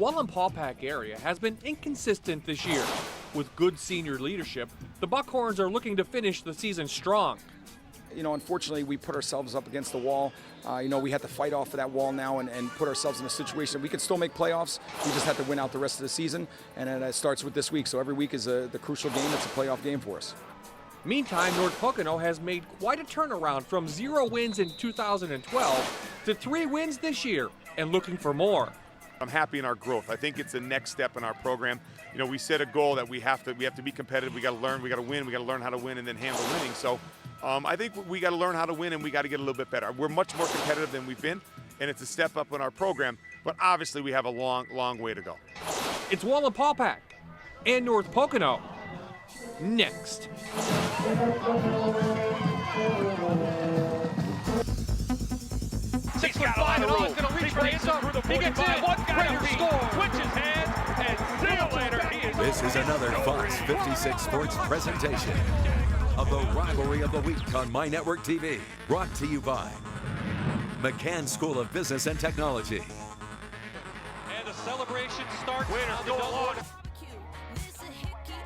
Wallenpaupack area has been inconsistent this year. With good senior leadership, the Buckhorns are looking to finish the season strong. Unfortunately, we put ourselves up against the wall. We had to fight off of that wall now and put ourselves in a situation that we could still make playoffs. We just have to win out the rest of the season, and it starts with this week. So every week is the crucial game. It's a playoff game for us. Meantime, North Pocono has made quite a turnaround from 0 wins in 2012 to 3 wins this year and looking for more. I'm happy in our growth. I think it's the next step in our program. We set a goal that we have to be competitive. We got to learn, we got to win, we got to learn how to win and then handle winning. So I think we got to learn how to win and we got to get a little bit better. We're much more competitive than we've been, and it's a step up in our program. But obviously, we have a long way to go. It's Wallenpaupack and North Pocono next. 6'5" and all, he's going to reach for the end zone. He gets in, one guy to score. Switches hands, and see you later. This is another Fox 56 Sports presentation of the Rivalry of the Week on My Network TV. Brought to you by McCann School of Business and Technology. And the celebration starts. Winners go on.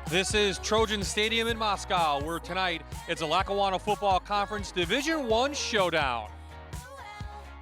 This is Trojan Stadium in Moscow, where tonight it's a Lackawanna Football Conference Division I showdown.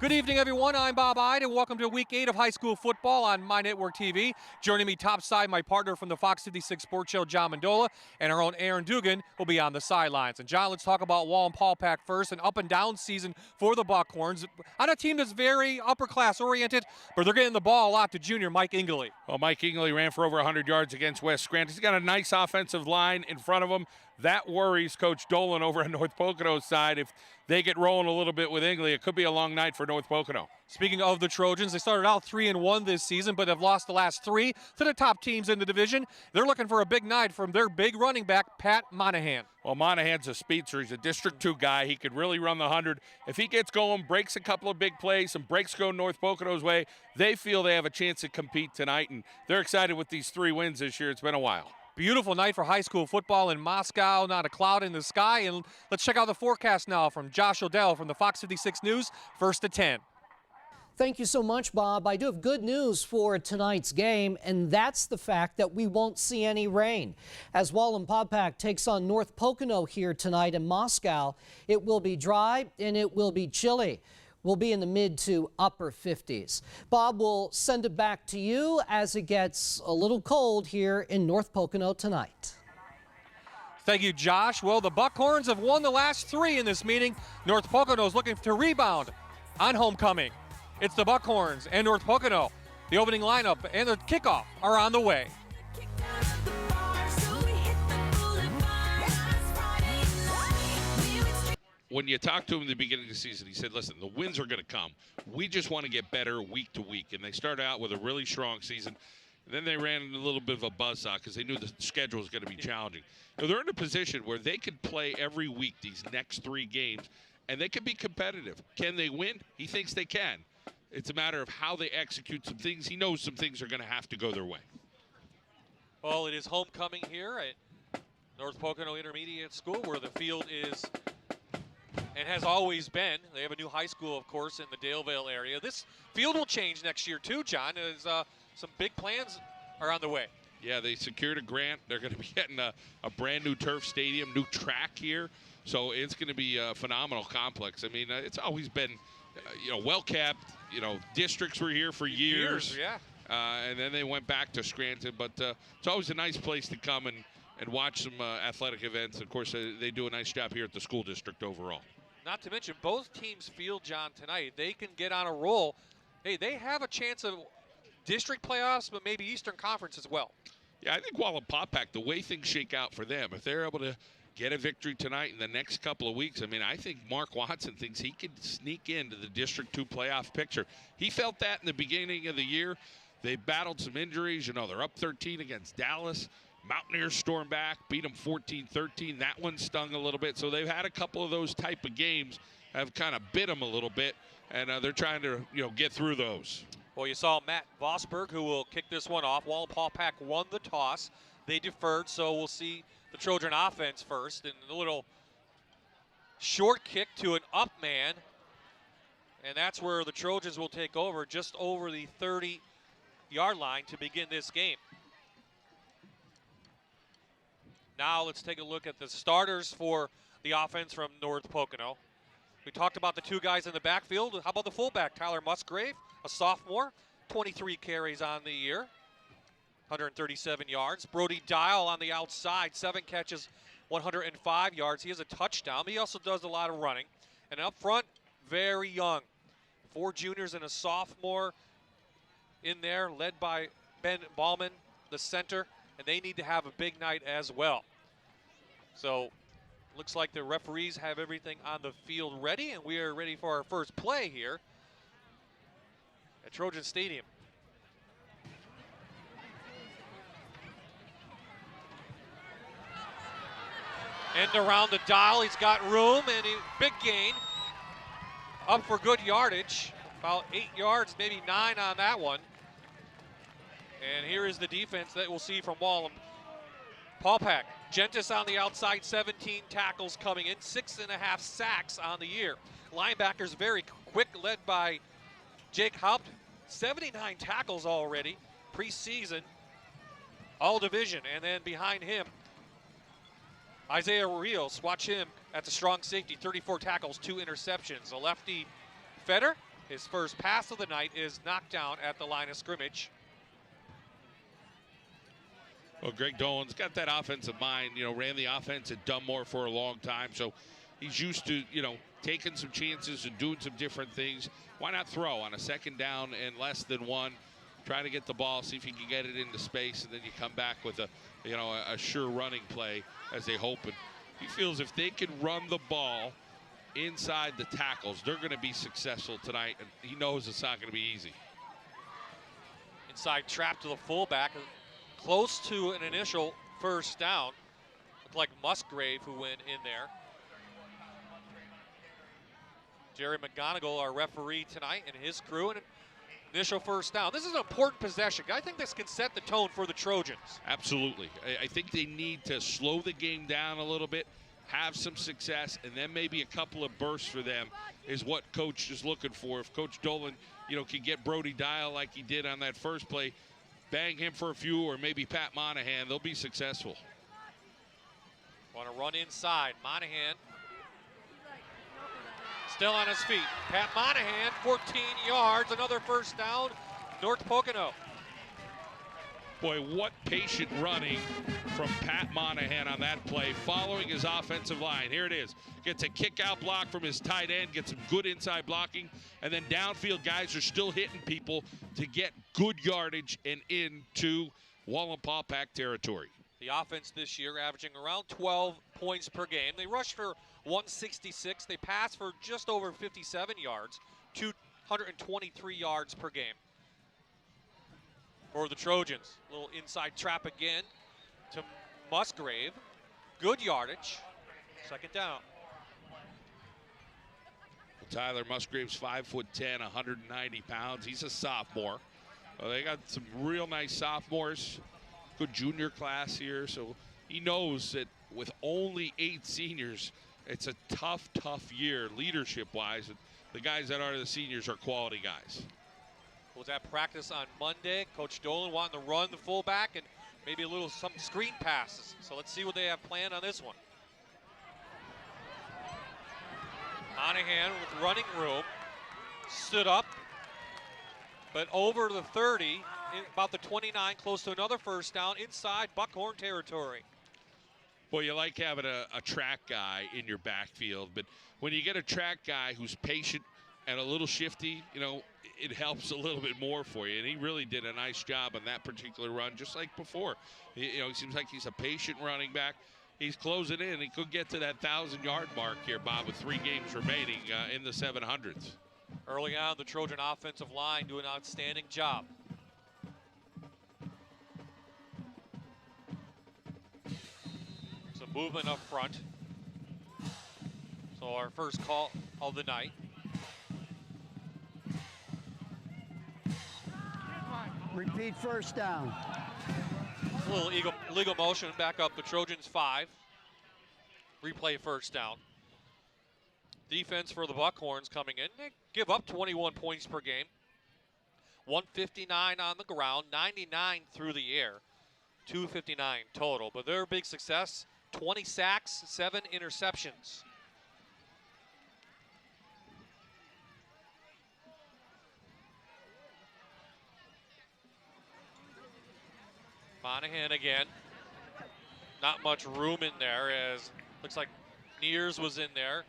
Good evening, everyone. I'm Bob Ide, and welcome to Week 8 of high school football on My Network TV. Joining me topside, my partner from the Fox 56 Sports Show, John Mendola, and our own Aaron Dugan will be on the sidelines. And John, let's talk about Wallenpaupack first. An up-and-down season for the Buckhorns on a team that's very upper-class oriented, but they're getting the ball a lot to junior Mike Ingley. Well, Mike Ingley ran for over 100 yards against West Scranton. He's got a nice offensive line in front of him. That worries Coach Dolan over on North Pocono's side. If they get rolling a little bit with Ingley, it could be a long night for North Pocono. Speaking of the Trojans, they started out 3-1 this season, but have lost the last 3 to the top teams in the division. They're looking for a big night from their big running back, Pat Monahan. Well, Monahan's a speedster. He's a District 2 guy. He could really run the 100. If he gets going, breaks a couple of big plays, some breaks go North Pocono's way, they feel they have a chance to compete tonight, and they're excited with these 3 wins this year. It's been a while. Beautiful night for high school football in Moscow, not a cloud in the sky. And let's check out the forecast now from Josh Odell from the Fox 56 News, 1st to 10. Thank you so much, Bob. I do have good news for tonight's game, and that's the fact that we won't see any rain. As Wallenpaupack takes on North Pocono here tonight in Moscow, it will be dry and it will be chilly. We'll be in the mid to upper 50s. Bob, will send it back to you as it gets a little cold here in North Pocono tonight. Thank you, Josh. Well, the Buckhorns have won the last 3 in this meeting. North Pocono is looking to rebound on homecoming. It's the Buckhorns and North Pocono. The opening lineup and the kickoff are on the way. When you talked to him at the beginning of the season, he said, listen, the wins are going to come. We just want to get better week to week. And they started out with a really strong season. And then they ran a little bit of a buzzsaw because they knew the schedule was going to be challenging. Now, they're in a position where they could play every week these next 3 games, and they could be competitive. Can they win? He thinks they can. It's a matter of how they execute some things. He knows some things are going to have to go their way. Well, it is homecoming here at North Pocono Intermediate School, where the field is and has always been. They have a new high school, of course, in the Daleville area. This field will change next year, too, John, as some big plans are on the way. Yeah, they secured a grant. They're going to be getting a brand new turf stadium, new track here. So it's going to be a phenomenal complex. I mean, it's always been, well-kept. Districts were here for years. Yeah. And then they went back to Scranton. But it's always a nice place to come and watch some athletic events. Of course, they do a nice job here at the school district overall. Not to mention, both teams feel, John, tonight, they can get on a roll. Hey, they have a chance of district playoffs, but maybe Eastern Conference as well. Yeah, I think Wallenpaupack, the way things shake out for them, if they're able to get a victory tonight in the next couple of weeks, I mean, I think Mark Watson thinks he could sneak into the District 2 playoff picture. He felt that in the beginning of the year. They battled some injuries. They're up 13 against Dallas. Mountaineers stormed back, beat them 14-13. That one stung a little bit. So they've had a couple of those type of games, have kind of bit them a little bit, and they're trying to get through those. Well, you saw Matt Vosberg, who will kick this one off. Wallenpaupack won the toss. They deferred, so we'll see the Trojan offense first. And a little short kick to an up man. And that's where the Trojans will take over, just over the 30 yard line to begin this game. Now let's take a look at the starters for the offense from North Pocono. We talked about the two guys in the backfield. How about the fullback, Tyler Musgrave, a sophomore, 23 carries on the year, 137 yards. Brody Dial on the outside, 7 catches, 105 yards. He has a touchdown, but he also does a lot of running. And up front, very young. 4 juniors and a sophomore in there, led by Ben Ballman, the center, and they need to have a big night as well. So looks like the referees have everything on the field ready, and we are ready for our first play here at Trojan Stadium. And around the dial, he's got room, and big gain. Up for good yardage, about 8 yards, maybe 9 on that one. And here is the defense that we'll see from Wallenpaupack. Gentis on the outside, 17 tackles coming in, 6.5 sacks on the year. Linebackers very quick, led by Jake Haupt, 79 tackles already, preseason, all division. And then behind him, Isaiah Rios, watch him at the strong safety, 34 tackles, 2 interceptions. A lefty, Feder, his first pass of the night is knocked down at the line of scrimmage. Well, Greg Dolan's got that offensive mind, ran the offense at Dunmore for a long time, so he's used to, taking some chances and doing some different things. Why not throw on a second down and less than 1? Try to get the ball, see if you can get it into space, and then you come back with a sure running play as they hope. And he feels if they can run the ball inside the tackles, they're going to be successful tonight, and he knows it's not going to be easy. Inside trap to the fullback, close to an initial first down. Looked like Musgrave who went in there. Jerry McGonigal, our referee tonight, and his crew, and an initial first down. This is an important possession. I think this can set the tone for the Trojans. Absolutely. I think they need to slow the game down a little bit, have some success, and then maybe a couple of bursts for them is what Coach is looking for. If Coach Dolan, can get Brody Dial like he did on that first play, bang him for a few, or maybe Pat Monahan, they'll be successful. Want to run inside. Monahan still on his feet. Pat Monahan, 14 yards, another first down, North Pocono. Boy, what patient running from Pat Monahan on that play, following his offensive line. Here it is. Gets a kick-out block from his tight end, gets some good inside blocking, and then downfield guys are still hitting people to get good yardage and into Wallenpaupack territory. The offense this year averaging around 12 points per game. They rushed for 166. They passed for just over 57 yards, 223 yards per game. For the Trojans, little inside trap again to Musgrave. Good yardage. Second down. Tyler Musgrave's 5'10", 190 pounds. He's a sophomore. They got some real nice sophomores. Good junior class here, so he knows that with only 8 seniors, it's a tough year leadership-wise. The guys that are the seniors are quality guys. Was at practice on Monday. Coach Dolan wanting to run the fullback and maybe some screen passes. So let's see what they have planned on this one. Monahan with running room, stood up, but over the 30, about the 29, close to another first down inside Buckhorn territory. Boy, you like having a track guy in your backfield, but when you get a track guy who's patient and a little shifty, it helps a little bit more for you. And he really did a nice job on that particular run, just like before. He seems like he's a patient running back. He's closing in. He could get to that 1,000-yard mark here, Bob, with 3 games remaining in the 700s. Early on, the Trojan offensive line doing an outstanding job. Some movement up front. So our first call of the night. Repeat first down. A little legal motion back up the Trojans 5. Replay first down. Defense for the Buckhorns coming in. They give up 21 points per game. 159 on the ground, 99 through the air, 259 total. But their big success, 20 sacks, 7 interceptions. Monahan again. Not much room in there, as looks like Neers was in there,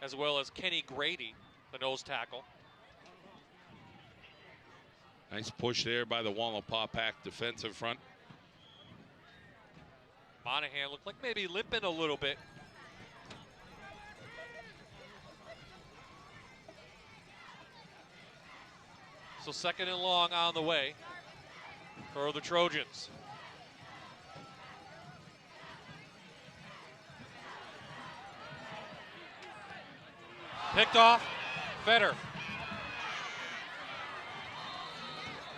as well as Kenny Grady, the nose tackle. Nice push there by the Wallenpaupack defensive front. Monahan looked like maybe limping a little bit. So 2nd and long on the way for the Trojans. Picked off, Fetter.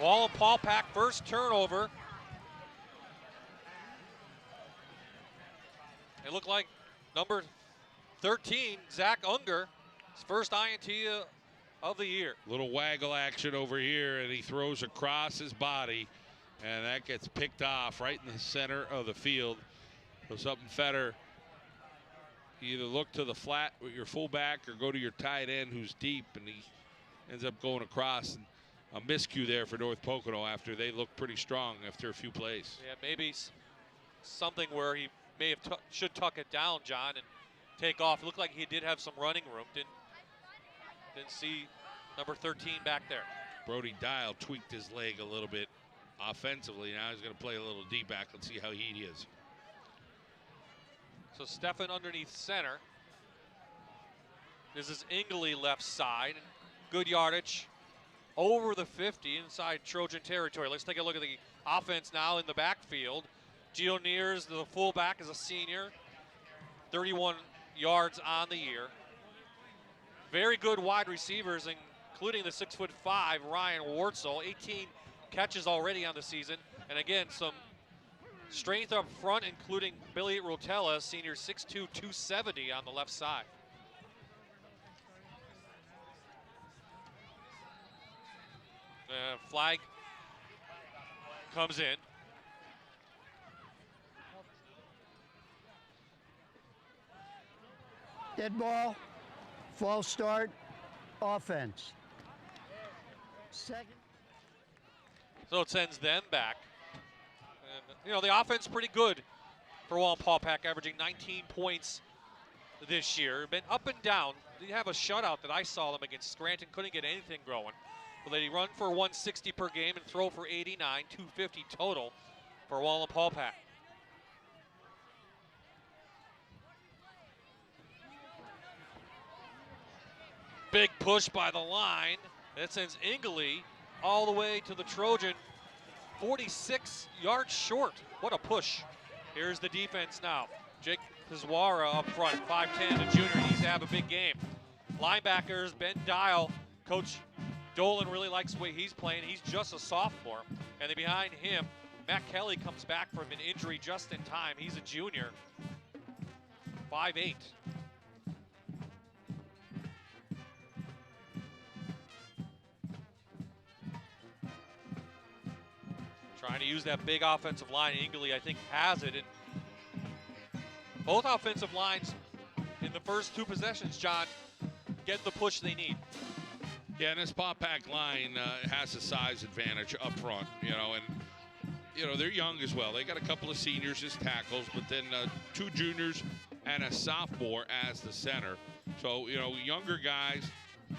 Wallenpaupack first turnover. It looked like number 13, Zach Unger, his first INT of the year. Little waggle action over here, and he throws across his body, and that gets picked off right in the center of the field. So something Fetter, you either look to the flat with your fullback or go to your tight end who's deep, and he ends up going across. And a miscue there for North Pocono after they looked pretty strong after a few plays. Yeah, maybe something where he may have should tuck it down, John, and take off. It looked like he did have some running room. Didn't see number 13 back there. Brody Dial tweaked his leg a little bit offensively. Now he's going to play a little D-back. Let's see how he is. So Stefan underneath center. This is Ingley left side. Good yardage over the 50 inside Trojan territory. Let's take a look at the offense now in the backfield. Gio Neers, the fullback, is a senior. 31 yards on the year. Very good wide receivers, including the 6'5" Ryan Wartzel. 18 catches already on the season. And again, some strength up front, including Billy Rotella, senior 6'2", 270 on the left side. Flag comes in. Dead ball, false start, offense. Second. So it sends them back. And, you know, the offense pretty good for Wallenpaupack, averaging 19 points this year. Been up and down. They have a shutout that I saw them against Scranton. Couldn't get anything going. But they run for 160 per game and throw for 89, 250 total for Wallenpaupack. Big push by the line. That sends Ingley all the way to the Trojan, 46 yards short. What a push. Here's the defense now. Jake Pizzuara up front, 5'10", a junior. He needs to have a big game. Linebackers, Ben Dial. Coach Dolan really likes the way he's playing. He's just a sophomore. And then behind him, Matt Kelly comes back from an injury just in time. He's a junior, 5'8". Trying to use that big offensive line. Ingley, I think, has it. And both offensive lines in the first 2 possessions, John, get the push they need. Yeah, and this Paupack line has a size advantage up front, you know, and, you know, they're young as well. They got a couple of seniors as tackles, but then 2 juniors and a sophomore as the center. So, you know, younger guys,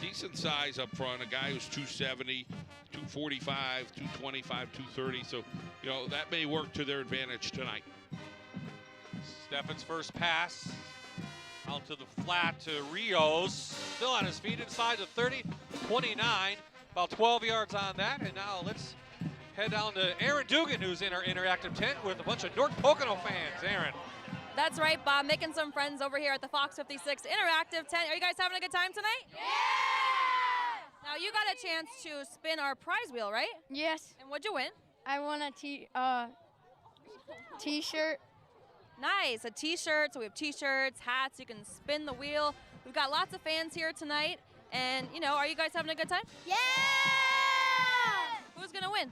decent size up front, a guy who's 270, 245, 225, 230. So, you know, that may work to their advantage tonight. Stefan's first pass out to the flat to Rios. Still on his feet inside the 30, 29. About 12 yards on that. And now let's head down to Aaron Dugan, who's in our interactive tent with a bunch of North Pocono fans. Aaron. That's right, Bob. Making some friends over here at the Fox 56 interactive tent. Are you guys having a good time tonight? Yeah! Now you got a chance to spin our prize wheel, right? Yes. And what'd you win? I won a t-shirt. Nice, a t-shirt. So we have t-shirts, hats. You can spin the wheel. We've got lots of fans here tonight. And, you know, are you guys having a good time? Yeah! going to win?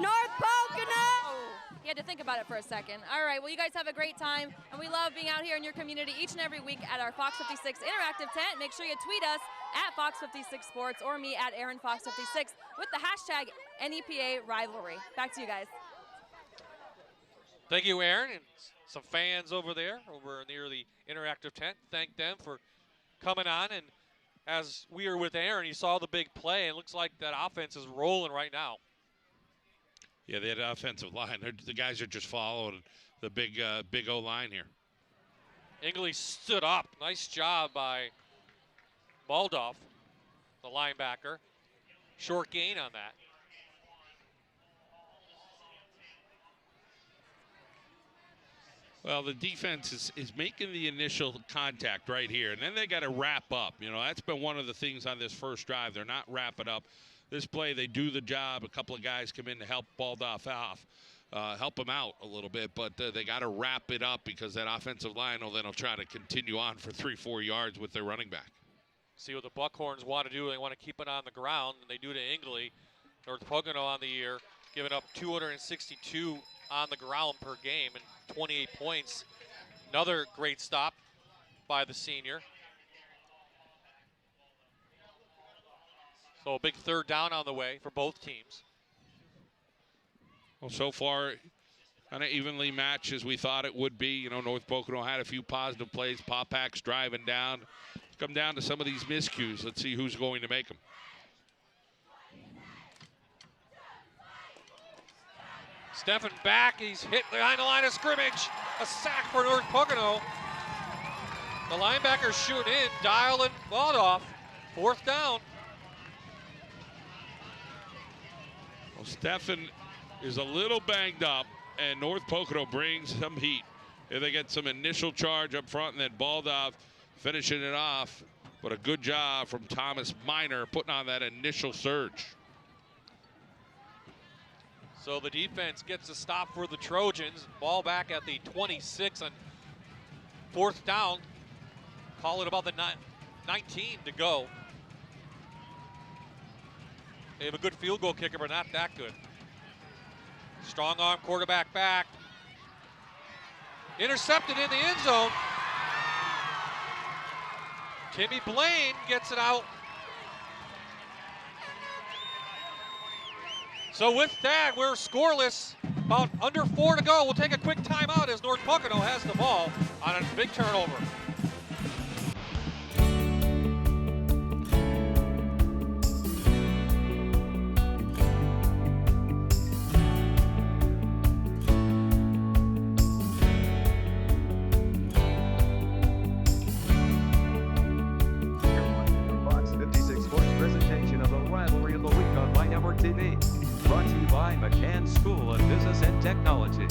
North Pocono! You had to think about it for a second. All right, well, you guys have a great time, and we love being out here in your community each and every week at our Fox 56 Interactive Tent. Make sure you tweet us at Fox 56 Sports or me at Aaron Fox 56 with the hashtag NEPA Rivalry. Back to you guys. Thank you, Aaron, and some fans over there, over near the interactive tent. Thank them for coming on. And as we were with Aaron, you saw the big play, and it looks like that offense is rolling right now. Yeah, they had an offensive line. The guys are just following the big O-line here. Ingley stood up. Nice job by Baldoff, the linebacker. Short gain on that. Well, the defense is making the initial contact right here, and then they got to wrap up. You know, that's been one of the things on this first drive. They're not wrapping up. This play, they do the job. A couple of guys come in to help Baldoff off, help him out a little bit, but they got to wrap it up because that offensive line will then try to continue on for 3-4 yards with their running back. See what the Buckhorns want to do. They want to keep it on the ground, and they do to Ingley. North Pocono on the year, giving up 262 on the ground per game and 28 points. Another great stop by the senior. So a big third down on the way for both teams. Well, so far, kind of evenly matched as we thought it would be. You know, North Pocono had a few positive plays. Paupack's driving down. It's come down to some of these miscues. Let's see who's going to make them. Stephen back, he's hit behind the line of scrimmage. A sack for North Pocono. The linebackers shoot in, Dial and Baldoff. Fourth down. Well, Stephen is a little banged up, and North Pocono brings some heat. If they get some initial charge up front, and then Baldoff finishing it off. But a good job from Thomas Minor putting on that initial surge. So the defense gets a stop for the Trojans. Ball back at the 26 on fourth down. Call it about the 19 to go. They have a good field goal kicker, but not that good. Strong arm quarterback back. Intercepted in the end zone. Timmy Blaine gets it out. So with that, we're scoreless. About under 4 to go. We'll take a quick timeout as North Pocono has the ball on a big turnover. Fox 56 Sports presentation of the rivalry of the week on My Network TV. Brought to you by McCann School of Business and Technology.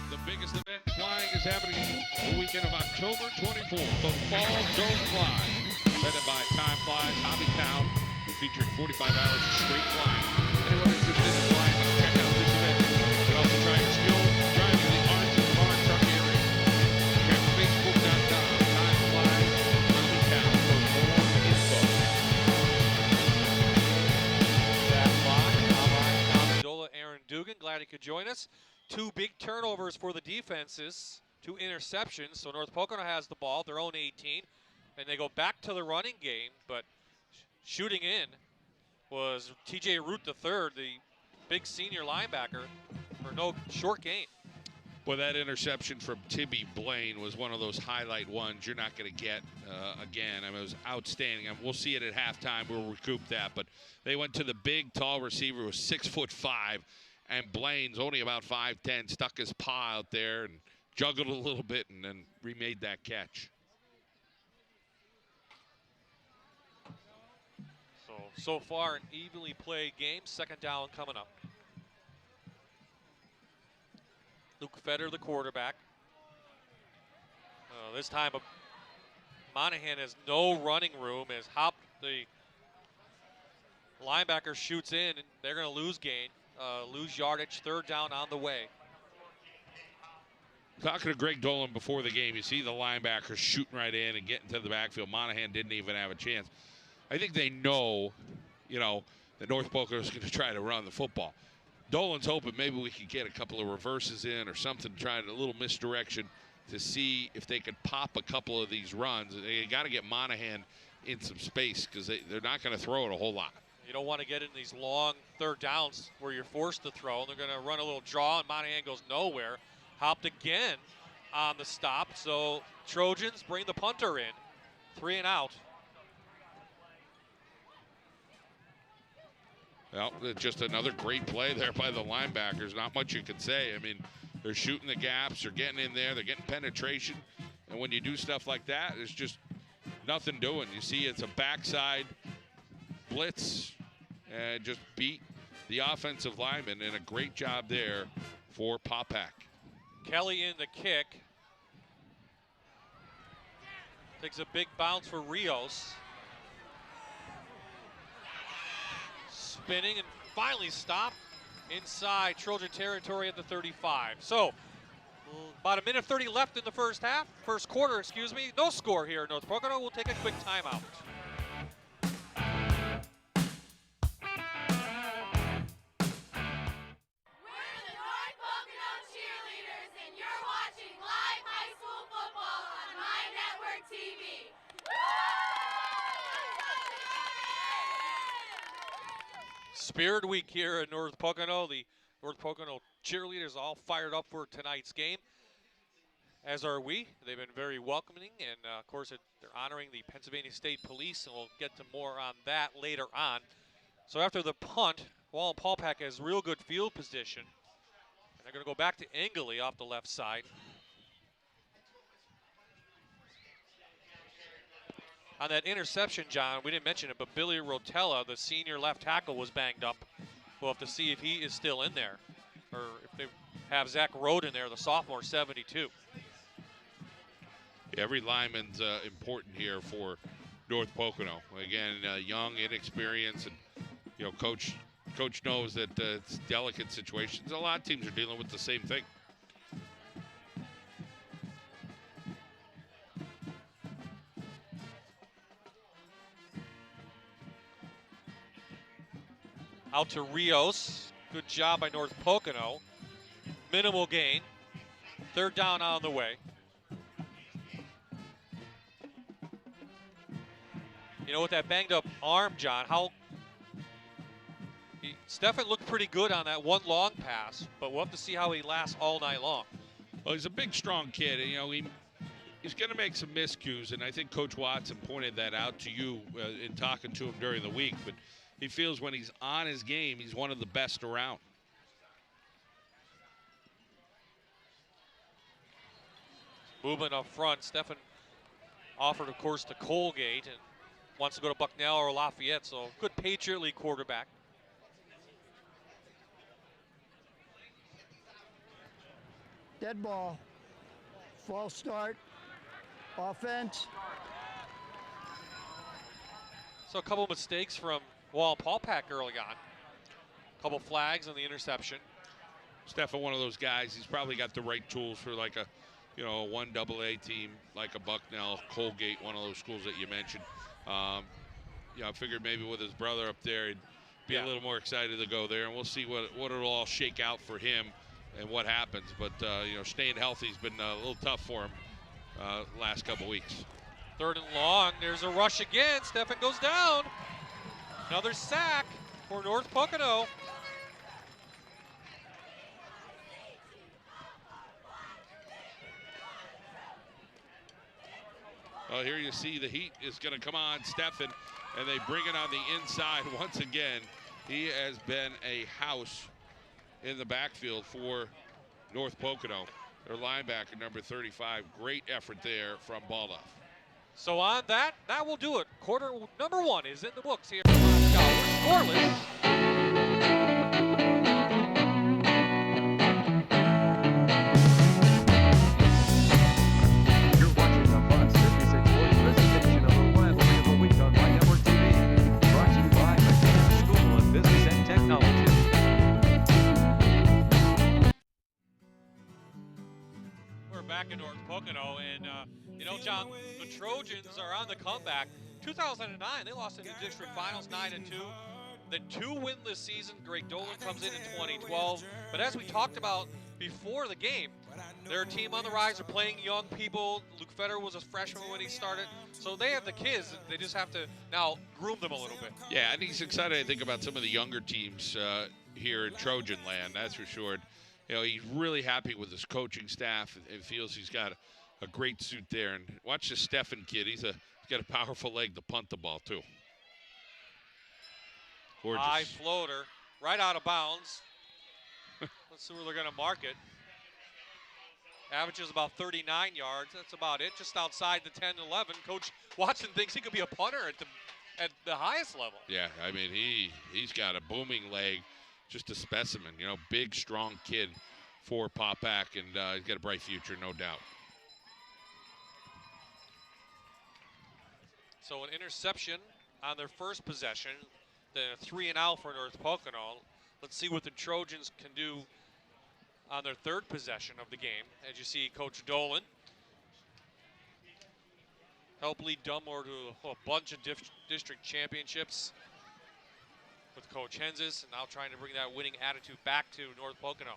The biggest event flying is happening the weekend of October 24th. The Fall Don't Fly. Presented by Time Flies, Hobby Town. Featuring 45 hours of straight flying. Anyone interested in flying, check out this event. You can also try your skill driving the orange and bar truck area. Check Facebook.com. Time Flies, Hobby Town for more info. Aaron Dugan, glad he could join us. 2 big turnovers for the defenses, 2 interceptions. So North Pocono has the ball, their own 18, and they go back to the running game. But shooting in was T.J. Root III, the big senior linebacker, for no short gain. Well, that interception from Timmy Blaine was one of those highlight ones you're not going to get again. I mean, it was outstanding. I mean, we'll see it at halftime. We'll recoup that. But they went to the big, tall receiver who was 6'5", and Blaine's only about 5'10", stuck his paw out there and juggled a little bit and then remade that catch. So far, an evenly played game. Second down coming up. Luke Fetter, the quarterback. This time, Monahan has no running room as Hop, the linebacker, shoots in, and they're going to lose gain, lose yardage. Third down on the way. Talking to Greg Dolan before the game, you see the linebackers shooting right in and getting to the backfield. Monahan didn't even have a chance. I think they know, you know, that North Pocono is going to try to run the football. Dolan's hoping maybe we could get a couple of reverses in or something, trying a little misdirection to see if they could pop a couple of these runs. They got to get Monahan in some space because they're not going to throw it a whole lot. You don't want to get in these long third downs where you're forced to throw. They're going to run a little draw, and Monahan goes nowhere. Hopped again on the stop. So Trojans bring the punter in. 3 and out. Well, just another great play there by the linebackers. Not much you can say. I mean, they're shooting the gaps. They're getting in there. They're getting penetration. And when you do stuff like that, there's just nothing doing. You see it's a backside blitz and just beat the offensive lineman, and a great job there for Paupack. Kelly in the kick. Takes a big bounce for Rios. Spinning and finally stopped inside Trojan territory at the 35. So about 1:30 left in the first quarter, excuse me. No score here in North Pocono. We'll take a quick timeout. Spirit Week here at North Pocono. The North Pocono cheerleaders all fired up for tonight's game, as are we. They've been very welcoming, and of course they're honoring the Pennsylvania State Police, and we'll get to more on that later on. So after the punt, Wallenpaupack has real good field position, and they're going to go back to Engley off the left side. On that interception, John, we didn't mention it, but Billy Rotella, the senior left tackle, was banged up. We'll have to see if he is still in there, or if they have Zach Rode in there, the sophomore, 72. Every lineman's important here for North Pocono. Again, young, inexperienced, and coach knows that it's delicate situations. A lot of teams are dealing with the same thing. Out to Rios. Good job by North Pocono. Minimal gain. Third down on the way. With that banged up arm, John, Stefan looked pretty good on that one long pass, but we'll have to see how he lasts all night long. Well, he's a big, strong kid. He's going to make some miscues, and I think Coach Watson pointed that out to you in talking to him during the week. But he feels when he's on his game, he's one of the best around. Movement up front. Stefan offered, of course, to Colgate and wants to go to Bucknell or Lafayette, so good Patriot League quarterback. Dead ball. False start. Offense. So a couple mistakes from Wallenpaupack early on. A couple flags on the interception. Stefan, one of those guys, he's probably got the right tools for like a 1AA team, like a Bucknell, Colgate, one of those schools that you mentioned. I figured maybe with his brother up there, he'd be a little more excited to go there, and we'll see what it'll all shake out for him and what happens. But staying healthy has been a little tough for him last couple weeks. Third and long. There's a rush again. Stefan goes down. Another sack for North Pocono. Well, here you see the heat is going to come on Stefan, and they bring it on the inside once again. He has been a house in the backfield for North Pocono. Their linebacker, number 35. Great effort there from Baldoff. So on that will do it. Quarter number one is in the books here. We're scoreless. Back in North Pocono, and John, the Trojans are on the comeback. 2009, they lost in the district finals 9-2. the 2 winless season. Greg Dolan comes in 2012. But as we talked about before the game, they're a team on the rise. They're playing young people. Luke Federer was a freshman when he started. So they have the kids. They just have to now groom them a little bit. Yeah, and he's excited, I think, about some of the younger teams here in Trojan land, that's for sure. You know, he's really happy with his coaching staff and feels he's got a great suit there. And watch the Steffen kid. He's got a powerful leg to punt the ball, too. Gorgeous. High floater, right out of bounds. Let's see where they're going to mark it. Averages about 39 yards. That's about it, just outside the 10-11. Coach Watson thinks he could be a punter at the highest level. Yeah, I mean, he's got a booming leg, just a specimen. You know, big, strong kid for Paupack, and he's got a bright future, no doubt. So an interception on their first possession, the 3-and-out for North Pocono. Let's see what the Trojans can do on their third possession of the game. As you see, Coach Dolan helped lead Dunmore to a bunch of district championships with Coach Henses, and now trying to bring that winning attitude back to North Pocono.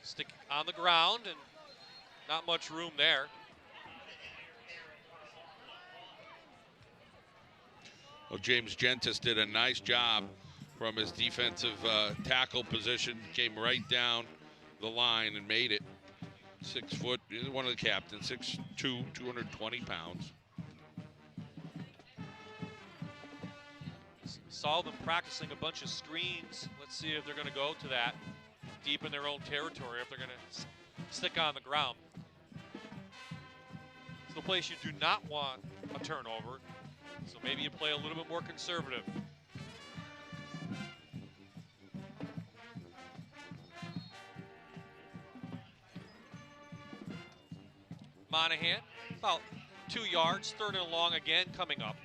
Stick on the ground, and not much room there. Well, James Gentis did a nice job from his defensive tackle position, came right down the line and made it. 6 foot, he's one of the captains, 6'2", 220 pounds. Saw them practicing a bunch of screens. Let's see if they're going to go to that deep in their own territory, if they're going to stick on the ground. It's the place you do not want a turnover, so maybe you play a little bit more conservative. Monahan, about 2 yards, 3rd and long again coming up.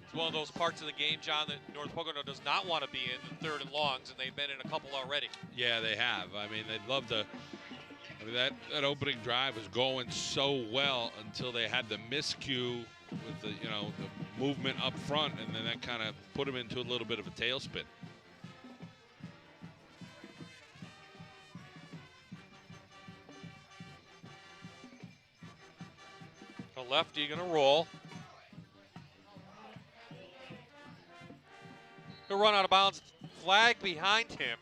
It's one of those parts of the game, John, that North Pocono does not want to be in, the 3rd and longs, and they've been in a couple already. Yeah, they have. I mean, they'd love to. I mean, that opening drive was going so well until they had the miscue with the the movement up front, and then that kind of put them into a little bit of a tailspin. A lefty going to roll. He'll run out of bounds. Flag behind him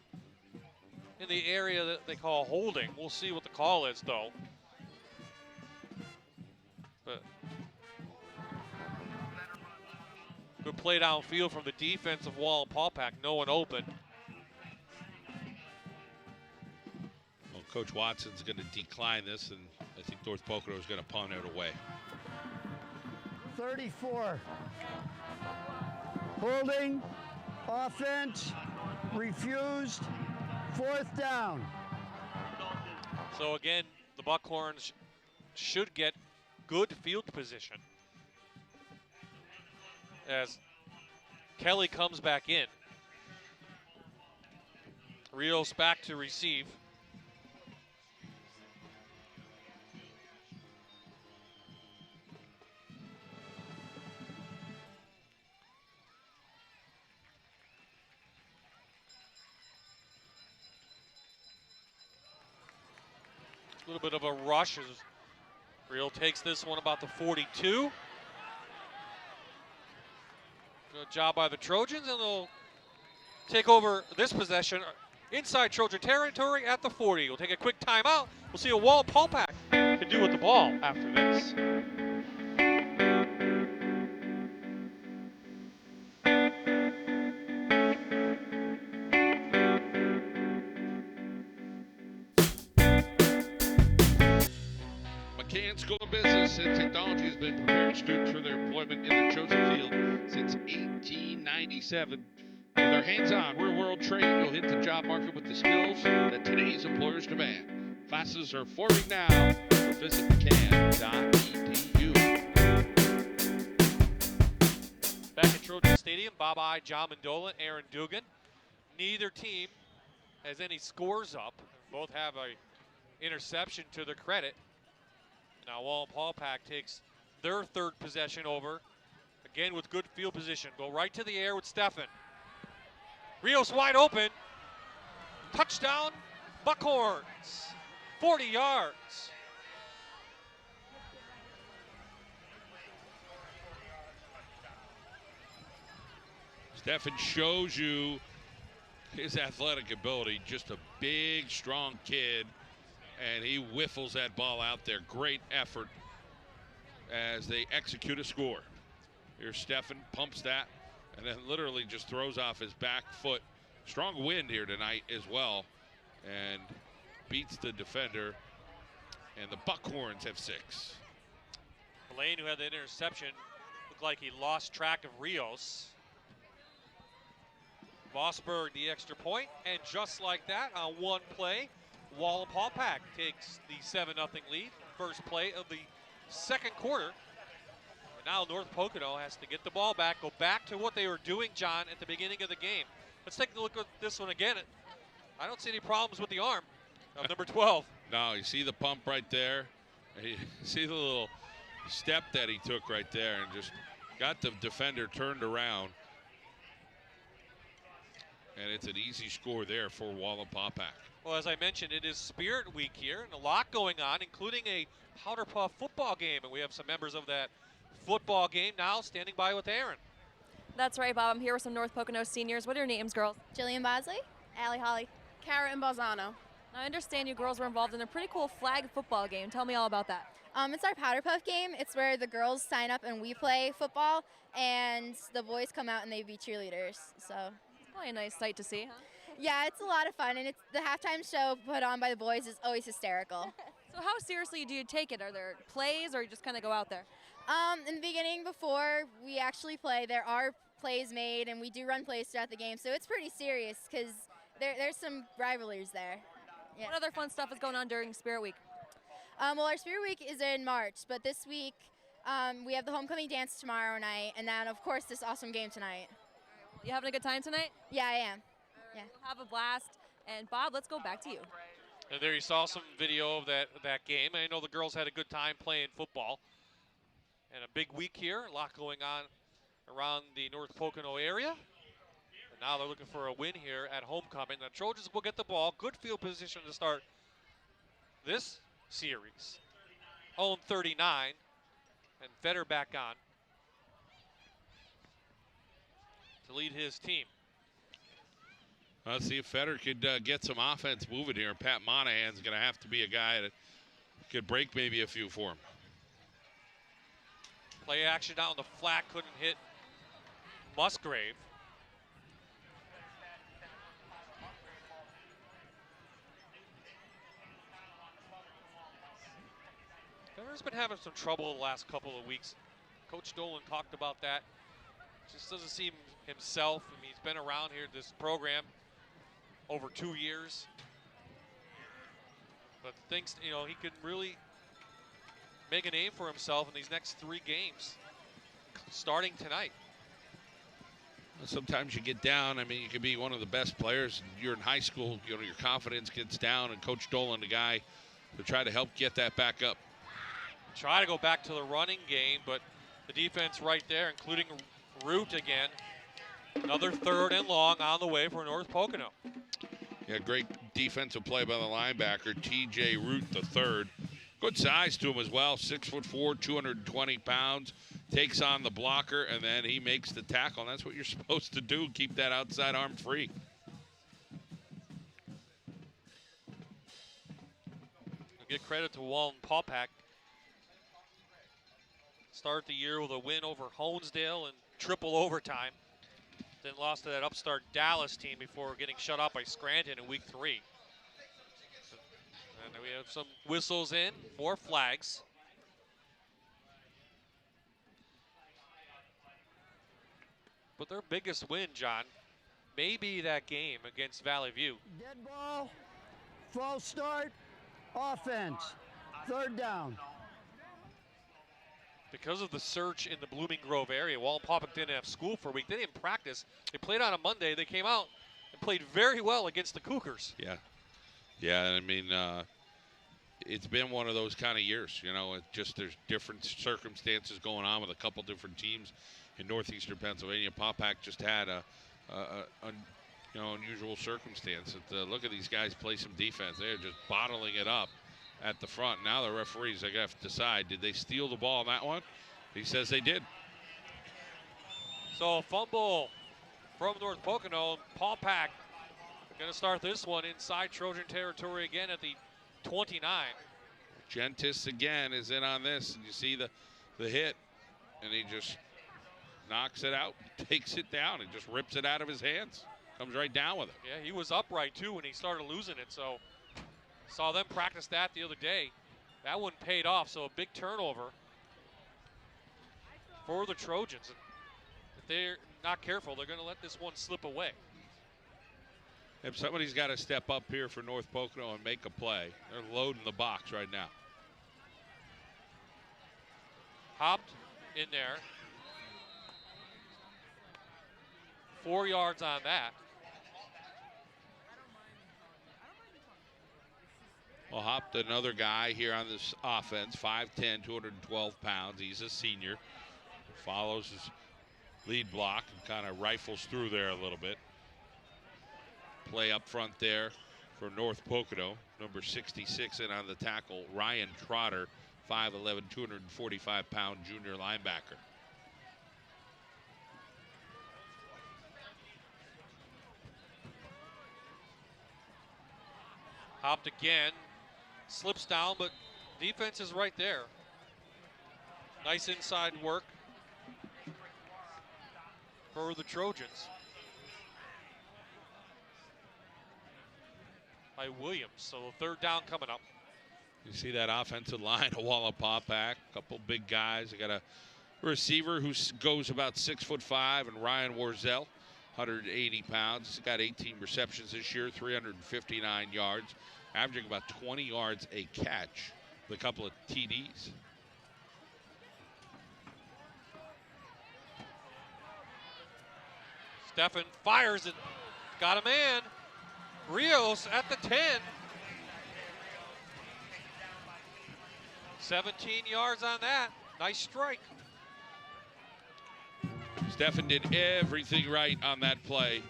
in the area that they call holding. We'll see what the call is, though. But good play downfield from the defense of Wallenpaupack. No one open. Well, Coach Watson's going to decline this, and I think North Pocono is going to punt it away. 34. Holding. Offense. Refused. 4th down. So again, the Buckhorns should get good field position as Kelly comes back in. Rios back to receive. A little bit of a rush as Real takes this one about the 42. Good job by the Trojans, and they'll take over this possession inside Trojan territory at the 40. We'll take a quick timeout. We'll see what Wallenpaupack can do with the ball after this. School of Business and Technology has been preparing students for their employment in the chosen field since 1897. With our hands-on real-world training, you'll hit the job market with the skills that today's employers demand. Classes are forming now, so visit mccann.edu. Back at Trojan Stadium, Bob I, John Mandola, Aaron Dugan. Neither team has any scores up. Both have a interception to their credit. Now Wallenpaupack takes their third possession over. Again with good field position. Go right to the air with Steffen. Rios wide open. Touchdown, Buckhorns. 40 yards. Steffen shows you his athletic ability. Just a big, strong kid, and he whiffles that ball out there. Great effort as they execute a score. Here's Steffen, pumps that, and then literally just throws off his back foot. Strong wind here tonight as well, and beats the defender, and the Buckhorns have 6. Blaine, who had the interception, looked like he lost track of Rios. Vosberg the extra point, and just like that, on one play, Wallenpaupack takes the 7-0 lead. First play of the second quarter. And now North Pocono has to get the ball back, go back to what they were doing, John, at the beginning of the game. Let's take a look at this one again. I don't see any problems with the arm of number 12. No, you see the pump right there. You see the little step that he took right there and just got the defender turned around. And it's an easy score there for Wallenpaupack. Well, as I mentioned, it is Spirit Week here, and a lot going on, including a Powder Puff football game. And we have some members of that football game now standing by with Aaron. That's right, Bob. I'm here with some North Pocono seniors. What are your names, girls? Jillian Bosley, Allie Holly, Kara and Balzano. Now, I understand you girls were involved in a pretty cool flag football game. Tell me all about that. It's our Powder Puff game. It's where the girls sign up and we play football, and the boys come out and they be cheerleaders. So It's probably a nice sight to see, huh? yeah, it's a lot of fun, and it's the halftime show put on by the boys is always hysterical. So how seriously do you take it? Are there plays, or you just kind of go out there? In the beginning, before we actually play, there are plays made, and we do run plays throughout the game, so it's pretty serious because there's some rivalries there. Yeah. What other fun stuff is going on during Spirit Week? Well, our Spirit Week is in March, but this week we have the homecoming dance tomorrow night, and then, of course, this awesome game tonight. You having a good time tonight? Yeah, I am. Yeah. We'll have a blast. And Bob, let's go back to you. And there you saw some video of that game. I know the girls had a good time playing football. And a big week here, a lot going on around the North Pocono area. And now they're looking for a win here at homecoming. The Trojans will get the ball. Good field position to start this series. Own 39. And Feder back on to lead his team. Let's see if Feder could get some offense moving here. Pat Monahan's going to have to be a guy that could break maybe a few for him. Play action out on the flat, couldn't hit Musgrave. Federer's been having some trouble the last couple of weeks. Coach Dolan talked about that. Just doesn't seem himself. I mean, he's been around here, this program, over 2 years. But thinks, you know, he could really make a name for himself in these next 3 games, starting tonight. Sometimes you get down. I mean, you can be one of the best players. You're in high school, you know, your confidence gets down, and Coach Dolan, the guy to try to help get that back up. Try to go back to the running game, but the defense right there, including Root again. Another 3rd and long on the way for North Pocono. Yeah, great defensive play by the linebacker, T.J. Root III. Good size to him as well, 6'4", 220 pounds. Takes on the blocker, and then he makes the tackle. And that's what you're supposed to do, keep that outside arm free. I'll give credit to Wallenpaupack. Start the year with a win over Honesdale in triple overtime. Then lost to that upstart Dallas team before getting shut out by Scranton in week 3. And we have some whistles in, 4 flags. But their biggest win, John, may be that game against Valley View. Dead ball, false start, offense, 3rd down. Because of the search in the Blooming Grove area, Wallenpaupack didn't have school for a week. They didn't practice. They played on a Monday. They came out and played very well against the Cougars. Yeah. Yeah, I mean, it's been one of those kind of years. You know, there's different circumstances going on with a couple different teams in northeastern Pennsylvania. Paupack just had a unusual circumstance. Look at these guys play some defense. They're just bottling it up at the front. Now the referees are going to have to decide, did they steal the ball on that one? He says they did. So a fumble from North Pocono. Paupack going to start this one inside Trojan territory again at the 29. Gentis again is in on this, and you see the hit, and he just knocks it out, takes it down, and just rips it out of his hands. Comes right down with it. Yeah, he was upright too when he started losing it, so saw them practice that the other day. That one paid off, so a big turnover for the Trojans. If they're not careful, they're going to let this one slip away. If somebody's got to step up here for North Pocono and make a play, they're loading the box right now. Hopped in there. 4 yards on that. Well, Hopped, another guy here on this offense, 5'10", 212 pounds. He's a senior. Follows his lead block and kind of rifles through there a little bit. Play up front there for North Pocono. Number 66 in on the tackle, Ryan Trotter, 5'11", 245-pound junior linebacker. Hopped again, slips down, but defense is right there. Nice inside work for the Trojans by Williams. So the third down coming up. You see that offensive line, a Wallenpaupack, a couple big guys. They got a receiver who goes about 6'5", and Ryan Warzel, 180 pounds. He's got 18 receptions this year, 359 yards, averaging about 20 yards a catch with a couple of TDs. Stefan fires it, got a man. Rios at the 10. 17 yards on that, nice strike. Stefan did everything right on that play.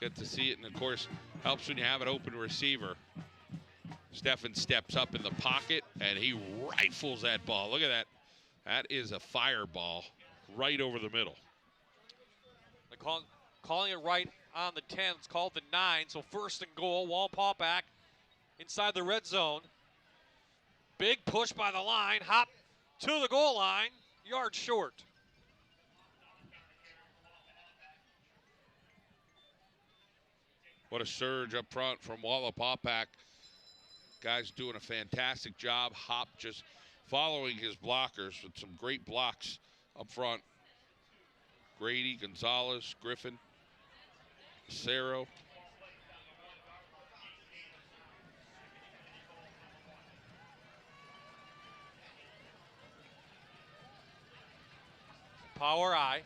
Get to see it, and of course, helps when you have an open receiver. Stefan steps up in the pocket, and he rifles that ball. Look at that. That is a fireball right over the middle. They're calling it right on the 10. It's called the 9, so first and goal. Wallenpaupack inside the red zone. Big push by the line. Hop to the goal line. Yard short. What a surge up front from Wallenpaupack. Guy's doing a fantastic job. Hop just following his blockers with some great blocks up front. Grady, Gonzalez, Griffin, Cerro. Power I.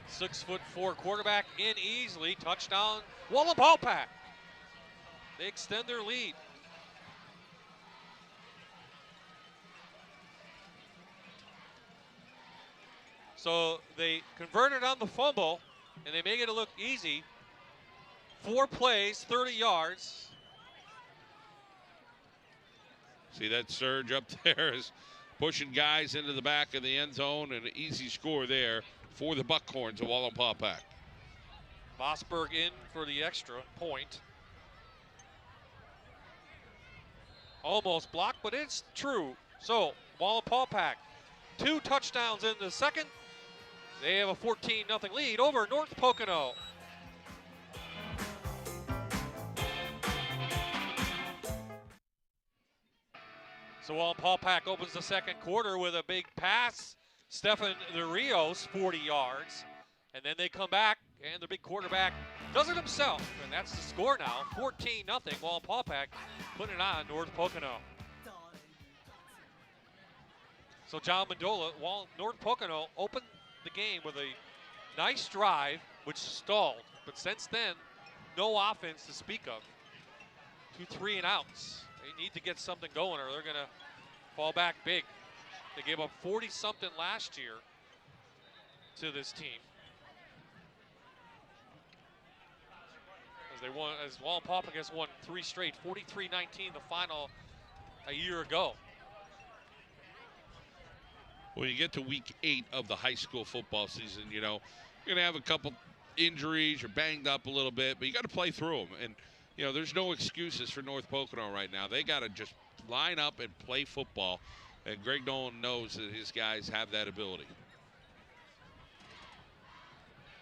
6'4" quarterback in easily. Touchdown, Wallenpaupack. They extend their lead. So they converted on the fumble, and they make it look easy. 4 plays, 30 yards. See that surge up there is pushing guys into the back of the end zone, and an easy score there for the Buckhorns of Wallenpaupack. Mossberg in for the extra point. Almost blocked, but it's true. So Wallenpaupack, 2 touchdowns in the second. They have a 14-0 lead over North Pocono. So Wallenpaupack opens the second quarter with a big pass. Stefan the Rios, 40 yards. And then they come back, and the big quarterback does it himself. And that's the score now, 14-0. Wallenpaupack putting it on North Pocono. So John Mendola, North Pocono opened the game with a nice drive, which stalled. But since then, no offense to speak of. 2 3 and outs. They need to get something going or they're going to fall back big. They gave up 40-something last year to this team. As Wallenpaupack has won 3 straight, 43-19 the final a year ago. Well, you get to week 8 of the high school football season, you know, you're going to have a couple injuries, you're banged up a little bit, but you got to play through them. And, you know, there's no excuses for North Pocono right now. They got to just line up and play football. And Greg Nolan knows that his guys have that ability.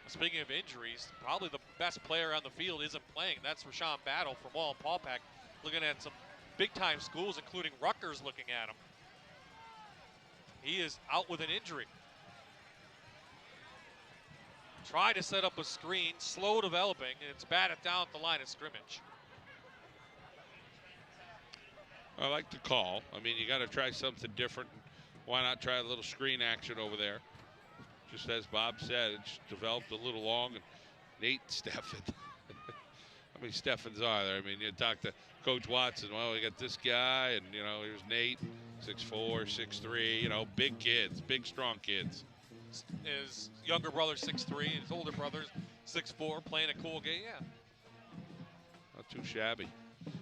Speaking of injuries, probably the best player on the field isn't playing. That's Rashawn Battle from Wallenpaupack, looking at some big-time schools, including Rutgers looking at him. He is out with an injury. Try to set up a screen, slow developing, and it's batted down at the line of scrimmage. I like the call. I mean, you got to try something different. Why not try a little screen action over there? Just as Bob said, it's developed a little long. And Nate Steffen. How many Steffens are there? I mean, you talk to Coach Watson. Well, we got this guy, and, you know, here's Nate, 6'4", 6'3", you know, big kids, big, strong kids. His younger brother 6'3", his older brother 6'4", playing a cool game. Yeah. Not too shabby.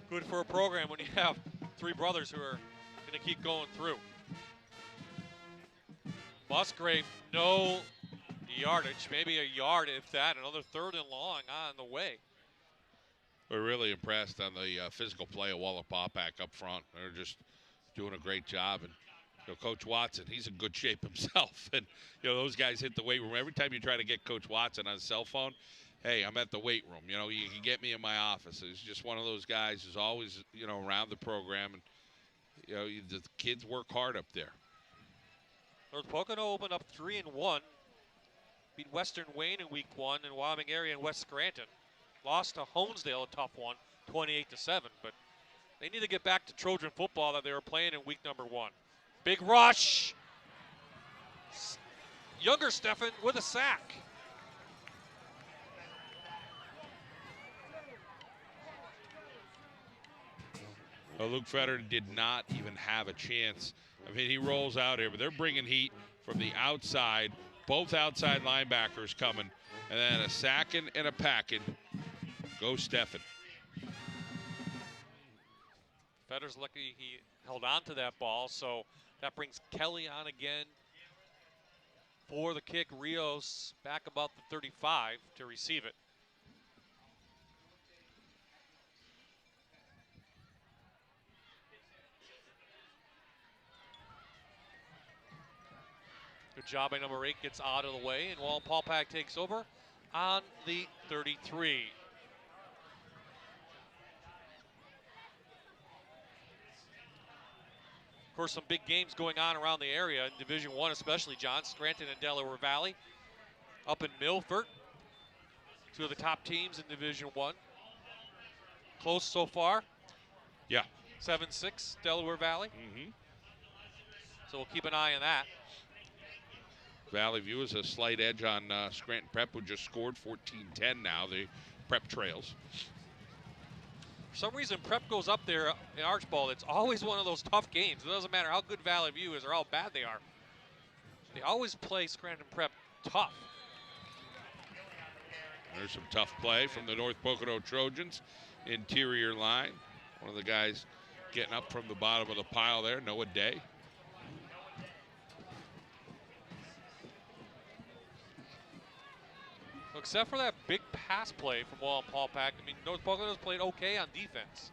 Good for a program when you have 3 brothers who are going to keep going through. Musgrave, no yardage, maybe a yard if that, another 3rd and long on the way. We're really impressed on the physical play of Wallenpaupack up front. They're just doing a great job. And, you know, Coach Watson, he's in good shape himself. And, you know, those guys hit the weight room. Every time you try to get Coach Watson on his cell phone, hey, I'm at the weight room. You know, you can get me in my office. He's just one of those guys who's always, you know, around the program. And, you know, the kids work hard up there. North Pocono opened up 3-1. Beat Western Wayne in week 1 and Wyoming area and West Scranton. Lost to Honesdale, a tough one, 28-7. But they need to get back to Trojan football that they were playing in week number 1. Big rush. Younger Steffen with a sack. Well, Luke Fetter did not even have a chance. I mean, he rolls out here, but they're bringing heat from the outside. Both outside linebackers coming. And then a sacking and a packing. Go Steffen. Fetter's lucky he held on to that ball, so that brings Kelly on again for the kick. Rios back about the 35 to receive it. Good job by number 8, gets out of the way, and Wallenpaupack takes over on the 33. Of course, some big games going on around the area in Division I, especially, John. Scranton and Delaware Valley. Up in Milford, 2 of the top teams in Division I. Close so far. Yeah. 7-6, Delaware Valley. Mm-hmm. So we'll keep an eye on that. Valley View is a slight edge on Scranton Prep, who just scored 14-10 now. The Prep trails. For some reason, Prep goes up there in Archbald. It's always one of those tough games. It doesn't matter how good Valley View is or how bad they are. They always play Scranton Prep tough. There's some tough play from the North Pocono Trojans. Interior line. One of the guys getting up from the bottom of the pile there, Noah Day. Except for that big pass play from Wallenpaupack, I mean, North Pocono's played okay on defense.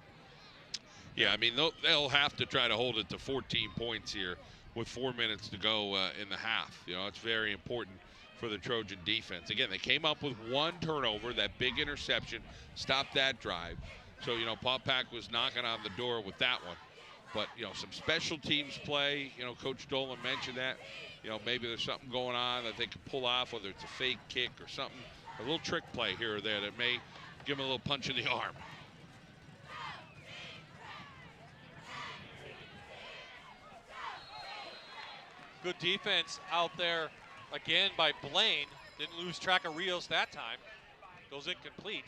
Yeah, I mean, they'll have to try to hold it to 14 points here with 4 minutes to go in the half. You know, it's very important for the Trojan defense. Again, they came up with 1 turnover, that big interception, stopped that drive. So, you know, Paupack was knocking on the door with that one. But, you know, some special teams play, you know, Coach Dolan mentioned that. You know, maybe there's something going on that they can pull off, whether it's a fake kick or something, a little trick play here or there that may give them a little punch in the arm. Good defense out there again by Blaine. Didn't lose track of Rios that time. Goes incomplete.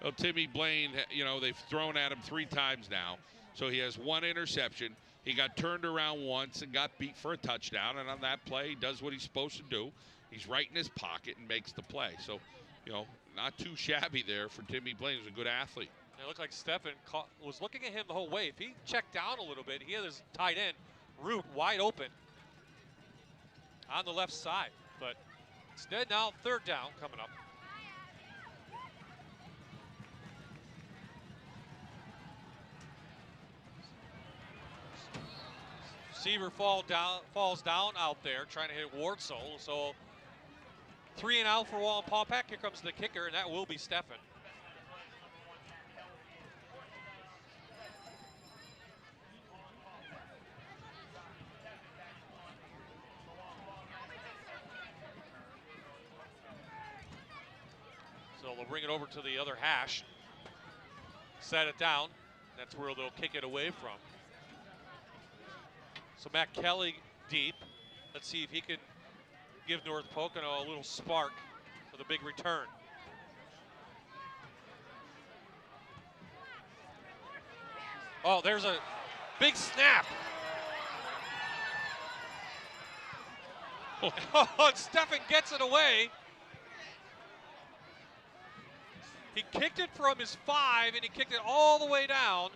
Well, Timmy Blaine, you know, they've thrown at him 3 times now. So he has 1 interception. He got turned around once and got beat for a touchdown. And on that play, he does what he's supposed to do. He's right in his pocket and makes the play. So, you know, not too shabby there for Timmy Blaine. He's a good athlete. It looked like Steffen was looking at him the whole way. If he checked down a little bit, he had his tight end, Root, wide open on the left side. But instead now 3rd down coming up. Receiver falls down out there trying to hit Wardsole. So 3 and out for Wallenpaupack. Here comes the kicker, and that will be Steffen. So they'll bring it over to the other hash, set it down. That's where they'll kick it away from. So Matt Kelly deep. Let's see if he can give North Pocono a little spark for the big return. Oh, there's a big snap. Oh, and Steffen gets it away. He kicked it from his 5, and he kicked it all the way down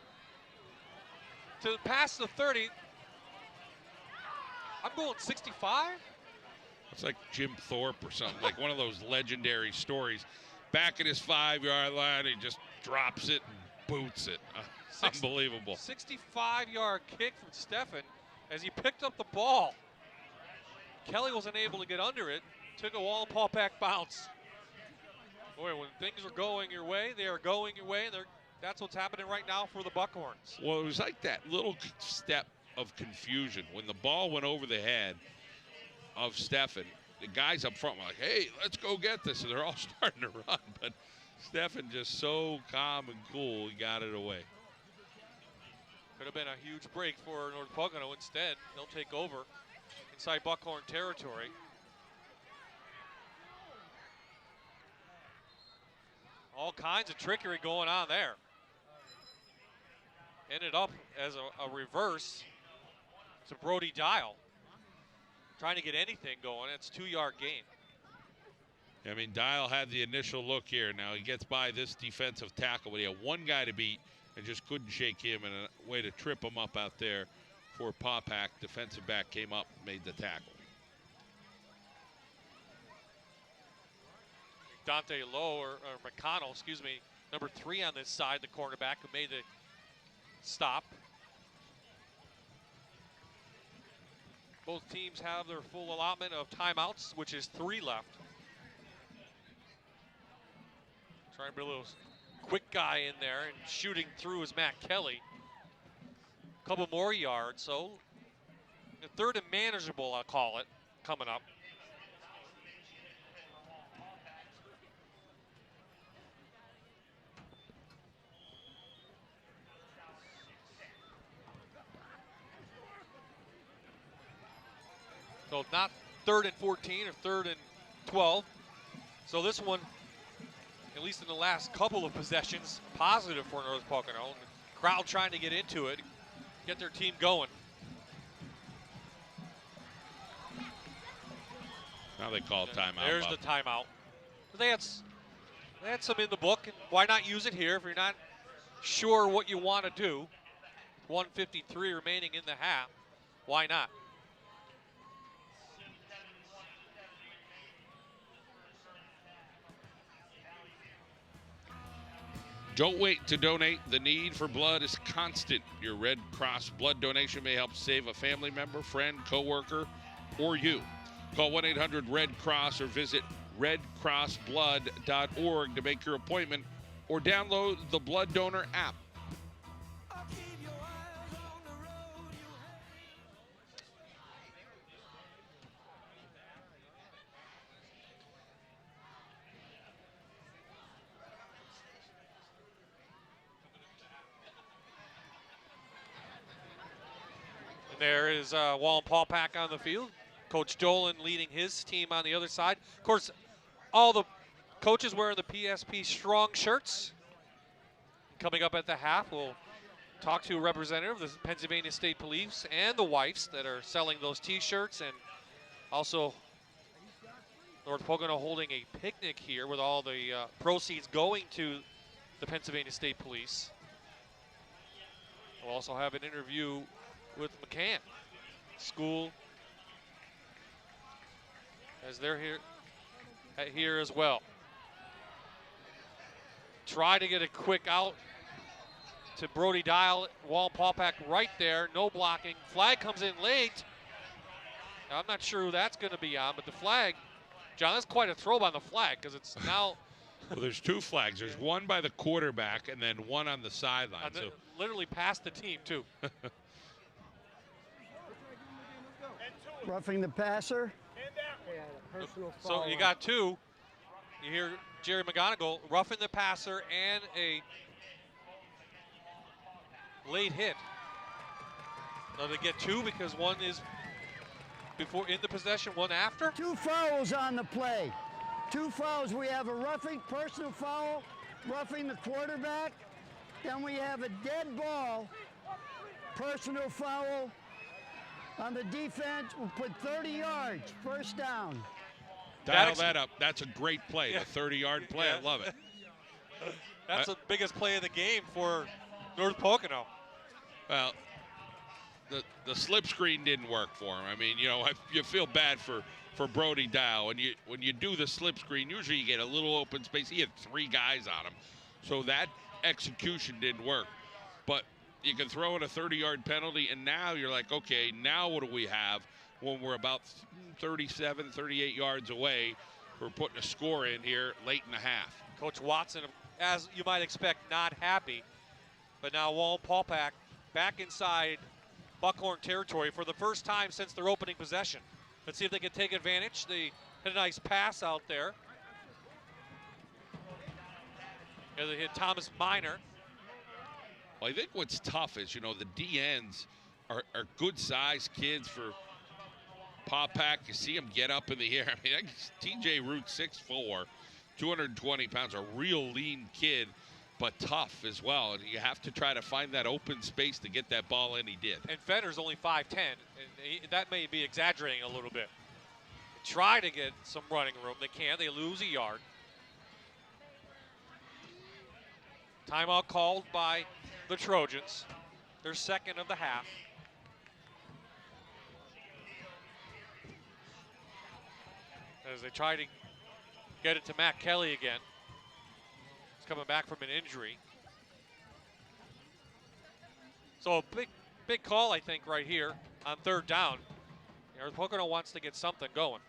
to past the 30. I'm going 65. It's like Jim Thorpe or something, like one of those legendary stories. Back at his 5-yard line, he just drops it and boots it. Unbelievable. 65-yard kick from Steffen as he picked up the ball. Kelly wasn't able to get under it. Took a Wallenpaupack bounce. Boy, when things are going your way, they are going your way. That's what's happening right now for the Buckhorns. Well, it was like that little step of confusion when the ball went over the head of Steffen. The guys up front were like, hey, let's go get this. And they're all starting to run. But Steffen just so calm and cool, he got it away. Could have been a huge break for North Pocono. Instead, they'll take over inside Buckhorn territory. All kinds of trickery going on there. Ended up as a reverse to Brody Dial. Trying to get anything going. It's a 2-yard gain. I mean, Dial had the initial look here. Now he gets by this defensive tackle, but he had 1 guy to beat and just couldn't shake him, and a way to trip him up out there for Paupack. Defensive back came up, made the tackle. Dante Lowe, or McConnell, excuse me, number 3 on this side, the cornerback who made the stop. Both teams have their full allotment of timeouts, which is 3 left. Trying to be a little quick guy in there, and shooting through is Matt Kelly. A couple more yards, so the 3rd and manageable, I'll call it, coming up. So not 3rd and 14 or 3rd and 12. So this one, at least in the last couple of possessions, positive for North Pocono. The crowd trying to get into it, get their team going. Now they call timeout. There's the timeout. They had some in the book, and why not use it here if you're not sure what you want to do? 1:53 remaining in the half. Why not? Don't wait to donate. The need for blood is constant. Your Red Cross blood donation may help save a family member, friend, coworker, or you. Call 1-800-RED-CROSS or visit redcrossblood.org to make your appointment or download the Blood Donor app. There is Wallenpaupack on the field. Coach Dolan leading his team on the other side. Of course, all the coaches wearing the PSP strong shirts. Coming up at the half, we'll talk to a representative of the Pennsylvania State Police and the wives that are selling those T-shirts, and also North Pocono holding a picnic here with all the proceeds going to the Pennsylvania State Police. We'll also have an interview with McCann School as they're here as well. Try to get a quick out to Brody Dial. Wallenpaupack right there, no blocking. Flag comes in late. Now, I'm not sure who that's going to be on, but the flag, John, that's quite a throw on the flag because it's now. Well, there's two flags. There's one by the quarterback and then one on the sideline. So literally past the team, too. Roughing the passer. So you got two. You hear Jerry McGonigal roughing the passer and a late hit. Now they get two because one is before in the possession, one after? 2 fouls on the play. 2 fouls. We have a roughing, personal foul, roughing the quarterback. Then we have a dead ball, personal foul on the defense. We'll put 30 yards, first down. Dial that up. That's a great play, the 30-yard play. I love it. That's the biggest play of the game for North Pocono. Well, the slip screen didn't work for him. I mean, you know, you feel bad for Brody Dow. And when you do the slip screen, usually you get a little open space. He had 3 guys on him. So that execution didn't work. But you can throw in a 30-yard penalty, and now you're like, okay, now what do we have when we're about 37, 38 yards away? We're putting a score in here late in the half. Coach Watson, as you might expect, not happy. But now Wallenpaupack back inside Buckhorn territory for the first time since their opening possession. Let's see if they can take advantage. They hit a nice pass out there. Here they hit Thomas Minor. Well, I think what's tough is, you know, the DNs are good-sized kids for Paupack. You see him get up in the air. I mean, TJ Root, 6'4", 220 pounds, a real lean kid, but tough as well. And you have to try to find that open space to get that ball in. He did. And Fenner's only 5'10", and that may be exaggerating a little bit. They try to get some running room. They can't. They lose a yard. Timeout called by the Trojans. Their second of the half. As they try to get it to Matt Kelly again. He's coming back from an injury. So a big call, I think, right here on 3rd down. Pocono wants to get something going.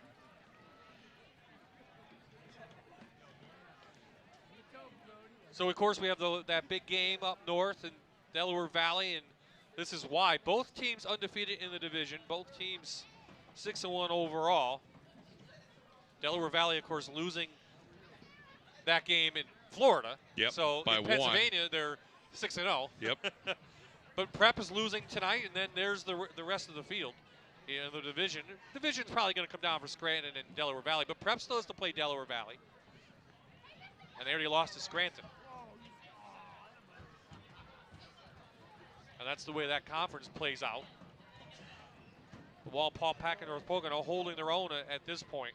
So, of course, we have that big game up north in Delaware Valley, and this is why. Both teams undefeated in the division. Both teams 6-1 overall. Delaware Valley, of course, losing that game in Florida. Yep, so by in Pennsylvania, they're 6-0. Yep. But Prep is losing tonight, and then there's the rest of the field in the division. Division's probably going to come down for Scranton and Delaware Valley, but Prep still has to play Delaware Valley. And they already lost to Scranton. And that's the way that conference plays out. The Wallenpaupack and North Pocono holding their own at this point,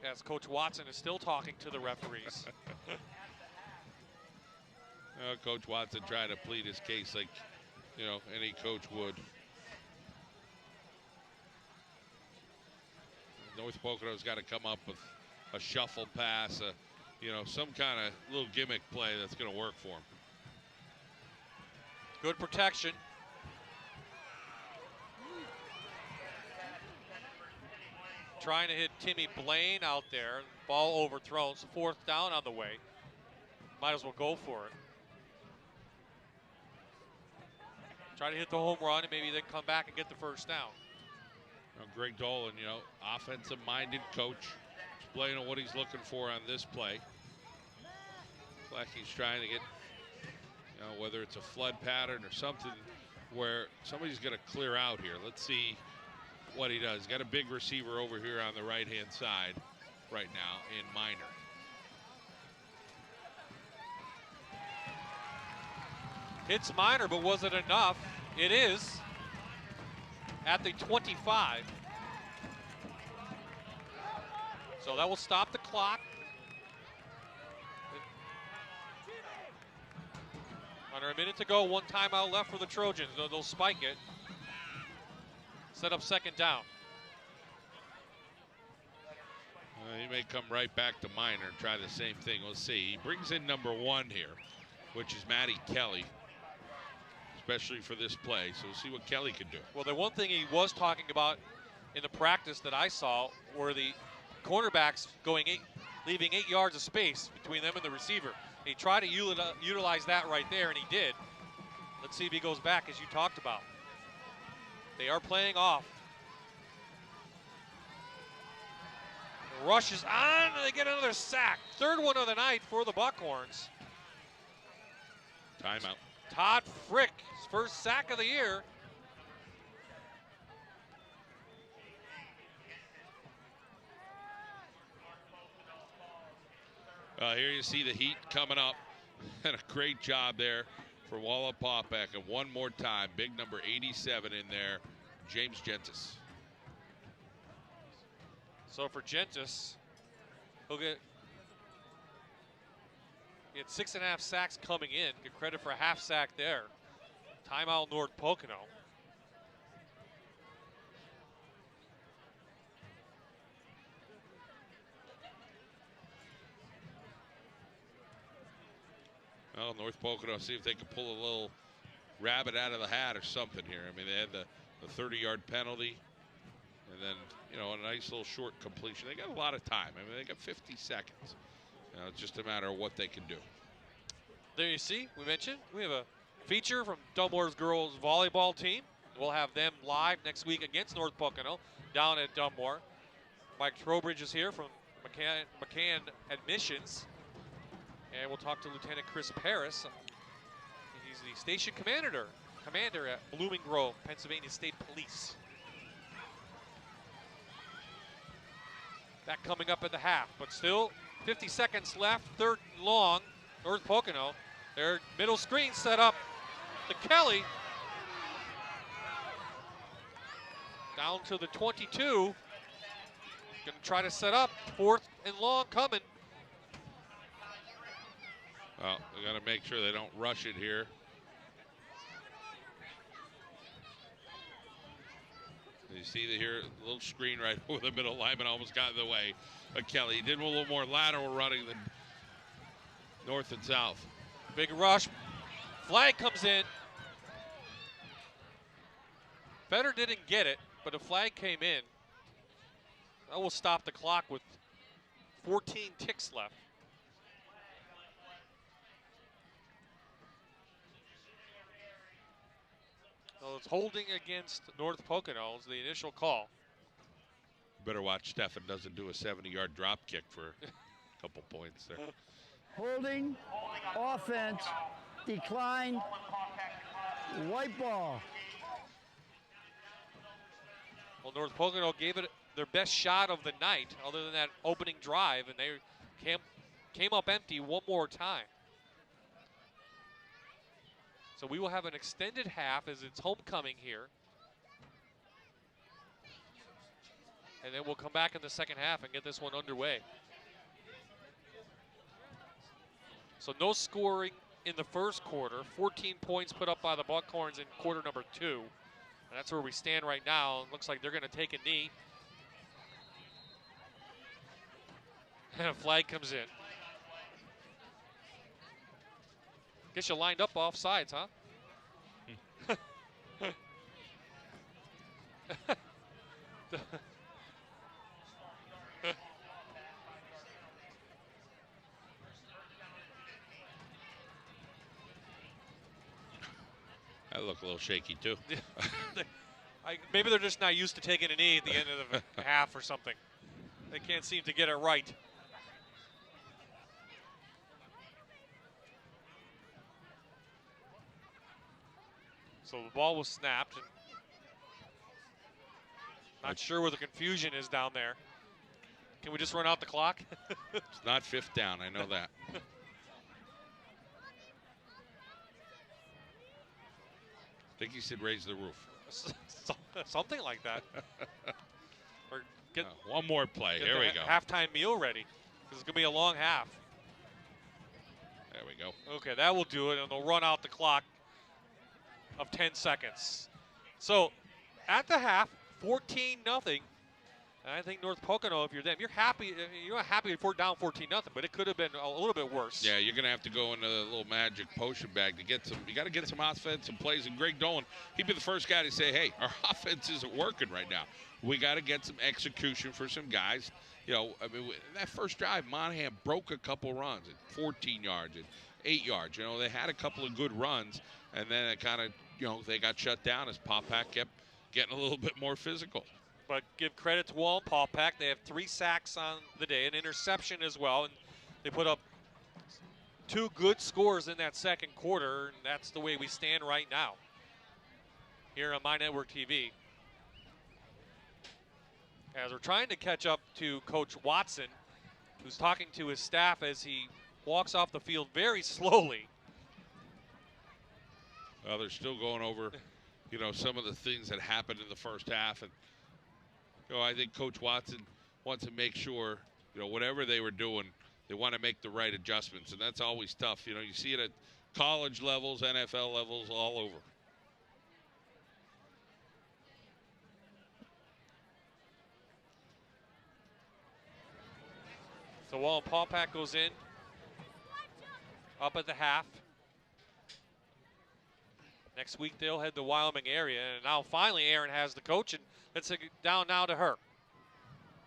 as Coach Watson is still talking to the referees. Coach Watson trying to plead his case like, you know, any coach would. North Pocono's got to come up with a shuffle pass, you know, some kind of little gimmick play that's going to work for him. Good protection. Trying to hit Timmy Blaine out there. Ball overthrown. So 4th down on the way. Might as well go for it. Try to hit the home run and maybe then come back and get the 1st down. Now, Greg Dolan, you know, offensive-minded coach, explaining what he's looking for on this play. Like he's trying to get, you know, whether it's a flood pattern or something where somebody's going to clear out here. Let's see what he does. He's got a big receiver over here on the right-hand side right now in Minor. Hits Minor, but was it enough? It is at the 25. So that will stop the clock. Under a minute to go, one timeout left for the Trojans. They'll spike it. Set up second down. He may come right back to Minor and try the same thing. We'll see. He brings in number 1 here, which is Matty Kelly, especially for this play. So we'll see what Kelly can do. Well, the one thing he was talking about in the practice that I saw were the cornerbacks leaving 8 yards of space between them and the receiver. He tried to utilize that right there, and he did. Let's see if he goes back, as you talked about. They are playing off. The rush is on, and they get another sack. Third one of the night for the Buckhorns. Timeout. Todd Frick, his first sack of the year. Here you see the heat coming up. And a great job there for Wallenpaupack. And one more time, big number 87 in there, James Gentis. So for Gentis, he had 6.5 sacks coming in. Get credit for a half sack there. Timeout North Pocono. Well, North Pocono, see if they can pull a little rabbit out of the hat or something here. I mean, they had the 30-yard penalty, and then, you know, a nice little short completion. They got a lot of time. I mean, they got 50 seconds. You know, it's just a matter of what they can do. There you see, we mentioned, we have a feature from Dunmore's girls volleyball team. We'll have them live next week against North Pocono down at Dunmore. Mike Trowbridge is here from McCann Admissions. And we'll talk to Lieutenant Chris Paris. He's the station commander at Blooming Grove, Pennsylvania State Police. That coming up at the half, but still 50 seconds left, third and long. North Pocono, their middle screen set up to Kelly. Down to the 22. Gonna try to set up, fourth and long coming. Well, they got to make sure they don't rush it here. You see here, a little screen right over the middle lineman almost got in the way of Kelly. He did a little more lateral running than north and south. Big rush. Flag comes in. Feder didn't get it, but a flag came in. That will stop the clock with 14 ticks left. So it's holding against North Pocono is the initial call. Better watch Stefan doesn't do a 70-yard drop kick for a couple points there. Holding, offense, decline, white ball. Well, North Pocono gave it their best shot of the night, other than that opening drive, and they came up empty one more time. So we will have an extended half as it's homecoming here. And then we'll come back in the second half and get this one underway. So no scoring in the first quarter. 14 points put up by the Buckhorns in quarter number 2. And that's where we stand right now. It looks like they're going to take a knee. And a flag comes in. Guess you lined up off sides, huh? That looked a little shaky too. Maybe they're just not used to taking a knee at the end of the half or something. They can't seem to get it right. So the ball was snapped. And not sure where the confusion is down there. Can we just run out the clock? It's not fifth down, I know that. think he said raise the roof. Something like that. Or get one more play. get Here the we go. halftime meal ready. This is going to be a long half. There we go. Okay, that will do it, and they'll run out the clock of 10 seconds. So at the half, 14-0. And I think North Pocono, if you're them, you're happy. You're not happy if we're down 14-0, but it could have been a little bit worse. Yeah, you're going to have to go into a little magic potion bag to get some. You got to get some offensive plays. And Greg Dolan, he'd be the first guy to say, hey, our offense isn't working right now. We got to get some execution for some guys. You know, I mean, that first drive, Monahan broke a couple runs at 14 yards and 8 yards. You know, they had a couple of good runs, and then it kind of, you know, they got shut down as Paupack kept getting a little bit more physical. But give credit to Wallenpaupack. They have 3 sacks on the day, an interception as well, and they put up 2 good scores in that second quarter, and that's the way we stand right now here on My Network TV. As we're trying to catch up to Coach Watson, who's talking to his staff as he walks off the field very slowly. Well, they're still going over, you know, some of the things that happened in the first half, and you know, I think Coach Watson wants to make sure, you know, whatever they were doing, they want to make the right adjustments, and that's always tough. You know, you see it at college levels, NFL levels, all over. So Wallenpaupack goes in, up at the half. Next week they'll head to Wyoming area, and now finally Aaron has the coach, and let's get down now to her.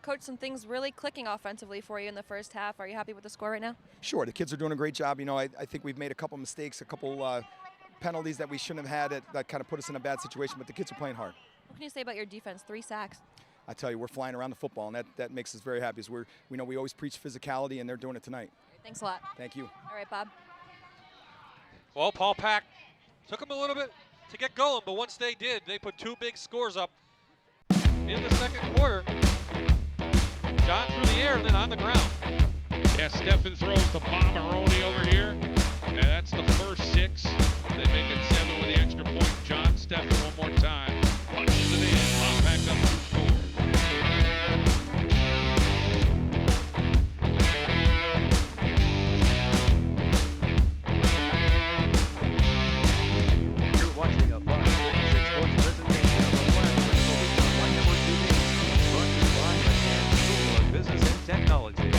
Coach, some things really clicking offensively for you in the first half. Are you happy with the score right now? Sure, the kids are doing a great job. You know, I think we've made a couple mistakes, a couple penalties that we shouldn't have had that kind of put us in a bad situation, but the kids are playing hard. What can you say about your defense? 3 sacks. I tell you, we're flying around the football, and that makes us very happy. As we know we always preach physicality, and they're doing it tonight. Thanks a lot. Thank you. All right, Bob. Well, Paupack took them a little bit to get going, but once they did, they put 2 big scores up in the second quarter. John through the air and then on the ground. Yeah, Steffen throws the Bomberoni over here, and that's the first 6. They make it 7 with the extra point. John Steffen one more time. Punches it in. Paupack up to score. You're watching a Fox 56 Sports presentation of the Wallenpaupack on My Network TV. Brought to you by McCann School of Business and Technology.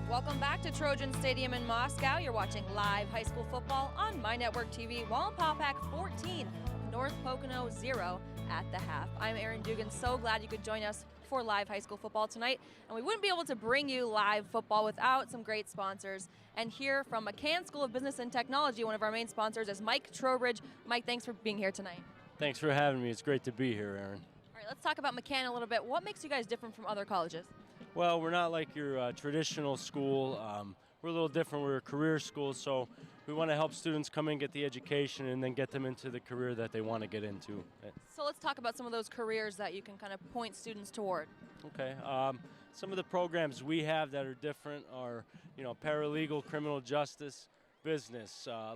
Welcome back to Trojan Stadium in Moscow. You're watching live high school football on My Network TV. Wallenpaupack 14, North Pocono 0 at the half. I'm Erin Dugan. So glad you could join us for live high school football tonight. And we wouldn't be able to bring you live football without some great sponsors. And here from McCann School of Business and Technology, one of our main sponsors is Mike Trowbridge. Mike, thanks for being here tonight. Thanks for having me. It's great to be here, Erin. All right, let's talk about McCann a little bit. What makes you guys different from other colleges? Well, we're not like your traditional school. We're a little different. We're a career school, so we want to help students come in, get the education, and then get them into the career that they want to get into. So let's talk about some of those careers that you can kind of point students toward. Okay. Some of the programs we have that are different are, you know, paralegal, criminal justice, business, a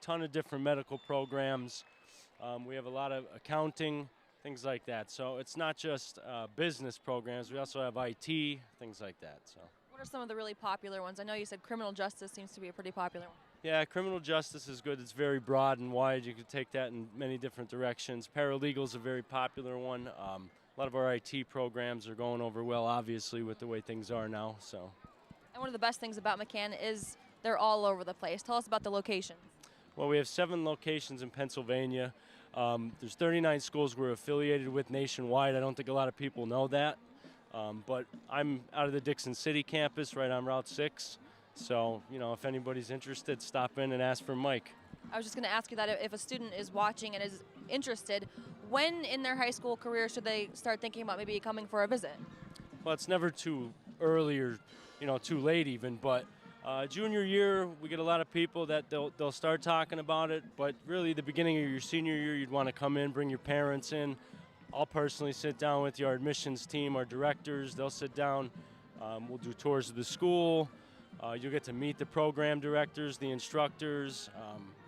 ton of different medical programs. We have a lot of accounting, things like that. So it's not just business programs. We also have IT, things like that. So. What are some of the really popular ones? I know you said criminal justice seems to be a pretty popular one. Yeah, criminal justice is good. It's very broad and wide. You can take that in many different directions. Paralegal is a very popular one. A lot of our IT programs are going over well, obviously, with the way things are now. So. And one of the best things about McCann is they're all over the place. Tell us about the locations. Well, we have 7 locations in Pennsylvania. There's 39 schools we're affiliated with nationwide. I don't think a lot of people know that. But I'm out of the Dixon City campus right on Route 6. So, you know, if anybody's interested, stop in and ask for Mike. I was just going to ask you that if a student is watching and is interested, when in their high school career should they start thinking about maybe coming for a visit? Well, it's never too early or, you know, too late even, but junior year, we get a lot of people that they'll start talking about it, but really the beginning of your senior year, you'd want to come in, bring your parents in. I'll personally sit down with our admissions team, our directors. They'll sit down. We'll do tours of the school, You'll get to meet the program directors, the instructors.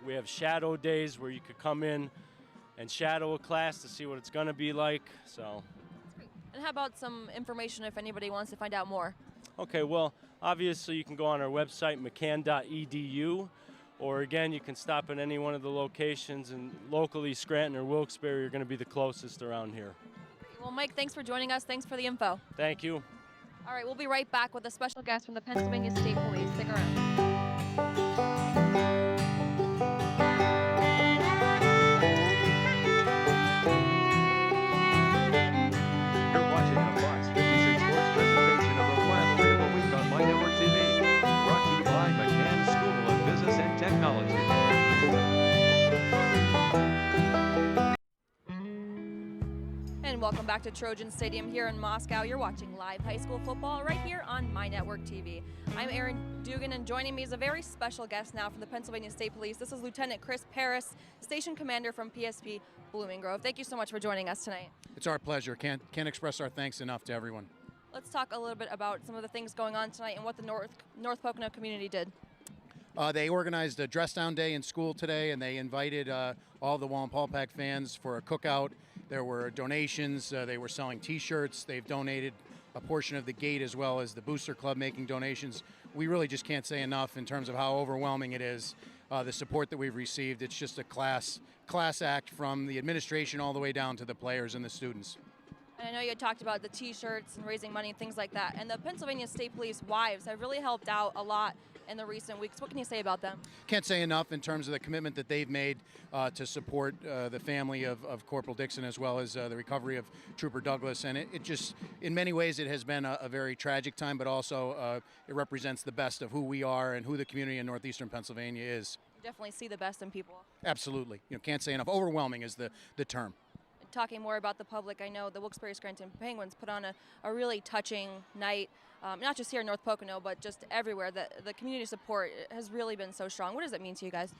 We have shadow days where you could come in and shadow a class to see what it's going to be like. So. And how about some information if anybody wants to find out more? Okay, well, obviously you can go on our website, mccann.edu, or again, you can stop at any one of the locations, and locally Scranton or Wilkes-Barre are going to be the closest around here. Well, Mike, thanks for joining us. Thanks for the info. Thank you. All right, we'll be right back with a special guest from the Pennsylvania State Police. Stick around. You're watching a Fox 56 Sports presentation of the Class 3 of the Week on My Network TV. Brought to you by McCann School of Business and Technology. And welcome back to Trojan Stadium here in Moscow. You're watching live high school football right here on My Network TV. I'm Erin Dugan, and joining me is a very special guest now from the Pennsylvania State Police. This is Lieutenant Chris Paris, Station Commander from PSP Blooming Grove. Thank you so much for joining us tonight. It's our pleasure. Can't express our thanks enough to everyone. Let's talk a little bit about some of the things going on tonight and what the North Pocono community did. They organized a dress down day in school today, and they invited all the Wallenpaupack fans for a cookout. There were donations. They were selling T-shirts. They've donated a portion of the gate as well as the Booster Club making donations. We really just can't say enough in terms of how overwhelming it is, the support that we've received. It's just a class act from the administration all the way down to the players and the students. And I know you had talked about the T-shirts and raising money and things like that. And the Pennsylvania State Police wives have really helped out a lot in the recent weeks. What can you say about them? Can't say enough in terms of the commitment that they've made to support the family of Corporal Dixon, as well as the recovery of Trooper Douglas. And it just, in many ways, it has been a very tragic time, but also it represents the best of who we are and who the community in northeastern Pennsylvania is. You definitely see the best in people. Absolutely. Can't say enough. Overwhelming is the term. Talking more about the public, I know the Wilkes-Barre Scranton Penguins put on a really touching night, not just here in North Pocono, but just everywhere. The community support has really been so strong. What does it mean to you guys?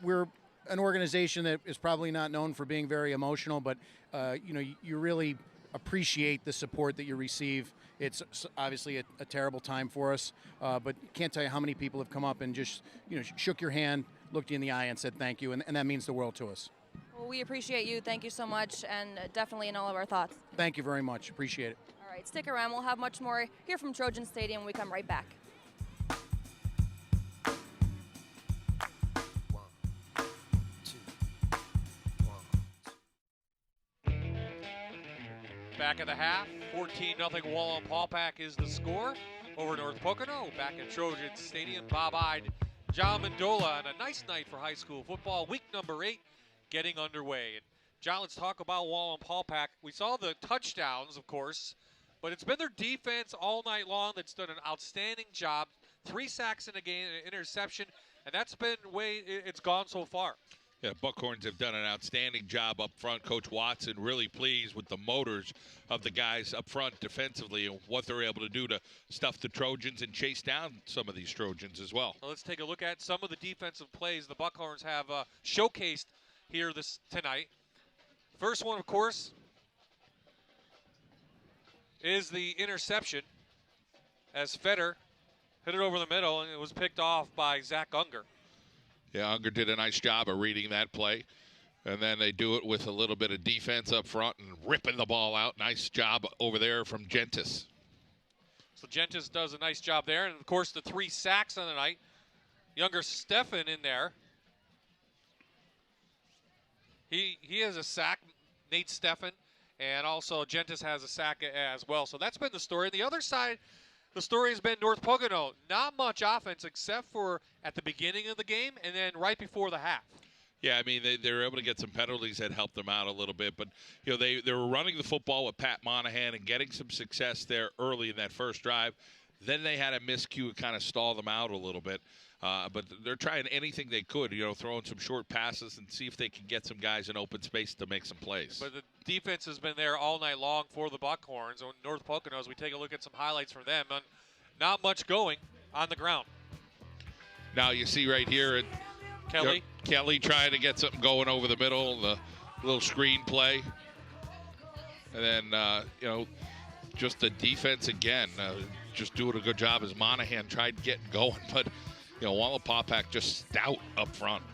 We're an organization that is probably not known for being very emotional, but you really appreciate the support that you receive. It's obviously a terrible time for us, but can't tell you how many people have come up and just shook your hand, looked you in the eye, and said thank you, and that means the world to us. Well, we appreciate you. Thank you so much, and definitely in all of our thoughts. Thank you very much. Appreciate it. All right, stick around. We'll have much more here from Trojan Stadium when we come right back. Back at the half, 14-0 Wallenpaupack is the score over North Pocono. Back at Trojan Stadium, bob-eyed John Mendola, and a nice night for high school football. Week number 8 getting underway. And John, let's talk about Wallenpaupack. We saw the touchdowns, of course, but it's been their defense all night long that's done an outstanding job. 3 sacks in a game, an interception, and that's been the way it's gone so far. Yeah, Buckhorns have done an outstanding job up front. Coach Watson really pleased with the motors of the guys up front defensively and what they're able to do to stuff the Trojans and chase down some of these Trojans as well. Let's take a look at some of the defensive plays the Buckhorns have showcased here tonight. First one, of course, is the interception as Fetter hit it over the middle, and it was picked off by Zach Unger. Yeah, Unger did a nice job of reading that play. And then they do it with a little bit of defense up front and ripping the ball out. Nice job over there from Gentis. So Gentis does a nice job there. And, of course, the 3 sacks on the night. Younger Steffen in there. He has a sack, Nate Steffen, and also Gentis has a sack as well. So that's been the story. The other side, the story has been North Pocono. Not much offense except for at the beginning of the game and then right before the half. Yeah, I mean, they were able to get some penalties that helped them out a little bit. But, they were running the football with Pat Monahan and getting some success there early in that first drive. Then they had a miscue and kind of stall them out a little bit. But they're trying anything they could, throwing some short passes and see if they can get some guys in open space to make some plays. But the defense has been there all night long for the Buckhorns. On North Pocono, as we take a look at some highlights from them, not much going on the ground. Now you see right here, Kelly trying to get something going over the middle, the little screen play. And then, just the defense again. just doing a good job as Monahan tried getting going. But, you know, Wallenpaupack just stout up front.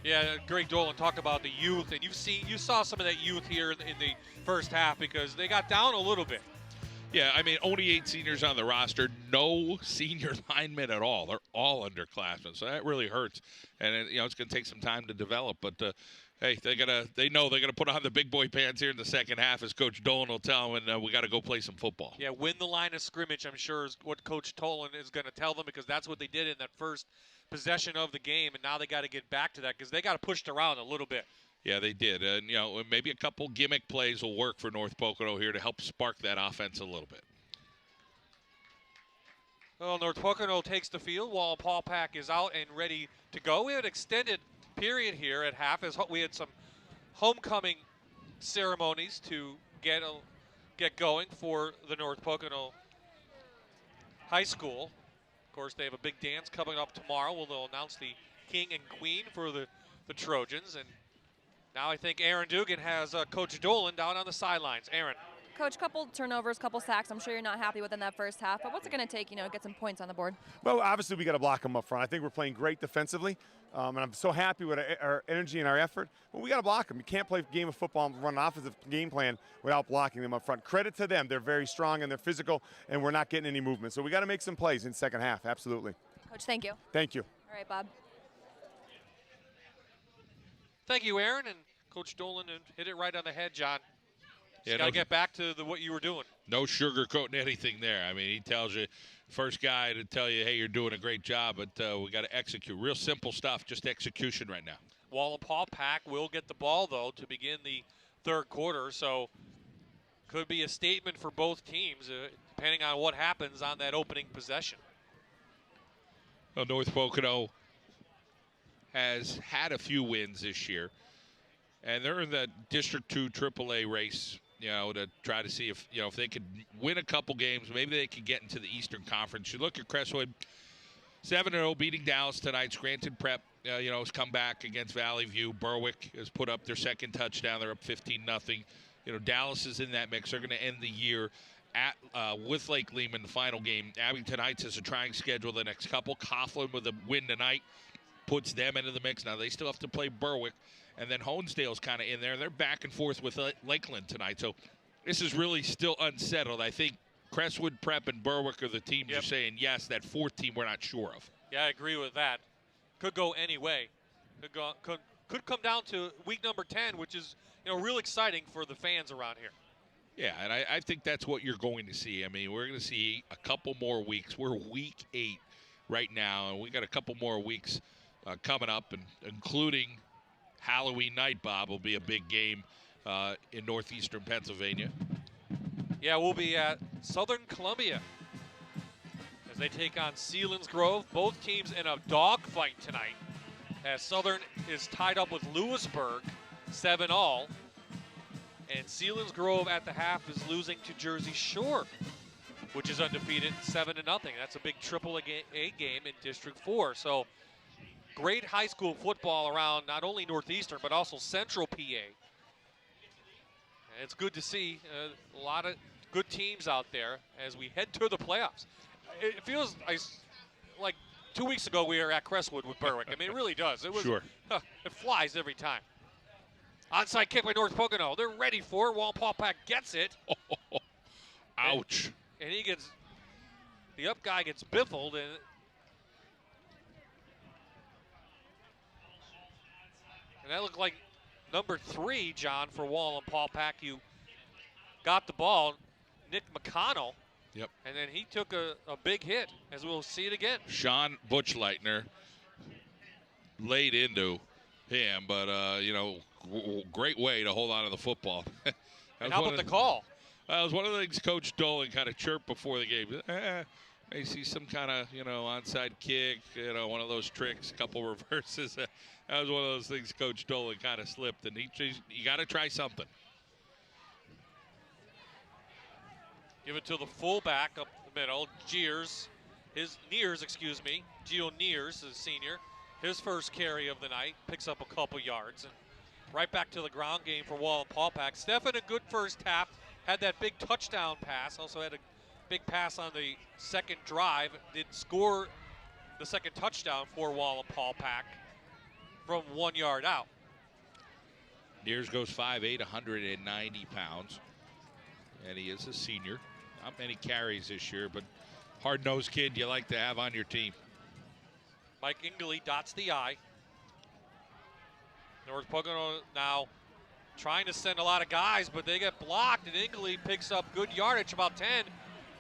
Yeah, Greg Dolan talked about the youth, and you saw some of that youth here in the first half because they got down a little bit. Yeah, I mean, only 8 seniors on the roster, no senior linemen at all. They're all underclassmen, so that really hurts. And you know, it's going to take some time to develop. But hey, they know they're gonna put on the big boy pants here in the second half, as Coach Dolan will tell them, and we got to go play some football. Yeah, win the line of scrimmage, I'm sure, is what Coach Dolan is going to tell them, because that's what they did in that first possession of the game, and now they got to get back to that because they got to push it around a little bit. Yeah, they did. And, you know, maybe a couple gimmick plays will work for North Pocono here to help spark that offense a little bit. Well, North Pocono takes the field while Wallenpaupack is out and ready to go. We had an extended period here at half as we had some homecoming ceremonies to get going for the North Pocono High School. Of course, they have a big dance coming up tomorrow. They'll announce the king and queen for the Trojans. And now I think Aaron Dugan has Coach Dolan down on the sidelines. Aaron. Coach, couple turnovers, couple sacks. I'm sure you're not happy within that first half, but what's it going to take, to get some points on the board? Well, obviously we got to block them up front. I think we're playing great defensively, and I'm so happy with our energy and our effort. Well, we got to block them. You can't play a game of football and run an offensive game plan without blocking them up front. Credit to them. They're very strong and they're physical, and we're not getting any movement. So we got to make some plays in the second half, absolutely. Coach, thank you. Thank you. All right, Bob. Thank you, Aaron, and Coach Dolan hit it right on the head, John. Yeah, got to get back to what you were doing. No sugarcoating anything there. I mean, he tells you, first guy to tell you, hey, you're doing a great job, but we got to execute. Real simple stuff, just execution right now. Wallenpaupack will get the ball, though, to begin the third quarter, so could be a statement for both teams, depending on what happens on that opening possession. Well, North Pocono has had a few wins this year, and they're in the District 2 AAA race, to try to see if they could win a couple games. Maybe they could get into the Eastern Conference. You look at Crestwood, 7-0, beating Dallas tonight. Scranton Prep, has come back against Valley View. Berwick has put up their second touchdown. They're up 15-0. Dallas is in that mix. They're going to end the year with Lake Lehman, the final game. Abington Heights has a trying schedule the next couple. Coughlin with a win tonight puts them into the mix. Now they still have to play Berwick. And then Honesdale's kind of in there. They're back and forth with Lakeland tonight. So this is really still unsettled. I think Crestwood, Prep, and Berwick are the teams you're saying, yes, that fourth team we're not sure of. Yeah, I agree with that. Could go any way. Could come down to week number 10, which is real exciting for the fans around here. Yeah, and I think that's what you're going to see. I mean, we're going to see a couple more weeks. We're week 8 right now, and we got a couple more weeks coming up, and including Halloween night, Bob, will be a big game in northeastern Pennsylvania. Yeah, we'll be at Southern Columbia as they take on Sealands Grove. Both teams in a dogfight tonight, as Southern is tied up with Lewisburg 7-all. And Sealands Grove at the half is losing to Jersey Shore, which is undefeated 7-0. That's a big AAA game in District 4. So great high school football around not only Northeastern, but also Central PA. And it's good to see a lot of good teams out there as we head to the playoffs. It feels like 2 weeks ago we were at Crestwood with Berwick. I mean, it really does. It was, sure. It flies every time. Onside kick by North Pocono. They're ready for it. Wallenpaupack gets it. Ouch. And he gets, the up guy gets biffled, and that looked like number 3, John, for Wallenpaupack. You got the ball, Nick McConnell. Yep. And then he took a big hit, as we'll see it again. Sean Butchleitner laid into him, but, great way to hold on to the football. And how about the call? That was one of the things Coach Dolan kind of chirped before the game. May see some kind of, onside kick, one of those tricks, a couple reverses. That was one of those things Coach Dolan kind of slipped, and you got to try something. Give it to the fullback up the middle, Gio Neers, the senior. His first carry of the night, picks up a couple yards. And right back to the ground game for Wallenpaupack. Stefan, a good first half, had that big touchdown pass, also had a big pass on the second drive, did score the second touchdown for Wallenpaupack from 1 yard out. Nears goes 5'8", 190 pounds. And he is a senior. Not many carries this year, but hard-nosed kid you like to have on your team. Mike Ingley dots the I. North Pocono now trying to send a lot of guys, but they get blocked, and Ingley picks up good yardage, about 10.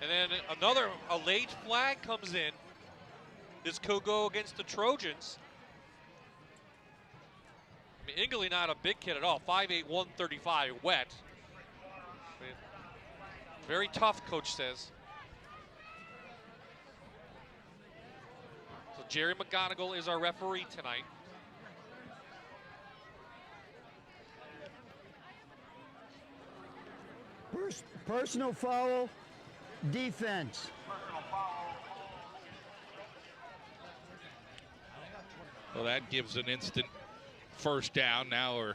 And then a late flag comes in. This could go against the Trojans. I mean, Ingley not a big kid at all, 5'8", 135, wet. I mean, very tough, coach says. So Jerry McGonigal is our referee tonight. Personal foul, defense. Well, that gives an instant first down. Now we're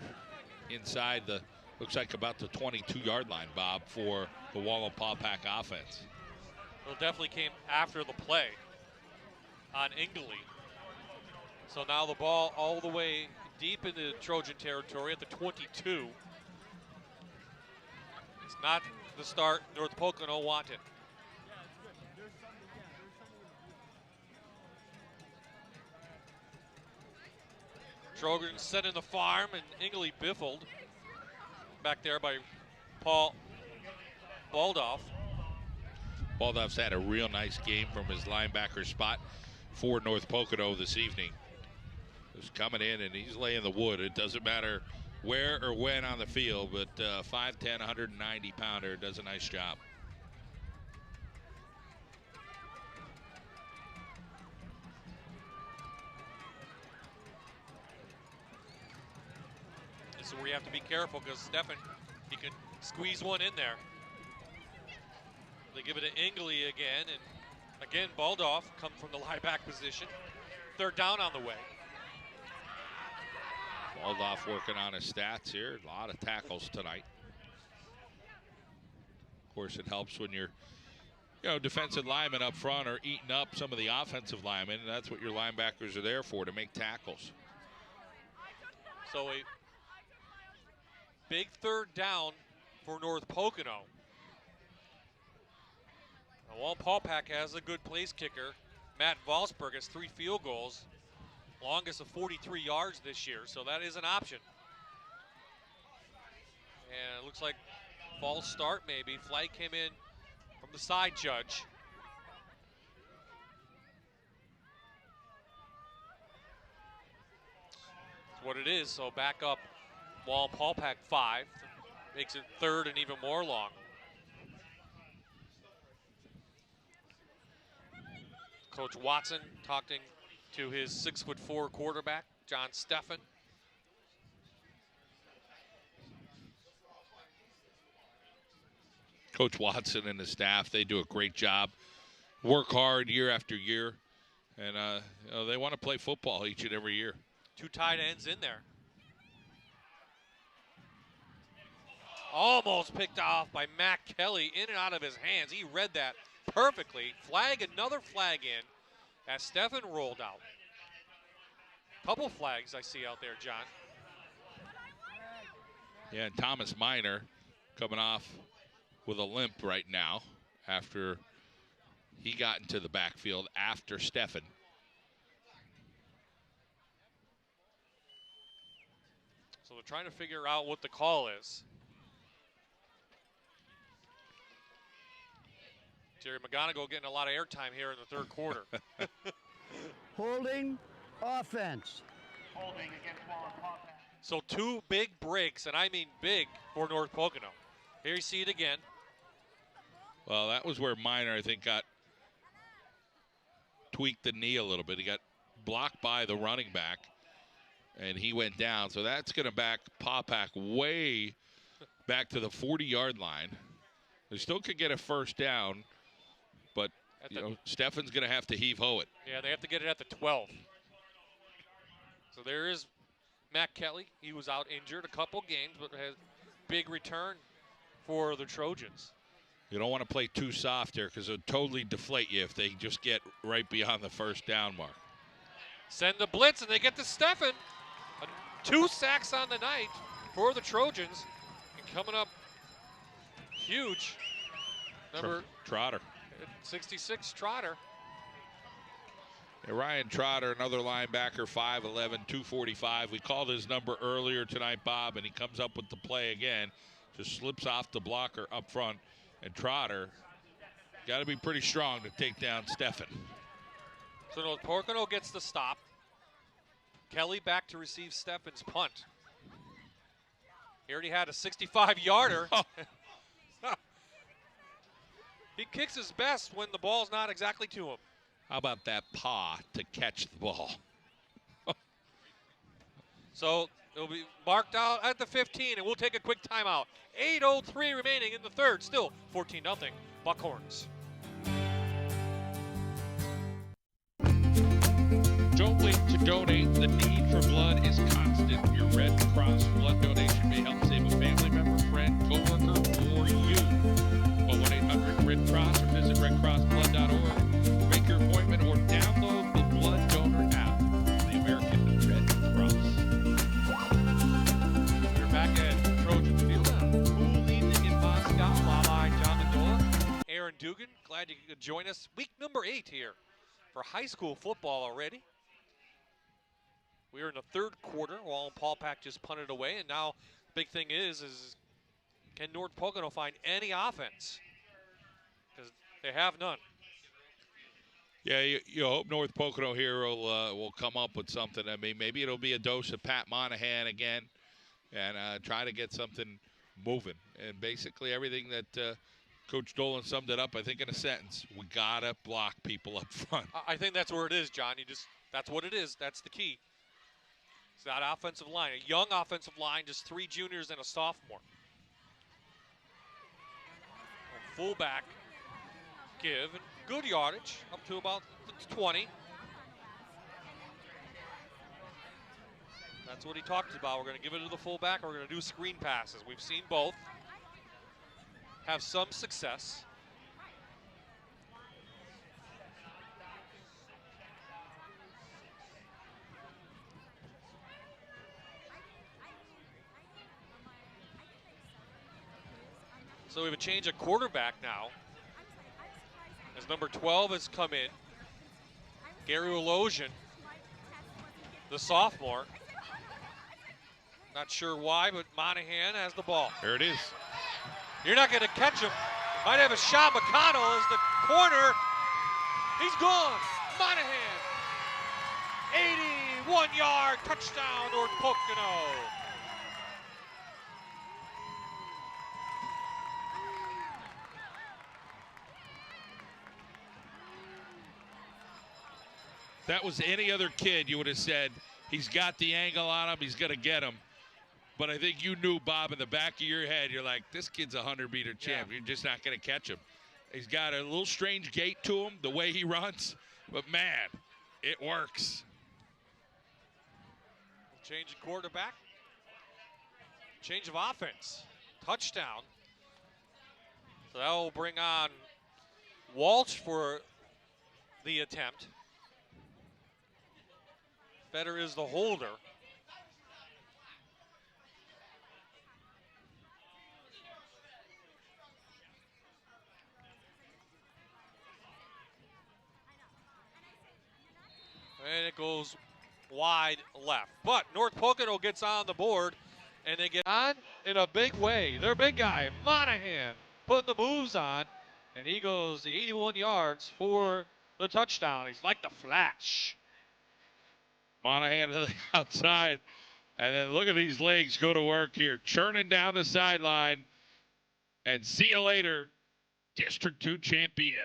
inside the, looks like about the 22-yard line, Bob, for the Wallenpaupack offense. Well, it definitely came after the play on Ingley. So now the ball all the way deep into Trojan territory at the 22. It's not the start North Pocono wanted. Trojans set in the farm, and Ingley biffled back there by Paul Baldoff. Baldoff's had a real nice game from his linebacker spot for North Pocono this evening. He's coming in and he's laying the wood. It doesn't matter where or when on the field, but 5'10", 190-pounder does a nice job. This is where you have to be careful because Stephan, he can squeeze one in there. They give it to Ingley again, and again, Baldoff come from the linebacker position. Third down on the way. Baldoff working on his stats here. A lot of tackles tonight. Of course, it helps when your defensive linemen up front are eating up some of the offensive linemen, and that's what your linebackers are there for, to make tackles. So a big third down for North Pocono. Wallenpaupack has a good place kicker. Matt Valsberg has 3 field goals, longest of 43 yards this year, so that is an option. And it looks like false start maybe. Flag came in from the side judge. That's what it is, so back up Wallenpaupack 5. Makes it third and even more long. Coach Watson talking to his 6'4" quarterback, John Stephan. Coach Watson and his staff, they do a great job. Work hard year after year. And they want to play football each and every year. 2 tight ends in there. Almost picked off by Matt Kelly, in and out of his hands. He read that perfectly. Another flag in as Stephan rolled out. Couple flags I see out there, John. Yeah, and Thomas Minor coming off with a limp right now after he got into the backfield after Stephan. So they're trying to figure out what the call is. Jerry McGonigal getting a lot of airtime here in the third quarter. Holding offense. Holding against Wallenpaupack. So 2 big breaks, and I mean big, for North Pocono. Here you see it again. Well, that was where Minor, I think, got tweaked the knee a little bit. He got blocked by the running back, and he went down. So that's going to back Paupack way back to the 40-yard line. They still could get a first down, but Stephan's going to have to heave-ho it. Yeah, they have to get it at the 12. So there is Matt Kelly. He was out injured a couple games, but has big return for the Trojans. You don't want to play too soft here because it would totally deflate you if they just get right beyond the first down mark. Send the blitz, and they get to Steffen. 2 sacks on the night for the Trojans. And coming up huge, number Trotter. 66, Trotter. Yeah, Ryan Trotter, another linebacker, 5'11", 245. We called his number earlier tonight, Bob, and he comes up with the play again. Just slips off the blocker up front. And Trotter got to be pretty strong to take down Steffen. So Pocono gets the stop. Kelly back to receive Steffen's punt. He already had a 65-yarder. He kicks his best when the ball's not exactly to him. How about that paw to catch the ball? So it'll be marked out at the 15, and we'll take a quick timeout. 8:03 remaining in the third. Still 14-0 Buckhorns. Don't wait to donate. The need for blood is constant. Your Red Cross blood donation may help save a family member, friend, coworker, or you. Call 1-800-RED-CROSS or visit redcrossblood.org. Make your appointment or download the Blood Donor app. The American Red Cross. We're back at Trojan Field on a cool evening in Moscow. I'm John Mendola, Aaron Dugan. Glad you could join us. Week number 8 here for high school football already. We're in the third quarter. Wallenpaupack just punted away, and now the big thing is can North Pocono find any offense? Because they have none. Yeah, you hope North Pocono here will come up with something. I mean, maybe it'll be a dose of Pat Monahan again and try to get something moving. And basically everything that Coach Dolan summed it up, I think, in a sentence. We got to block people up front. I think that's where it is, John. That's what it is. That's the key. It's that offensive line, a young offensive line, just 3 juniors and a sophomore. Fullback give, and good yardage, up to about the 20. That's what he talked about. We're going to give it to the fullback, or we're going to do screen passes. We've seen both have some success. So we have a change of quarterback now, as number 12 has come in. Gary Wolosian, the sophomore. Not sure why, but Monahan has the ball. There it is. You're not going to catch him. Might have a shot. McConnell is the corner. He's gone. Monahan. 81-yard touchdown, North Pocono. That was any other kid, you would have said, he's got the angle on him, he's going to get him. But I think you knew, Bob, in the back of your head, you're like, this kid's a 100-meter champ. Yeah. You're just not going to catch him. He's got a little strange gait to him, the way he runs. But, man, it works. Change of quarterback. Change of offense. Touchdown. So that will bring on Walsh for the attempt. Better is the holder. And it goes wide left. But North Pocono gets on the board, and they get on in a big way. Their big guy, Monahan, putting the moves on, and he goes the 81 yards for the touchdown. He's like the Flash. Monahan to the outside. And then look at these legs go to work here. Churning down the sideline. And see you later, District 2 champion.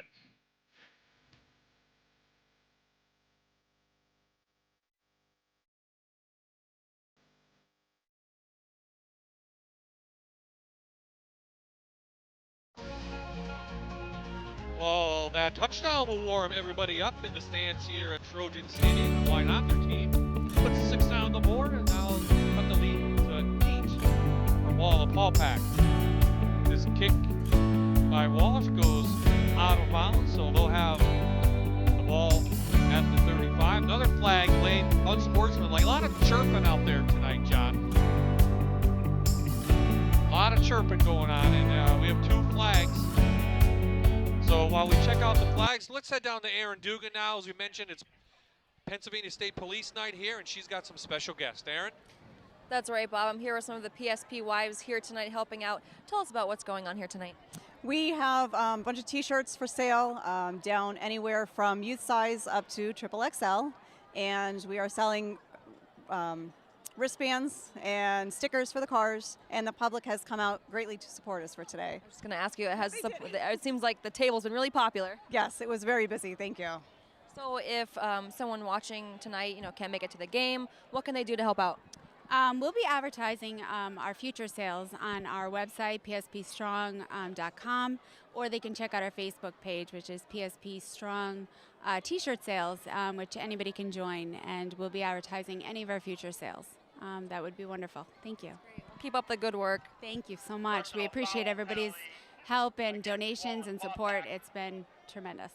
Well, that touchdown will warm everybody up in the stands here at Trojan Stadium. Why not? Their team puts 6 on the board, and now cut the lead to 8 from Wallenpaupack. This kick by Walsh chirping out there tonight, John. A lot of chirping going on, and we have 2 flags. So while we check out the flags, let's head down to Erin Dugan now. As we mentioned, it's Pennsylvania State Police Night here, and she's got some special guests. Erin? That's right, Bob. I'm here with some of the PSP wives here tonight helping out. Tell us about what's going on here tonight. We have a bunch of t-shirts for sale down anywhere from youth size up to XXL, and we are selling wristbands and stickers for the cars, and the public has come out greatly to support us for today. I'm just going to ask you, it seems like the table's been really popular. Yes, it was very busy. Thank you. So if someone watching tonight, can't make it to the game, what can they do to help out? We'll be advertising our future sales on our website, pspstrong.com, or they can check out our Facebook page, which is PSP Strong T-shirt sales, which anybody can join, and we'll be advertising any of our future sales. That would be wonderful. Thank you. Keep up the good work. Thank you so much. We appreciate everybody's help and donations and support. It's been tremendous.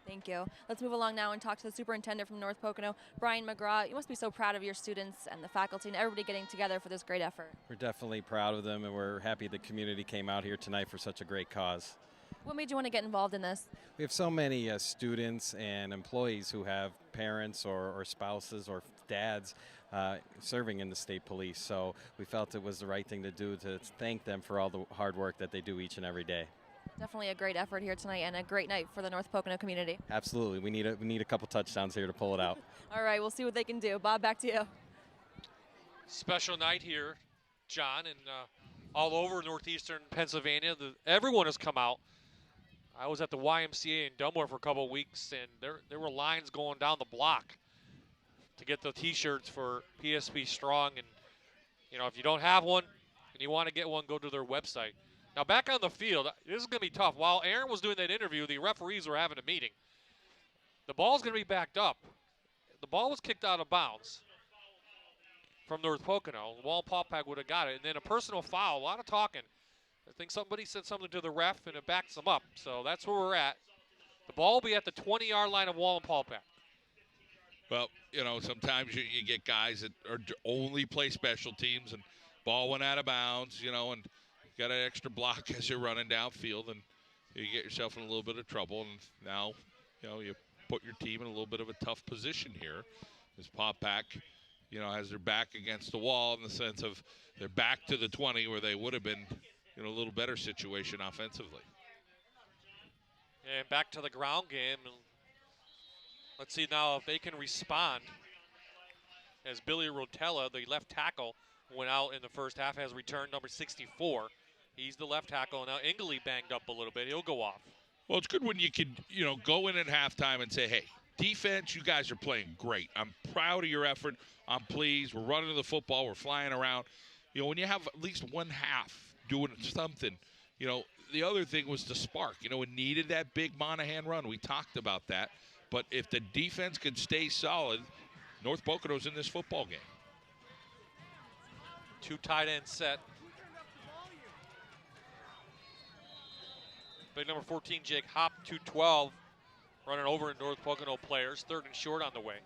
Thank you. Let's move along now and talk to the superintendent from North Pocono, Brian McGraw. You must be so proud of your students and the faculty and everybody getting together for this great effort. We're definitely proud of them, and we're happy the community came out here tonight for such a great cause. What made you want to get involved in this? We have so many students and employees who have parents or spouses or dads serving in the state police, so we felt it was the right thing to do to thank them for all the hard work that they do each and every day. Definitely a great effort here tonight and a great night for the North Pocono community. Absolutely. We need a couple touchdowns here to pull it out. All right, we'll see what they can do. Bob, back to you. Special night here, John, and all over northeastern Pennsylvania. Everyone has come out. I was at the YMCA in Dunmore for a couple of weeks, and there were lines going down the block to get the T-shirts for PSP Strong. And, if you don't have one and you want to get one, go to their website. Now, back on the field, this is going to be tough. While Aaron was doing that interview, the referees were having a meeting. The ball's going to be backed up. The ball was kicked out of bounds from North Pocono. Wallenpaupack would have got it. And then a personal foul, a lot of talking. I think somebody said something to the ref, and it backs them up. So that's where we're at. The ball will be at the 20-yard line of Wallenpaupack. Well, sometimes you get guys that only play special teams, and ball went out of bounds, and got an extra block as you're running downfield, and you get yourself in a little bit of trouble. And now, you put your team in a little bit of a tough position here. As Paupack, has their back against the wall in the sense of they're back to the 20 where they would have been in a little better situation offensively. And back to the ground game. Let's see now if they can respond. As Billy Rotella, the left tackle, went out in the first half, has returned number 64. He's the left tackle. Now Ingley banged up a little bit. He'll go off. Well, it's good when you can, go in at halftime and say, hey, defense, you guys are playing great. I'm proud of your effort. I'm pleased. We're running the football. We're flying around. When you have at least one half doing something, the other thing was the spark. It needed that big Monahan run. We talked about that. But if the defense can stay solid, North Pocono's in this football game. 2 tight end set. Big number 14, Jake Hop, 212, running over North Pocono players. 3rd and short on the way.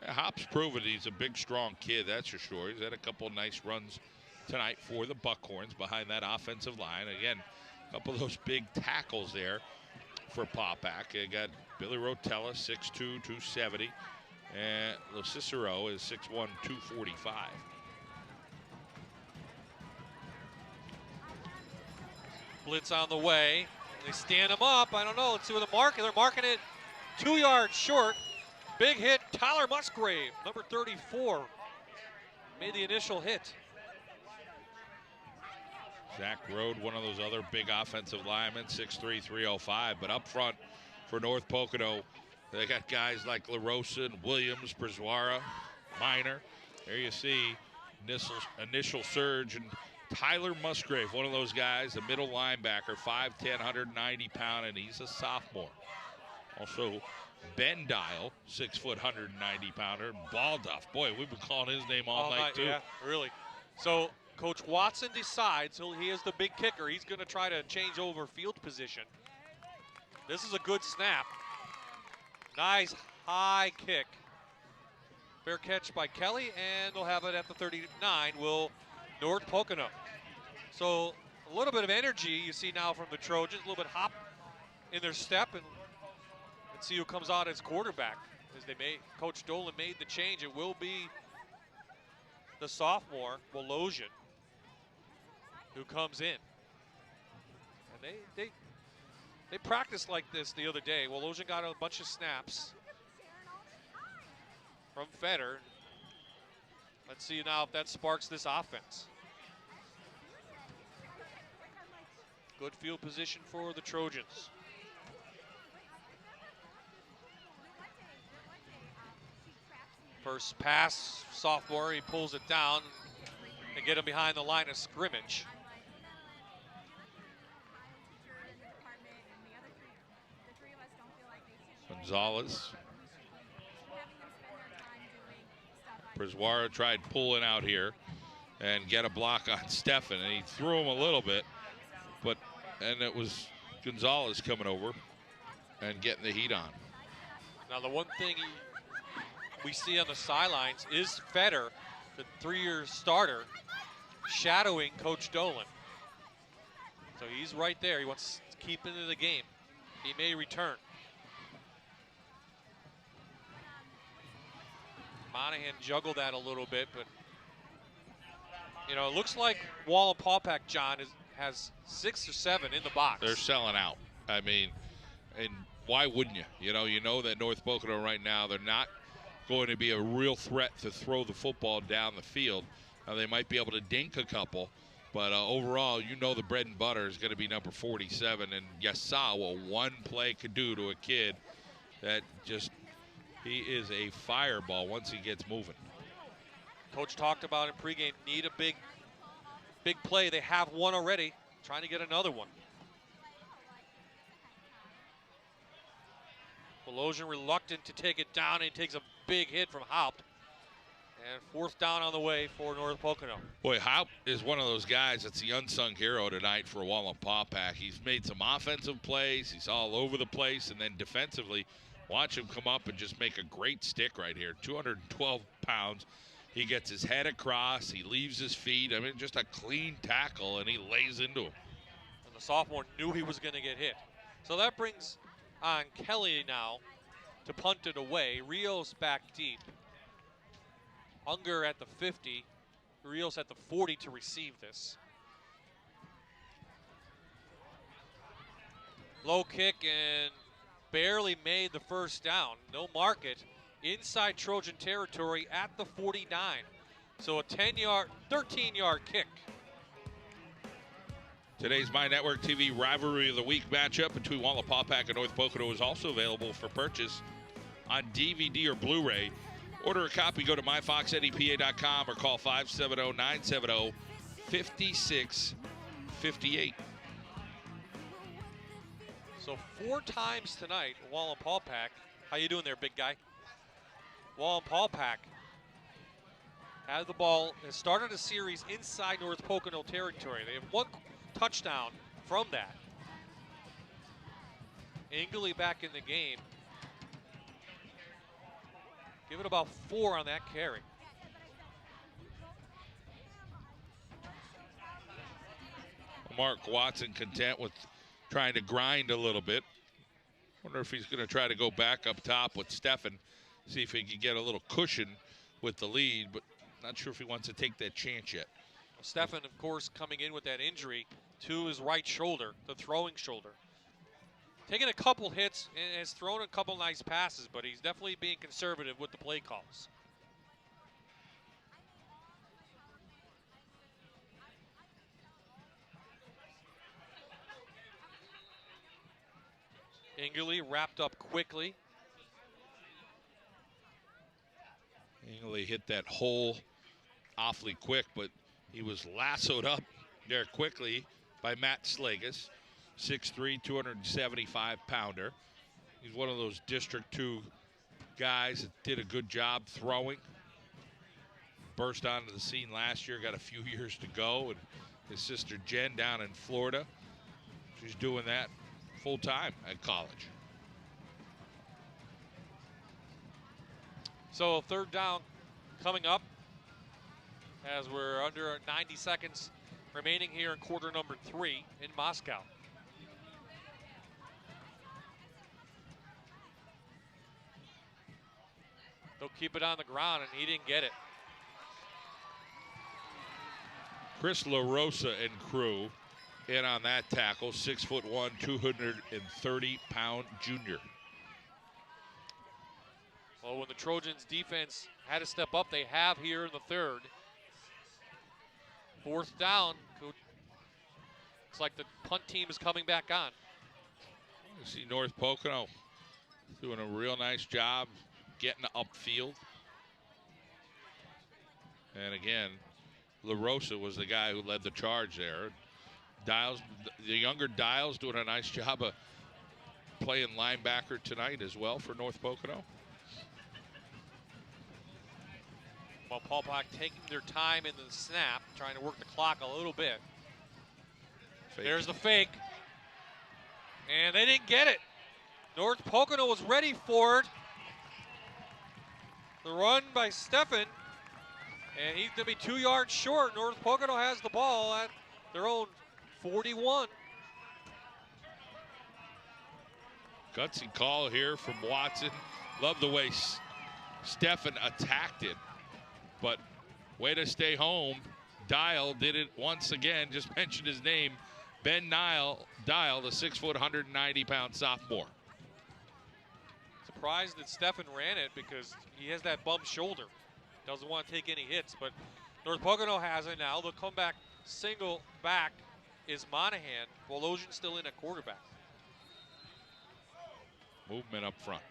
Yeah, Hop's proven he's a big, strong kid, that's for sure. He's had a couple nice runs tonight for the Buckhorns behind that offensive line. Again, a couple of those big tackles there for Paupack. You got Billy Rotella, 6'2", 270. And Lo Cicero is 6'1", 245. Blitz on the way. They stand him up. I don't know. Let's see where the mark is. They're marking it 2 yards short. Big hit. Tyler Musgrave, number 34, made the initial hit. Zach Rode, one of those other big offensive linemen, 6'3", 305. But up front for North Pocono, they got guys like LaRosa and Williams, Brazoira, Minor. There you see initial surge. And Tyler Musgrave, one of those guys, a middle linebacker, 5'10", 190-pound, and he's a sophomore. Also, Ben Dial, 6 foot, 190-pounder. Balduff, boy, we've been calling his name all night too. Yeah, really. So Coach Watson decides he is the big kicker. He's going to try to change over field position. This is a good snap. Nice high kick. Fair catch by Kelly, and they'll have it at the 39, will North Pocono. So a little bit of energy you see now from the Trojans, a little bit hop in their step, and let's see who comes out as quarterback. As Coach Dolan made the change, it will be the sophomore, Wolozian, who comes in. And they practiced like this the other day. Wolozian got a bunch of snaps from Feder. Let's see now if that sparks this offense. Good field position for the Trojans. First pass, sophomore, he pulls it down and get him behind the line of scrimmage. Gonzalez. Priswara tried pulling out here and get a block on Stefan, and he threw him a little bit, and it was Gonzalez coming over and getting the heat on. Now the one thing we see on the sidelines is Feder, the 3-year starter, shadowing Coach Dolan. So he's right there. He wants to keep into the game. He may return. Monahan juggled that a little bit, but you know, it looks like Wallenpaupack, John, has 6 or 7 in the box. They're selling out. I mean, and why wouldn't you? You know that North Pocono right now, they're not going to be a real threat to throw the football down the field. Now, they might be able to dink a couple, but overall, you know the bread and butter is going to be number 47. And you saw what one play could do to a kid that just, he is a fireball once he gets moving. Coach talked about in pregame, need a big play. They have one already, trying to get another one. Wolozian reluctant to take it down, and he takes a big hit from Haupt. And 4th down on the way for North Pocono. Boy, Haupt is one of those guys that's the unsung hero tonight for Wallenpaupack. He's made some offensive plays. He's all over the place. And then defensively, watch him come up and just make a great stick right here. 212 pounds. He gets his head across. He leaves his feet. I mean, just a clean tackle, and he lays into him. And the sophomore knew he was going to get hit. So that brings on Kelly now to punt it away. Rios back deep. Unger at the 50. Rios at the 40 to receive this. Low kick and barely made the first down. No market. Inside Trojan territory at the 49. So a 13-yard kick. Today's My Network TV Rivalry of the Week matchup between Wallenpaupack and North Pocono is also available for purchase on DVD or Blu-ray. Order a copy, go to myfoxnepa.com or call 570-970-5658. So 4 times tonight, Wallenpaupack. How you doing there, big guy? Wallenpaupack has the ball, has started a series inside North Pocono territory. They have 1 touchdown from that. Ingley back in the game. Give it about 4 on that carry. Mark Watson content with trying to grind a little bit. Wonder if he's going to try to go back up top with Stefan, see if he can get a little cushion with the lead, but not sure if he wants to take that chance yet. Stefan, of course, coming in with that injury to his right shoulder, the throwing shoulder. Taking a couple hits and has thrown a couple nice passes, but he's definitely being conservative with the play calls. Ingley wrapped up quickly. Ingley hit that hole awfully quick, but he was lassoed up there quickly by Matt Slagus, 6'3", 275-pounder. He's one of those District 2 guys that did a good job throwing. Burst onto the scene last year, got a few years to go, and his sister Jen down in Florida, she's doing that full-time at college. So 3rd down coming up as we're under 90 seconds remaining here in quarter number 3 in Moscow. They'll keep it on the ground, and he didn't get it. Chris LaRosa and crew in on that tackle. 6'1", 230-pound junior. Well, when the Trojans defense had to step up, they have here in the third. 4th down. It's like the punt team is coming back on. You see North Pocono doing a real nice job getting upfield. And again, LaRosa was the guy who led the charge there. Dials, the younger Dials, doing a nice job of playing linebacker tonight as well for North Pocono. Wallenpaupack taking their time in the snap, trying to work the clock a little bit. Fake. There's the fake. And they didn't get it. North Pocono was ready for it. The run by Stefan. And he's going to be 2 yards short. North Pocono has the ball at their own 41. Gutsy call here from Watson. Love the way Stefan attacked it. But way to stay home. Dial did it once again. Just mentioned his name. Ben Dial, the 6', 190-pound sophomore. Surprised that Stefan ran it because he has that bum shoulder. Doesn't want to take any hits, but North Pocono has it now. The comeback single back is Monahan. Wallozian still in at quarterback. Movement up front.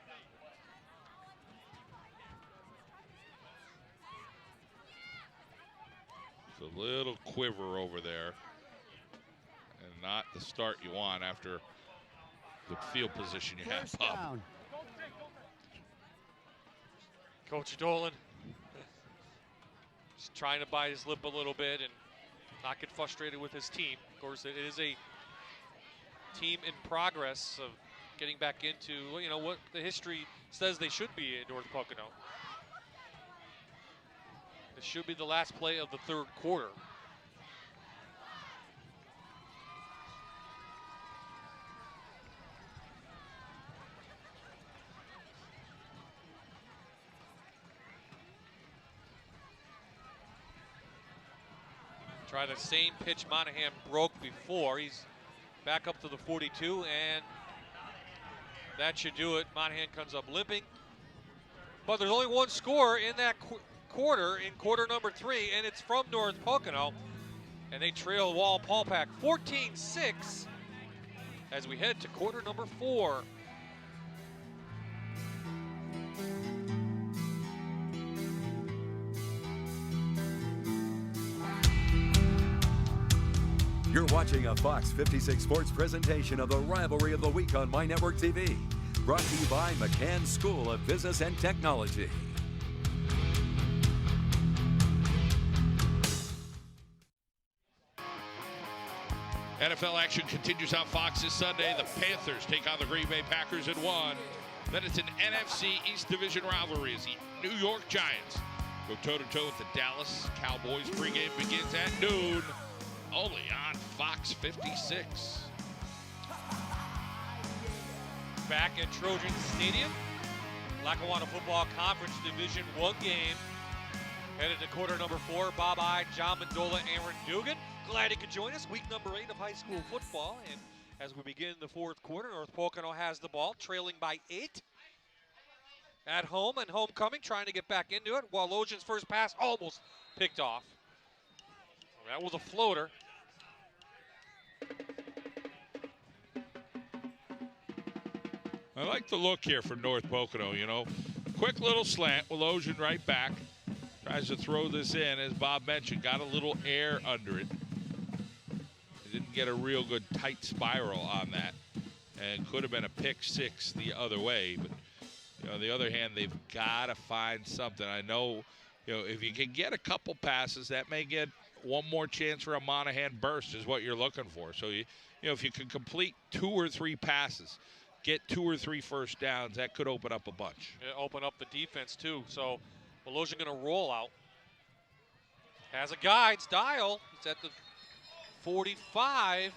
It's a little quiver over there. And not the start you want after the field position you have up. Coach Dolan just trying to bite his lip a little bit and not get frustrated with his team. Of course, it is a team in progress of getting back into, you know, what the history says they should be at North Pocono. This should be the last play of the third quarter. Try the same pitch Monahan broke before. He's back up to the 42, and that should do it. Monahan comes up limping. But there's only one score in that quarter, in quarter number 3, and it's from North Pocono. And they trail Wallenpaupack 14-6 as we head to quarter number 4. You're watching a Fox 56 Sports presentation of the Rivalry of the Week on My Network TV. Brought to you by McCann School of Business and Technology. NFL action continues on Fox this Sunday. The Panthers take on the Green Bay Packers at 1. Then it's an NFC East Division rivalry as the New York Giants go toe-to-toe with the Dallas Cowboys. Pregame begins at noon. Only on Fox 56. Back at Trojan Stadium, Lackawanna Football Conference Division I game. Headed to quarter number 4, Bob I, John Mendola, Aaron Dugan. Glad you could join us. Week number 8 of high school football. And as we begin the fourth quarter, North Pocono has the ball, trailing by 8. At home and homecoming, trying to get back into it. Wallozian's first pass almost picked off. That was a floater. I like the look here for North Pocono, you know. Quick little slant, Wallozian right back. Tries to throw this in, as Bob mentioned, got a little air under it. He didn't get a real good tight spiral on that. And could have been a pick 6 the other way. But, you know, on the other hand, they've got to find something. I know, you know, if you can get a couple passes, that may get one more chance for a Monahan burst is what you're looking for. So, you know, if you can complete 2 or 3 passes, get 2 or 3 first downs, that could open up a bunch. Yeah, open up the defense, too. So Wolosia going to roll out. Has a guy, it's Dial. He's at the 45.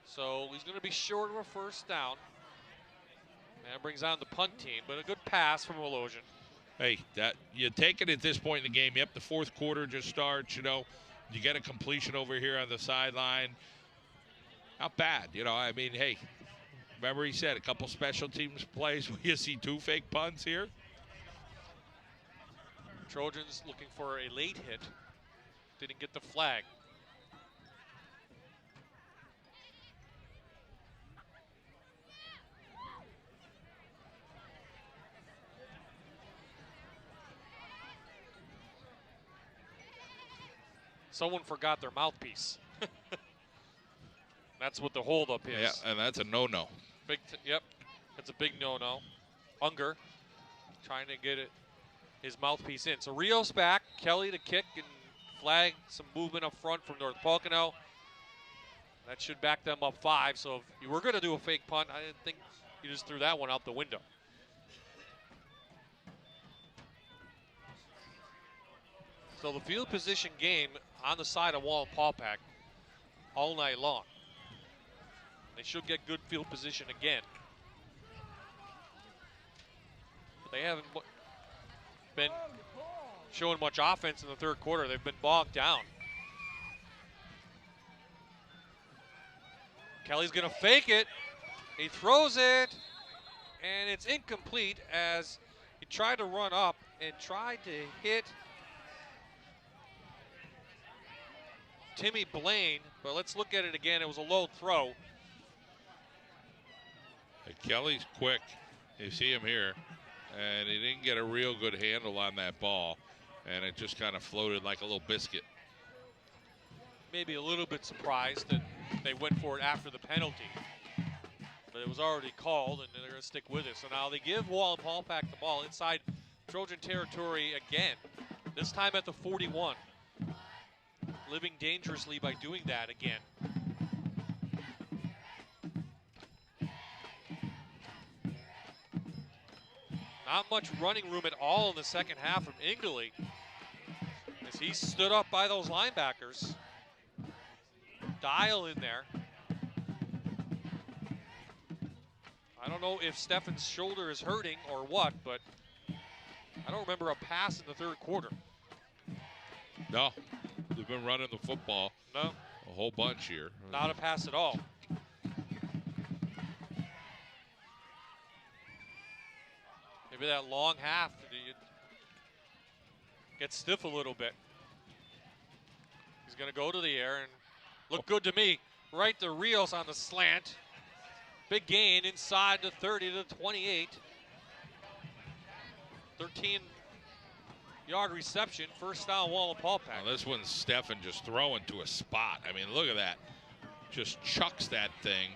So he's going to be short of a first down. And brings on the punt team, but a good pass from Wolosia. Hey, that you take it at this point in the game. Yep, the fourth quarter just starts, you know. You get a completion over here on the sideline. Not bad, you know. I mean, hey, remember he said a couple special teams plays where you see 2 fake punts here. Trojans looking for a late hit. Didn't get the flag. Someone forgot their mouthpiece. That's what the holdup is. Yeah, and that's a no-no. Yep, that's a big no-no. Unger trying to get his mouthpiece in. So Rios back, Kelly to kick and flag some movement up front from North Pocono. That should back them up 5. So if you were going to do a fake punt, I didn't think you just threw that one out the window. So the field position game on the side of Wallenpaupack all night long. They should get good field position again. But they haven't been showing much offense in the third quarter. They've been bogged down. Kelly's going to fake it. He throws it, and it's incomplete as he tried to run up and tried to hit Timmy Blaine, but let's look at it again. It was a low throw. Kelly's quick. You see him here, and he didn't get a real good handle on that ball, and it just kind of floated like a little biscuit. Maybe a little bit surprised that they went for it after the penalty, but it was already called, and they're going to stick with it. So now they give Wallenpaupack the ball inside Trojan territory again, this time at the 41. Living dangerously by doing that again. Not much running room at all in the second half from Ingley as he stood up by those linebackers. Dial in there. I don't know if Steffen's shoulder is hurting or what, but I don't remember a pass in the third quarter. No. They've been running the football a whole bunch here. Not a pass at all. Maybe that long half, you get stiff a little bit. He's going to go to the air and look good to me. Right to Rios on the slant. Big gain inside the 30 to the 28. 13-yard reception, first down Wallenpaupack. This one's Steffen just throwing to a spot. I mean, look at that. Just chucks that thing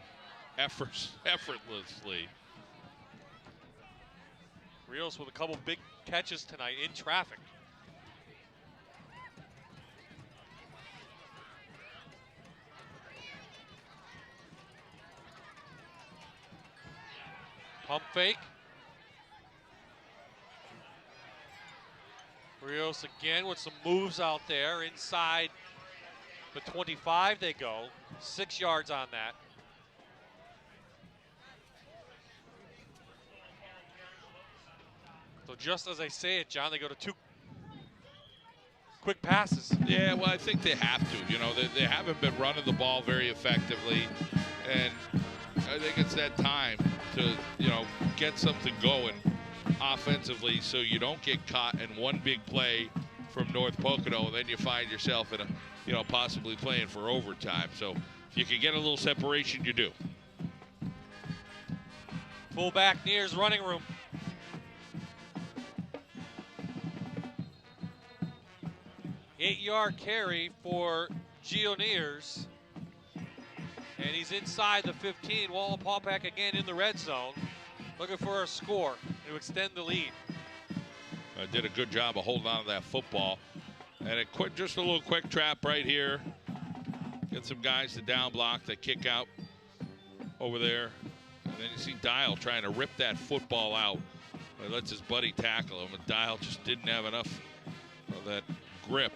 effortlessly. Rios with a couple big catches tonight in traffic. Pump fake. Rios again with some moves out there. Inside the 25 they go. 6 yards on that. So just as I say it, John, they go to 2 quick passes. Yeah, well, I think they have to. You know, they haven't been running the ball very effectively. And I think it's that time to, you know, get something going offensively so you don't get caught in one big play from North Pocono, and then you find yourself in a, you know, possibly playing for overtime. So if you can get a little separation, you do. Fullback nears running room. Eight-yard carry for Gioneers. And he's inside the 15. Wallenpaupack again in the red zone, looking for a score to extend the lead. Did a good job of holding on to that football. And just a little quick trap right here. Get some guys to down block that kick out over there. And then you see Dial trying to rip that football out. He lets his buddy tackle him, and Dial just didn't have enough of that grip.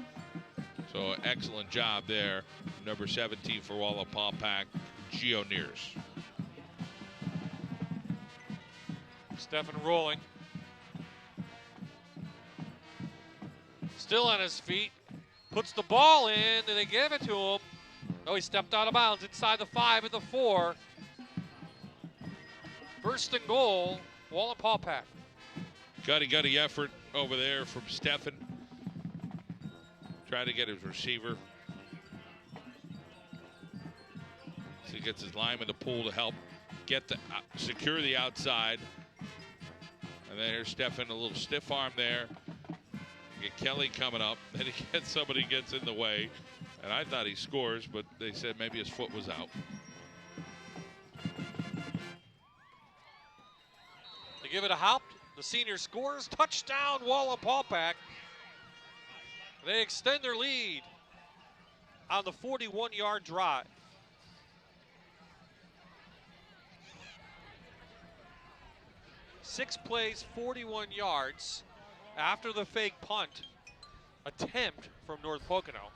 So excellent job there. Number 17 for Wallenpaupack, Gio Neers. Stephen rolling. Still on his feet. Puts the ball in, and they give it to him. Oh, he stepped out of bounds inside the 5 at the 4. First and goal, Wallenpaupack. Gutty effort over there from Stephen. Trying to get his receiver. So he gets his lineman to pull to help get the secure the outside. And then here's Stephen, a little stiff arm there. You get Kelly coming up. Then he gets somebody gets in the way. And I thought he scores, but they said maybe his foot was out. They give it to Haupt. The senior scores. Touchdown, Wallenpaupack. They extend their lead on the 41-yard drive. Six plays, 41 yards after the fake punt attempt from North Pocono.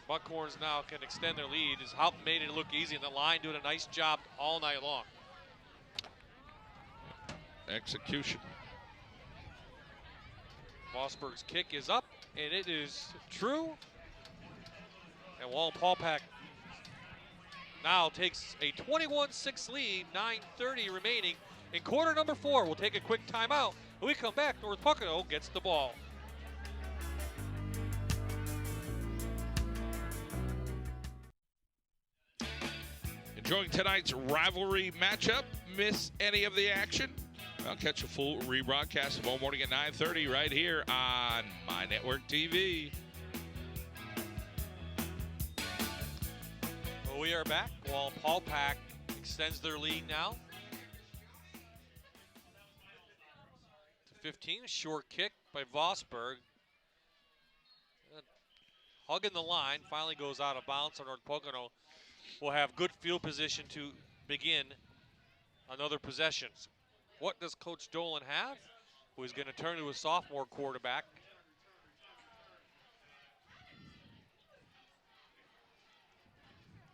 Buckhorns now can extend their lead as Haupt made it look easy, and the line doing a nice job all night long. Execution. Mossberg's kick is up, and it is true. And Wallenpaupack now takes a 21-6 lead, 9:30 remaining in quarter number 4. We'll take a quick timeout. When we come back, North Pocono gets the ball. Enjoying tonight's rivalry matchup? Miss any of the action? I'll catch a full rebroadcast tomorrow morning at 9:30 right here on My Network TV. Well, we are back. Wallenpaupack extends their lead now to 15. A short kick by Vosberg. Hugging the line, finally goes out of bounds. So North Pocono will have good field position to begin another possession. What does Coach Dolan have? Who is going to turn to a sophomore quarterback.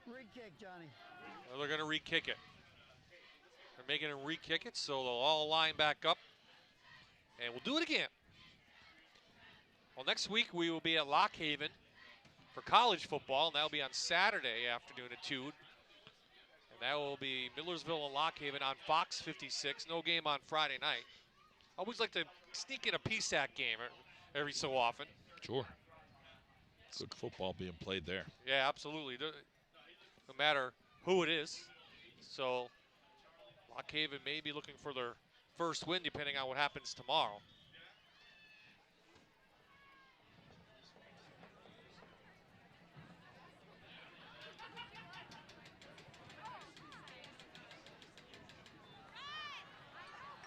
Re-kick, Johnny. Well, they're going to re-kick it. They're making him re-kick it, so they'll all line back up. And we'll do it again. Well, next week we will be at Lock Haven for college football, and that'll be on Saturday afternoon at 2. And that will be Millersville and Lock Haven on Fox 56. No game on Friday night. I always like to sneak in a PSAC game every so often. Sure. Good football being played there. Yeah, absolutely. No matter who it is. So Lock Haven may be looking for their first win depending on what happens tomorrow.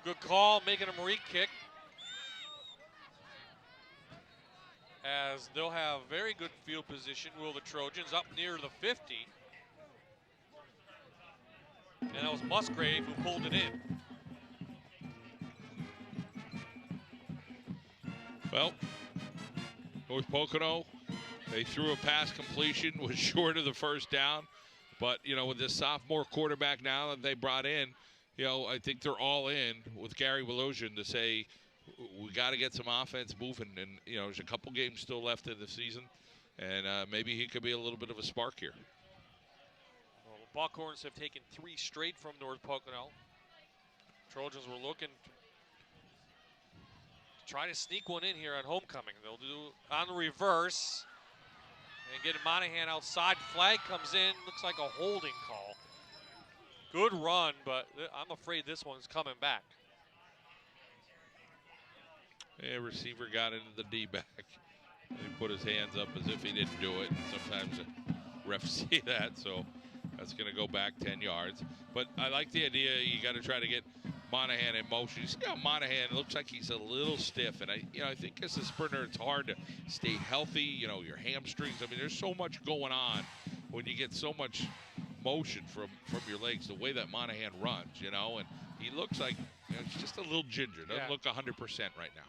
Good call, making them re-kick. As they'll have very good field position, will the Trojans, up near the 50. And that was Musgrave who pulled it in. Well, North Pocono, they threw a pass completion, was short of the first down. But, you know, with this sophomore quarterback now that they brought in, you know, I think they're all in with Gary Wolozian to say we got to get some offense moving. And, you know, there's a couple games still left in the season, and maybe he could be a little bit of a spark here. Well, the Buckhorns have taken 3 straight from North Pocono. Trojans were looking to try to sneak one in here on homecoming. They'll do on the reverse and get Monahan outside. Flag comes in, looks like a holding call. Good run, but I'm afraid this one's coming back. Yeah, receiver got into the D-back. He put his hands up as if he didn't do it. And sometimes the refs see that, so that's going to go back 10 yards. But I like the idea. You got to try to get Monahan in motion. You see how Monahan looks like he's a little stiff, and I think as a sprinter, it's hard to stay healthy. You know, your hamstrings. I mean, there's so much going on when you get so much motion from your legs, the way that Monahan runs, you know, and he looks like, you know, it's just a little ginger. Doesn't look 100% right now.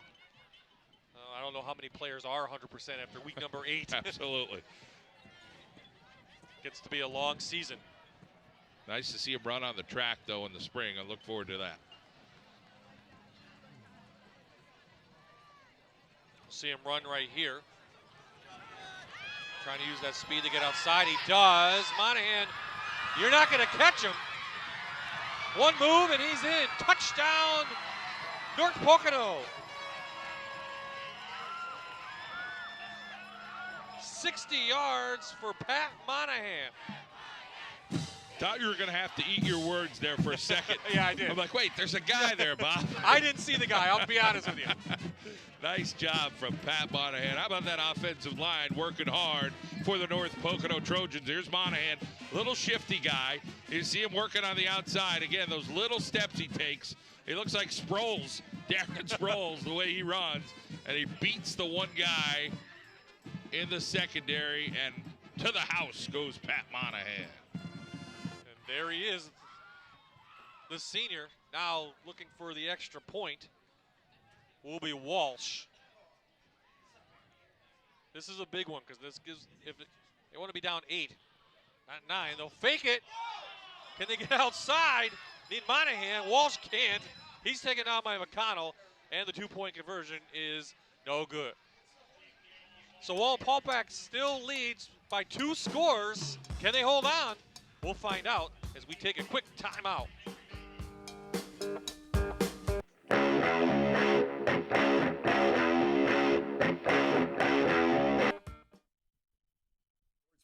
I don't know how many players are 100% after week number 8. Absolutely. Gets to be a long season. Nice to see him run on the track, though, in the spring. I look forward to that. See him run right here. Trying to use that speed to get outside. He does. Monahan, you're not going to catch him. One move and he's in. Touchdown, North Pocono. 60 yards for Pat Monahan. Thought you were going to have to eat your words there for a second. Yeah, I did. I'm like, wait, there's a guy there, Bob. I didn't see the guy, I'll be honest with you. Nice job from Pat Monahan. How about that offensive line working hard for the North Pocono Trojans? Here's Monahan, little shifty guy. You see him working on the outside. Again, those little steps he takes. He looks like Sproles, Darren Sproles, the way he runs. And he beats the one guy in the secondary, and to the house goes Pat Monahan. And there he is, the senior, now looking for the extra point. Will be Walsh. This is a big one because this gives, if they want to be down 8, not 9, they'll fake it. Can they get outside? Need Monahan. Walsh can't. He's taken down by McConnell, and the 2-point conversion is no good. So Wallenpaupack still leads by 2 scores. Can they hold on? We'll find out as we take a quick timeout.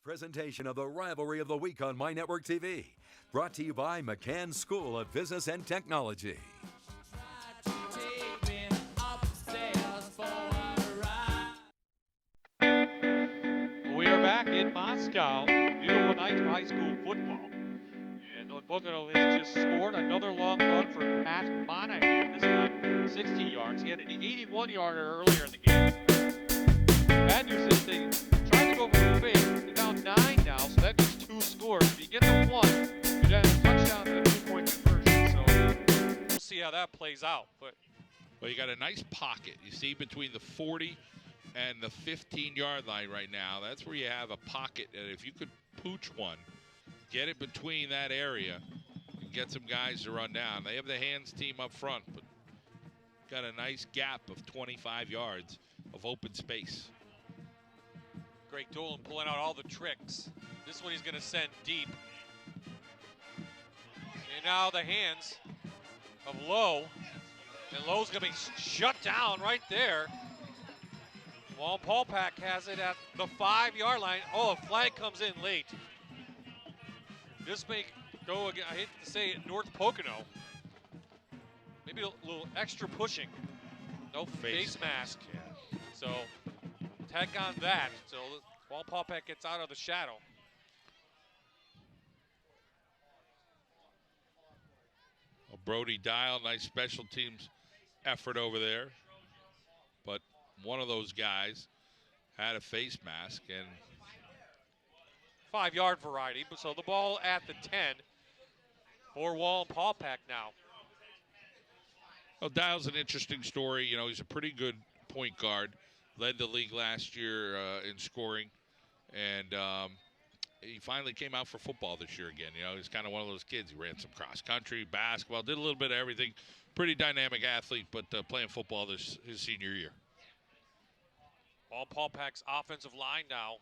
Presentation of the Rivalry of the Week on My Network TV. Brought to you by McCann School of Business and Technology. We are back in Moscow. Beautiful night for high school football. And North Pocono has just scored another long run for Pat Monahan. This time 60 yards. He had an 81-yarder earlier in the game. Bad news is they tried to go for the fake. They're down 9 now, so that means 2 scores. If you get the 1, you have a touchdown and a 2-point conversion. So we'll see how that plays out. But well, you got a nice pocket. You see between the 40 and the 15-yard line right now. That's where you have a pocket. And if you could pooch one, get it between that area, and get some guys to run down. They have the hands team up front, but got a nice gap of 25 yards of open space. Greg Dolan pulling out all the tricks. This one he's going to send deep. And now the hands of Lowe. And Lowe's going to be shut down right there. Wallenpaupack has it at the 5-yard line. Oh, a flag comes in late. This may go again. I hate to say it, North Pocono. Maybe a little extra pushing. No face mask. Yeah. So tag on that. So Wallenpaupack gets out of the shadow. Well, Brody Dial, nice special teams effort over there. But one of those guys had a face mask, and 5-yard variety. So the ball at the 10 for Wallenpaupack now. Well, Dial's an interesting story. You know, he's a pretty good point guard. Led the league last year in scoring, and he finally came out for football this year again. You know, he's kind of one of those kids. He ran some cross country, basketball, did a little bit of everything. Pretty dynamic athlete, but playing football his senior year. Wallenpaupack's offensive line now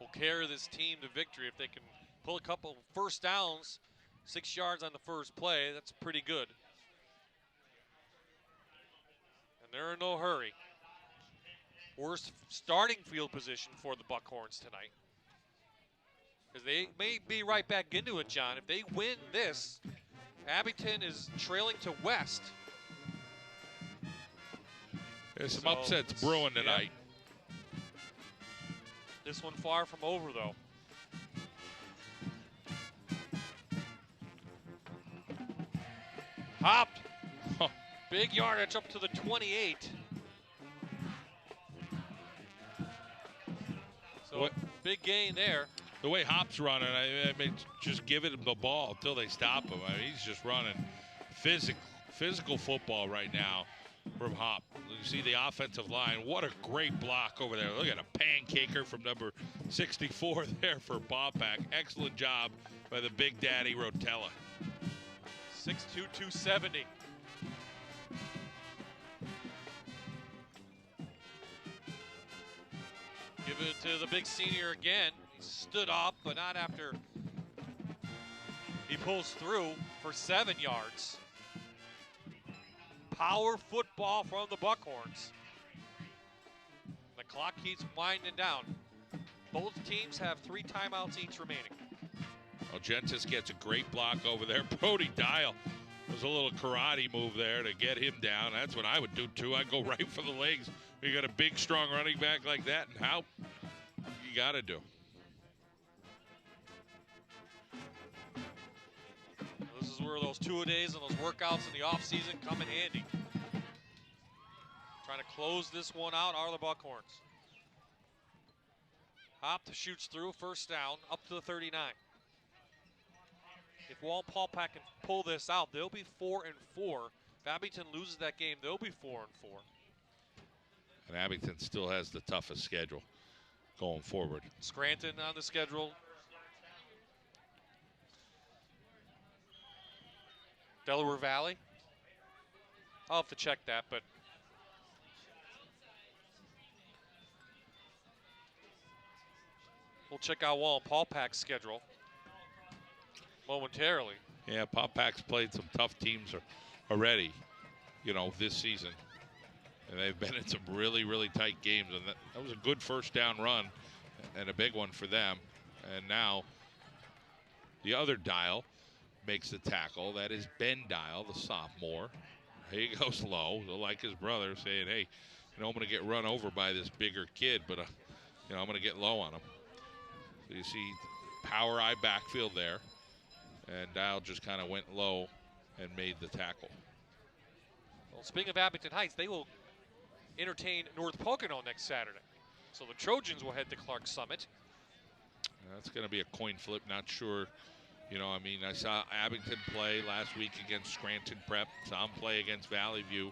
will carry this team to victory. If they can pull a couple first downs, 6 yards on the first play, that's pretty good. And they're in no hurry. Worst starting field position for the Buckhorns tonight. Because they may be right back into it, John. If they win this, Abington is trailing to West. There's some upsets brewing tonight. Yeah. This one far from over, though. Hopped. Big yardage up to the 28. So big gain there. the way Hop's running, I mean, just give it the ball until they stop him. I mean, he's just running physical football right now from Hop. You see the offensive line. What a great block over there. Look at a pancaker from number 64 there for Paupack. Excellent job by the Big Daddy Rotella. 6'2", 270. Give it to the big senior again. He stood up, but not after he pulls through for 7 yards. Power football from the Buckhorns. The clock keeps winding down. Both teams have 3 timeouts each remaining. Well, Gentis gets a great block over there. Brody Dial was a little karate move there to get him down. That's what I would do too. I'd go right for the legs. You got a big, strong running back like that, and how you got to do. This is where those two-a-days and those workouts in the offseason come in handy. Trying to close this one out are the Buckhorns. Hop shoots through, first down, up to the 39. If Wallenpaupack can pull this out, they'll be 4-4. If Abington loses that game, they'll be 4-4. And Abington still has the toughest schedule going forward. Scranton on the schedule. Delaware Valley. I'll have to check that, but we'll check out Wallenpaupack's schedule momentarily. Yeah, Paupack's played some tough teams already, you know, this season. And they've been in some really, really tight games. And that was a good first down run and a big one for them. And now the other Dial makes the tackle. That is Ben Dial, the sophomore. He goes low, like his brother, saying, hey, you know, I'm going to get run over by this bigger kid, but, you know, I'm going to get low on him. So you see power eye backfield there. And Dial just kind of went low and made the tackle. Well, speaking of Abington Heights, they will entertain North Pocono next Saturday. So the Trojans will head to Clark Summit. That's going to be a coin flip. Not sure. You know, I mean, I saw Abington play last week against Scranton Prep. Saw them play against Valley View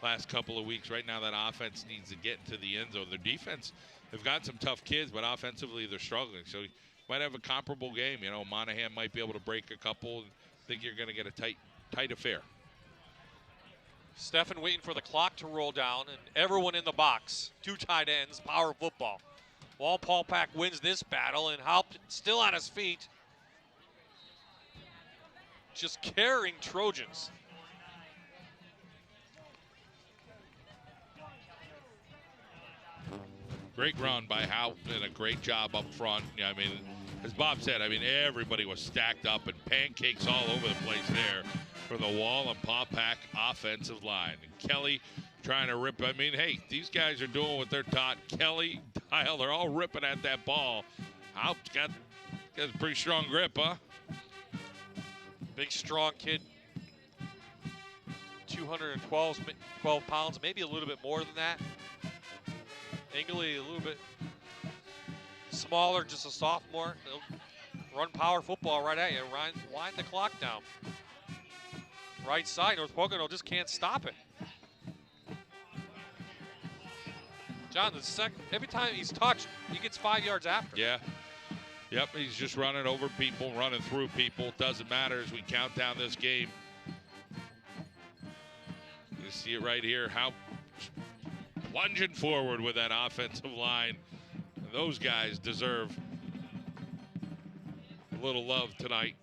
last couple of weeks. Right now, that offense needs to get into the end zone. Their defense, they've got some tough kids, but offensively, they're struggling. So you might have a comparable game. You know, Monahan might be able to break a couple. I think you're going to get a tight affair. Stephan waiting for the clock to roll down, and everyone in the box. 2 tight ends, power football. Wallenpaupack wins this battle, and Haupt still on his feet. Just carrying Trojans. Great run by Haupt and a great job up front. Yeah, I mean, as Bob said, I mean, everybody was stacked up and pancakes all over the place there for the Wallenpaupack offensive line. And Kelly trying to rip. I mean, hey, these guys are doing what they're taught. Kelly, Dial, they're all ripping at that ball. Haupt's got a pretty strong grip, huh? Big, strong kid. 212 pounds, maybe a little bit more than that. Engley a little bit smaller, just a sophomore. They'll run power football right at you. Wind the clock down. Right side, North Pocono just can't stop it. John, every time he's touched, he gets 5 yards after. Yeah. Yep, he's just running over people, running through people. Doesn't matter as we count down this game. You see it right here, how plunging forward with that offensive line. Those guys deserve a little love tonight.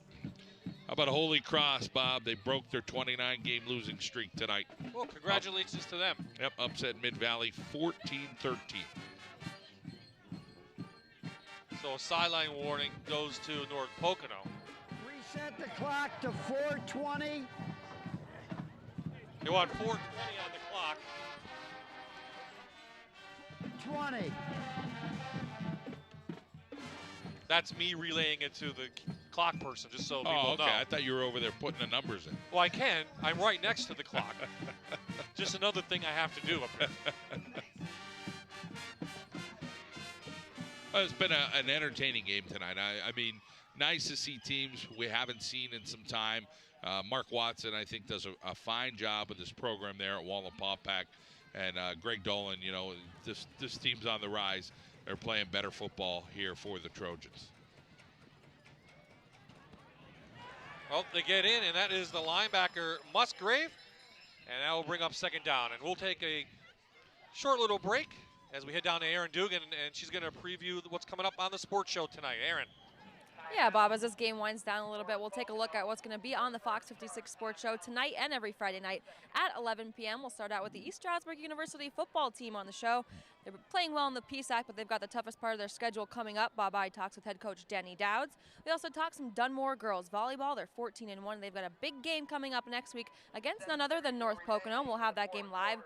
How about Holy Cross, Bob? They broke their 29-game losing streak tonight. Well, congratulations to them. Yep, upset Mid-Valley 14-13. So a sideline warning goes to North Pocono. Reset the clock to 4:20. They want 4:20 on the clock. 20. That's me relaying it to the clock person, just so people oh, okay. know. I thought you were over there putting the numbers in. Well, I can. I'm right next to the clock. Just another thing I have to do up here. It's been an entertaining game tonight. I mean, nice to see teams we haven't seen in some time. Mark Watson, I think, does a fine job with this program there at Wallenpaupack. And Greg Dolan, you know, this team's on the rise. They're playing better football here for the Trojans. Well, they get in, and that is the linebacker Musgrave. And that will bring up second down. And we'll take a short little break as we head down to Erin Dugan, and she's going to preview what's coming up on the sports show tonight. Erin. Yeah, Bob, as this game winds down a little bit, we'll take a look at what's going to be on the Fox 56 Sports Show tonight and every Friday night at 11 p.m. We'll start out with the East Stroudsburg University football team on the show. They're playing well in the PSAC, but they've got the toughest part of their schedule coming up. Bob I talks with head coach Danny Dowds. We also talk some Dunmore girls volleyball. They're 14-1. They've got a big game coming up next week against none other than North Pocono. We'll have that game live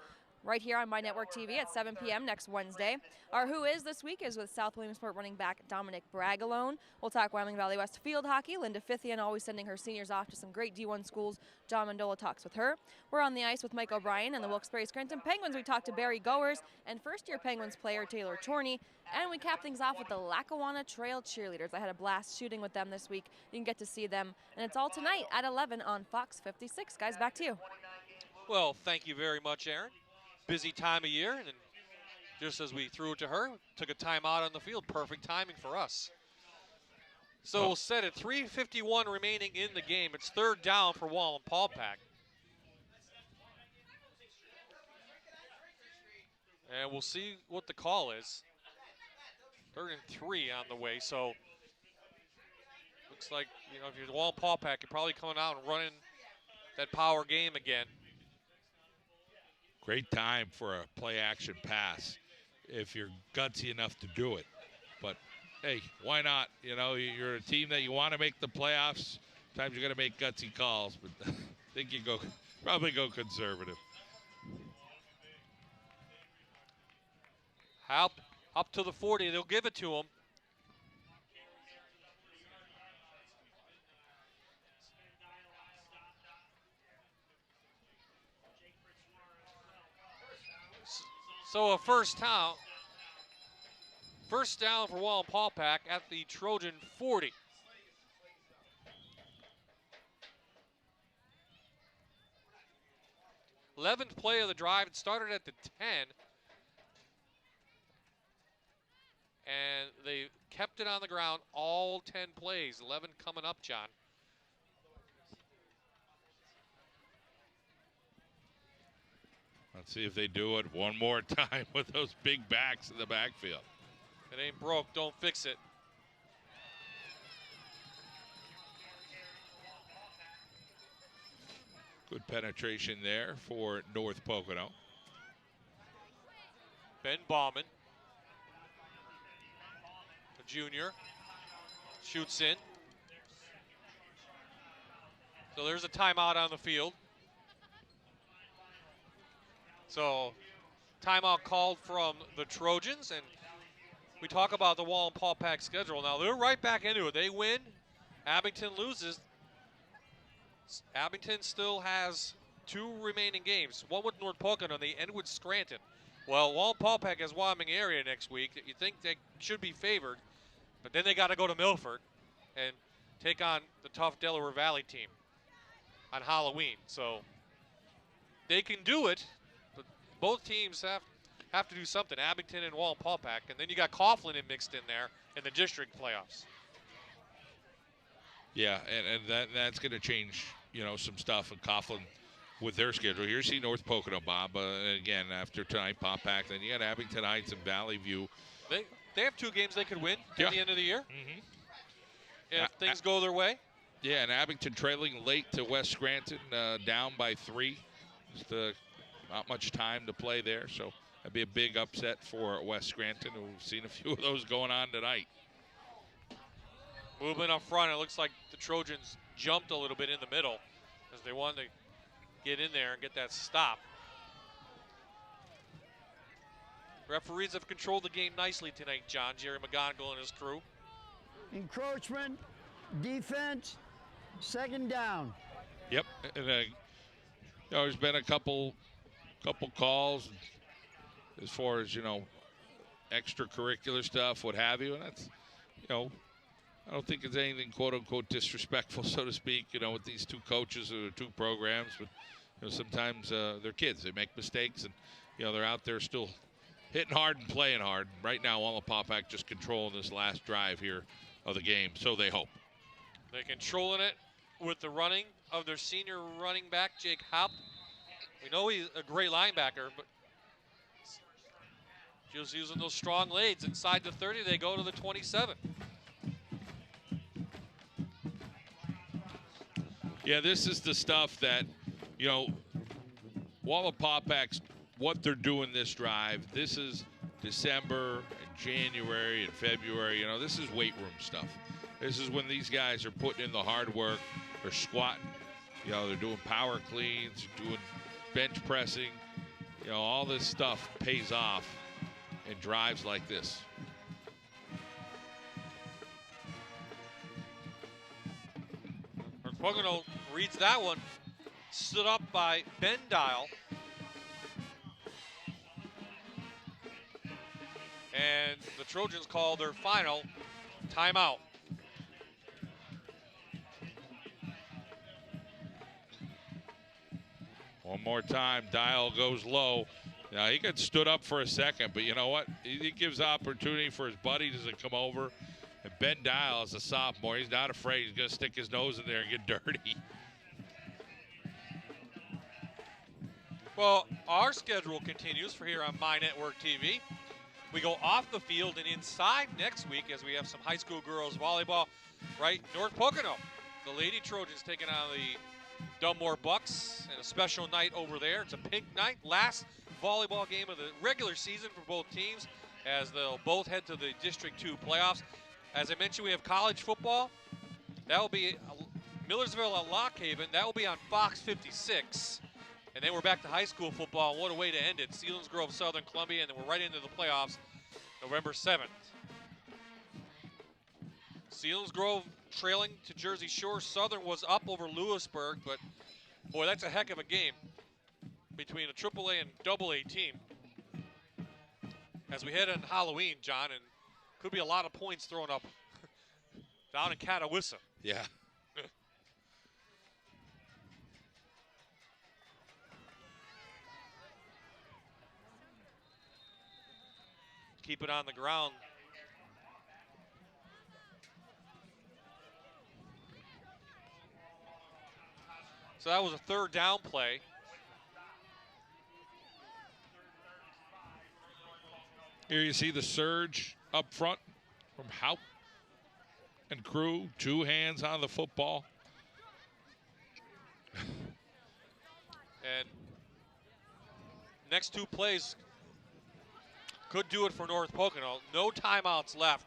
right here on My Network TV at 7 p.m. next Wednesday. Our Who Is this week is with South Williamsport running back Dominic Bragalone. We'll talk Wyoming Valley West field hockey. Linda Fithian always sending her seniors off to some great D1 schools. John Mandola talks with her. We're on the ice with Mike O'Brien and the Wilkes-Barre Scranton Penguins. We talk to Barry Goers and first-year Penguins player Taylor Chorney. And we cap things off with the Lackawanna Trail Cheerleaders. I had a blast shooting with them this week. You can get to see them. And it's all tonight at 11 on Fox 56. Guys, back to you. Well, thank you very much, Erin. Busy time of year, and just as we threw it to her, took a timeout on the field. Perfect timing for us. So we'll set it 3:51 remaining in the game. It's third down for Wallenpaupack. And we'll see what the call is. 3rd and 3 on the way, so looks like, you know, if you're Wallenpaupack, you're probably coming out and running that power game again. Great time for a play-action pass if you're gutsy enough to do it. But, hey, why not? You know, you're a team that you want to make the playoffs. Sometimes you're going to make gutsy calls, but I think you probably go conservative. Up to the 40. They'll give it to him. So a first down for Wallenpaupack at the Trojan 40. Eleventh play of the drive. It started at the 10. And they kept it on the ground all 10 plays. 11 coming up, John. Let's see if they do it one more time with those big backs in the backfield. If it ain't broke, don't fix it. Good penetration there for North Pocono. Ben Bauman, the junior, shoots in. So there's a timeout on the field. So, timeout called from the Trojans, and we talk about the Wallenpaupack schedule. Now, they're right back into it. They win, Abington loses. Abington still has 2 remaining games, one with North Pocono, and they end with Scranton. Well, Wallenpaupack has Wyoming area next week. You think they should be favored, but then they got to go to Milford and take on the tough Delaware Valley team on Halloween. So, they can do it. Both teams have to do something, Abington and Wallenpaupack, and then you got Coughlin mixed in there in the district playoffs. Yeah, and that's going to change, you know, some stuff in Coughlin with their schedule. Here's see North Pocono, Bob. Again, after tonight, Paupack, then you got Abington Heights and Valley View. They have 2 games they could win at the end of the year. If things go their way. Yeah, and Abington trailing late to West Scranton, down by 3. Just not much time to play there, so that'd be a big upset for West Scranton. We've seen a few of those going on tonight. Movement up front, it looks like the Trojans jumped a little bit in the middle as they wanted to get in there and get that stop. Referees have controlled the game nicely tonight, John. Jerry McGonigal and his crew. Encroachment, defense, second down. Yep, and there's been a couple calls as far as, you know, extracurricular stuff, what have you, and that's, you know, I don't think it's anything quote-unquote disrespectful, so to speak, you know, with these two coaches or two programs, but, you know, sometimes they're kids. They make mistakes, and, you know, they're out there still hitting hard and playing hard. Right now, Wallenpaupack just controlling this last drive here of the game, so they hope. They're controlling it with the running of their senior running back, Jake Haupt. We know he's a great linebacker, but just using those strong legs inside the 30, they go to the 27. Yeah, this is the stuff that, you know, Wallenpaupack's what they're doing this drive. This is December and January and February. You know, this is weight room stuff. This is when these guys are putting in the hard work. They're squatting. You know, they're doing power cleans, doing bench pressing. You know, all this stuff pays off in drives like this. Pocono reads that one. Stood up by Ben Dial. And the Trojans call their final timeout. One more time, Dial goes low. Now, he got stood up for a second, but you know what? He gives opportunity for his buddies to come over. And Ben Dial is a sophomore. He's not afraid. He's going to stick his nose in there and get dirty. Well, our schedule continues for here on My Network TV. We go off the field and inside next week as we have some high school girls volleyball right North Pocono. The Lady Trojans taking on the Dunmore Bucks and a special night over there. It's a pink night, last volleyball game of the regular season for both teams as they'll both head to the District 2 playoffs. As I mentioned, we have college football. That will be Millersville at Lock Haven. That will be on Fox 56. And then we're back to high school football. And what a way to end it. Selinsgrove, Southern Columbia, and then we're right into the playoffs November 7th. Selinsgrove trailing to Jersey Shore. Southern was up over Lewisburg, but boy, that's a heck of a game between a AAA and AA team. As we head on Halloween, John, and could be a lot of points thrown up down in Catawissa. Yeah. Keep it on the ground. So that was a third down play. Here you see the surge up front from Haupt and crew. 2 hands on the football. And next 2 plays could do it for North Pocono. No timeouts left,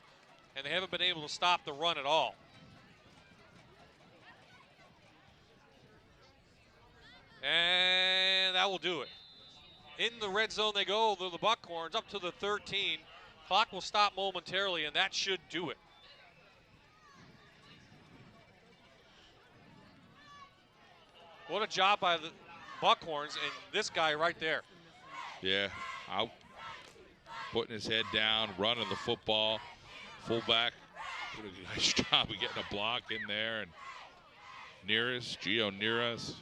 and they haven't been able to stop the run at all. And that will do it. In the red zone they go, the Buckhorns up to the 13. Clock will stop momentarily, and that should do it. What a job by the Buckhorns and this guy right there. Yeah, out. Putting his head down, running the football. Fullback did a nice job of getting a block in there. And Gio Nearest.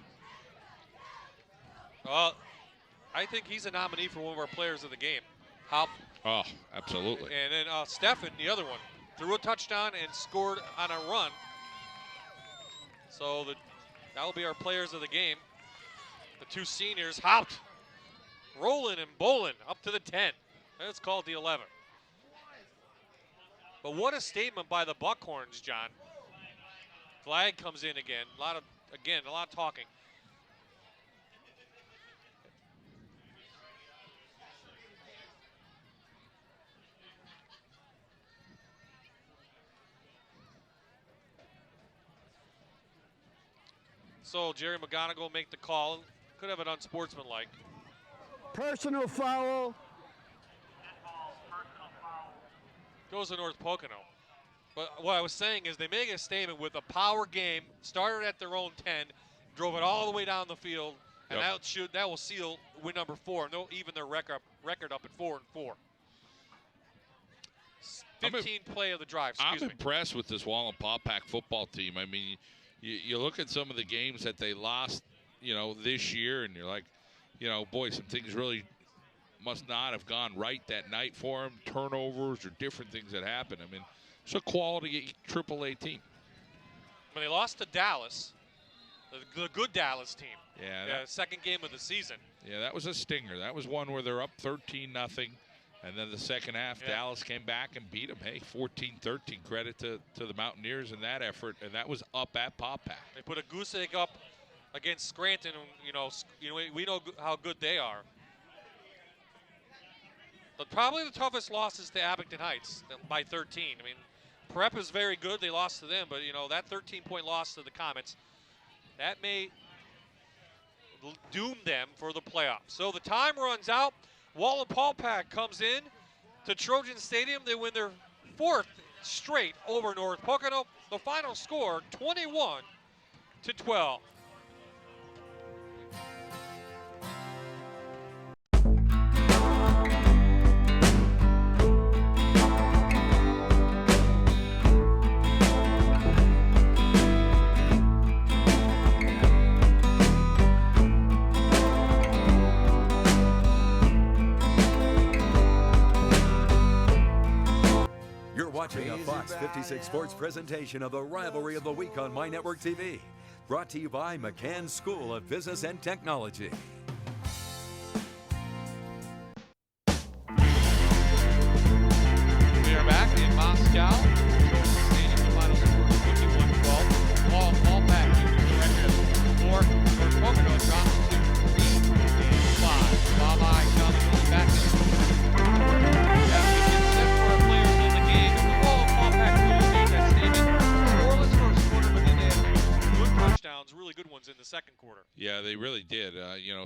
I think he's a nominee for one of our players of the game. Haupt. Oh, absolutely. And then Steffen, the other one, threw a touchdown and scored on a run. So that will be our players of the game. The 2 seniors, Haupt, rolling and bowling up to the 10. That's called the 11. But what a statement by the Buckhorns, John. Flag comes in again. A lot of talking. So Jerry McGonigal will make the call. Could have it unsportsmanlike. Personal foul. Goes to North Pocono. But what I was saying is they make a statement with a power game, started at their own 10, drove it all the way down the field, and that will seal win number 4. And they'll even their record up at 4-4. 15 play of the drive. I'm impressed with this Wallenpaupack football team. I mean, you look at some of the games that they lost, this year, and you're like, boy, some things really must not have gone right that night for them. Turnovers or different things that happen. I mean, it's a quality AAA team. When they lost to Dallas, the good Dallas team. Yeah. Second game of the season. Yeah, that was a stinger. That was one where they're up 13-0. And then the second half, Dallas came back and beat them. Hey, 14-13. Credit to the Mountaineers in that effort, and that was up at Paupack. They put a goose egg up against Scranton, and we know how good they are. But probably the toughest loss is to Abington Heights by 13. I mean, Prep is very good. They lost to them, but that 13-point loss to the Comets, that may doom them for the playoffs. So the time runs out. Wallenpaupack comes in to Trojan Stadium. They win their 4th straight over North Pocono. The final score, 21-12. Watching a Fox 56 Sports presentation of the Rivalry of the Week on My Network TV. Brought to you by McCann School of Business and Technology. We are back in Moscow. Stadium final score 21-12. Wallenpaupack keeping the record for North Pocono drops to 3-5. Bye-bye coming back in. Really good ones in the second quarter. Yeah, they really did.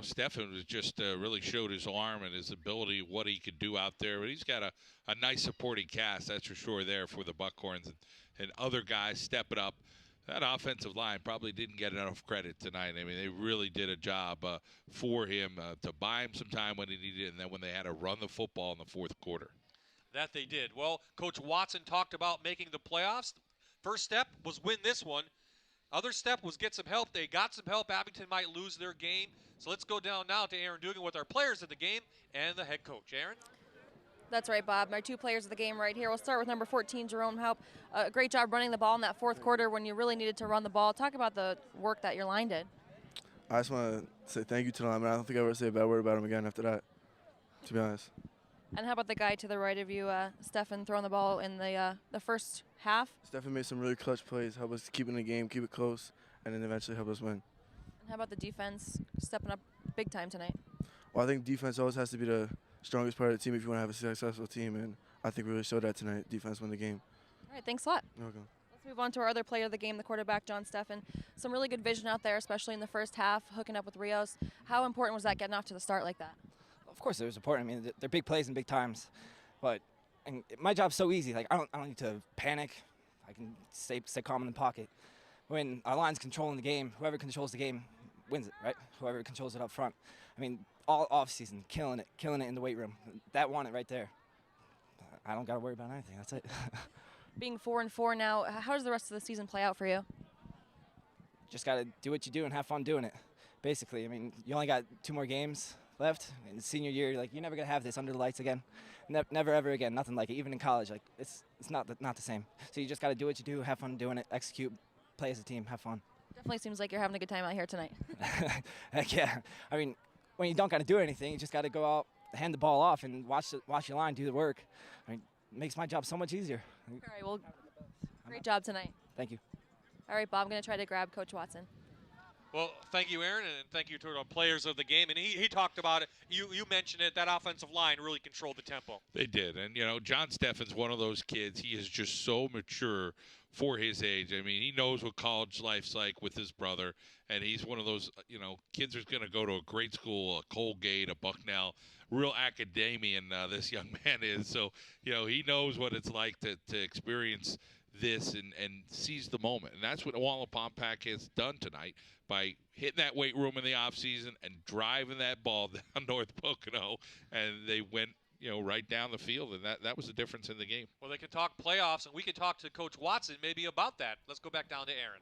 Stefan was just really showed his arm and his ability, what he could do out there. But he's got a nice supporting cast, that's for sure, there for the Buckhorns and other guys stepping up. That offensive line probably didn't get enough credit tonight. I mean, they really did a job for him to buy him some time when he needed it, and then when they had to run the football in the fourth quarter. That they did. Well, Coach Watson talked about making the playoffs. First step was win this one. Other step was get some help. They got some help. Abington might lose their game. So let's go down now to Aaron Dugan with our players of the game and the head coach. Aaron? That's right, Bob. My 2 players of the game right here. We'll start with number 14, Jerome Haupt. Great job running the ball in that fourth quarter when you really needed to run the ball. Talk about the work that your line did. I just want to say thank you to them. I don't think I'll ever say a bad word about him again after that, to be honest. And how about the guy to the right of you, Stefan, throwing the ball in the first half? Stefan made some really clutch plays, help us keep in the game, keep it close, and then eventually help us win. And how about the defense stepping up big time tonight? Well, I think defense always has to be the strongest part of the team if you want to have a successful team, and I think we really showed that tonight. Defense won the game. All right, thanks a lot. You're welcome. Let's move on to our other player of the game, the quarterback, John Stefan. Some really good vision out there, especially in the first half, hooking up with Rios. How important was that getting off to the start like that? Of course it was important. I mean, they're big plays and big times. But my job's so easy. Like, I don't need to panic. I can stay calm in the pocket. When our line's controlling the game, whoever controls the game wins it, right? Whoever controls it up front. I mean, all offseason, killing it in the weight room. That won it right there. I don't got to worry about anything. That's it. Being 4-4 now, how does the rest of the season play out for you? Just got to do what you do and have fun doing it, basically. I mean, you only got 2 more games left. In the senior year, like, you're never going to have this under the lights again. Never, ever again. Nothing like it. Even in college, like, it's not the same. So you just got to do what you do, have fun doing it, execute, play as a team, have fun. Definitely seems like you're having a good time out here tonight. Heck yeah. I mean, when you don't got to do anything, you just got to go out, hand the ball off, and watch your line do the work. I mean, it makes my job so much easier. All right, well, great job tonight. Thank you. All right, Bob, I'm going to try to grab Coach Watson. Well, thank you, Aaron, and thank you to the players of the game. And he talked about it. You mentioned it. That offensive line really controlled the tempo. They did. And, John Stefan's one of those kids. He is just so mature for his age. I mean, he knows what college life's like with his brother. And he's one of those, kids who's going to go to a great school, a Colgate, a Bucknell, real academician this young man is. So, he knows what it's like to experience this and seize the moment. And that's what Wallenpaupack has done tonight by hitting that weight room in the offseason and driving that ball down North Pocono. And they went right down the field, and that was the difference in the game. Well, they can talk playoffs, and we can talk to Coach Watson maybe about that. Let's go back down to Aaron.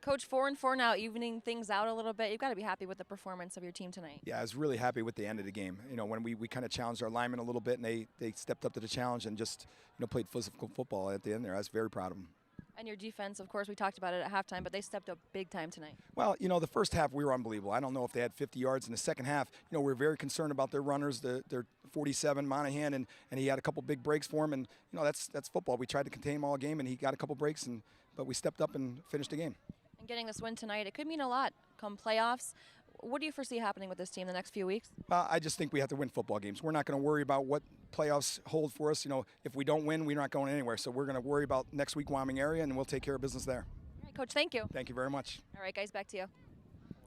Coach, 4-4 now, evening things out a little bit. You've got to be happy with the performance of your team tonight. Yeah, I was really happy with the end of the game. When we kind of challenged our linemen a little bit, and they stepped up to the challenge and just played physical football at the end there. I was very proud of them. And your defense, of course, we talked about it at halftime, but they stepped up big time tonight. Well, the first half we were unbelievable. I don't know if they had 50 yards in the second half. We were very concerned about their runners, their 47 Monahan, and he had a couple big breaks for him. And that's football. We tried to contain him all game, and he got a couple breaks, but we stepped up and finished the game. And getting this win tonight, it could mean a lot come playoffs. What do you foresee happening with this team the next few weeks? I just think we have to win football games. We're not going to worry about what playoffs hold for us. If we don't win, we're not going anywhere. So we're going to worry about next week Wyoming area, and we'll take care of business there. All right, Coach, thank you. Thank you very much. All right, guys, back to you.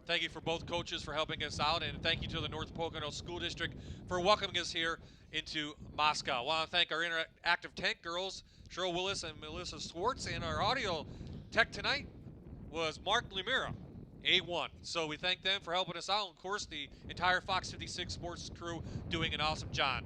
Thank you for both coaches for helping us out, and thank you to the North Pocono School District for welcoming us here into Moscow. I want to thank our interactive tank girls, Cheryl Willis and Melissa Swartz, and our audio tech tonight was Mark Lemira, A1. So we thank them for helping us out. And of course, the entire Fox 56 Sports crew doing an awesome job.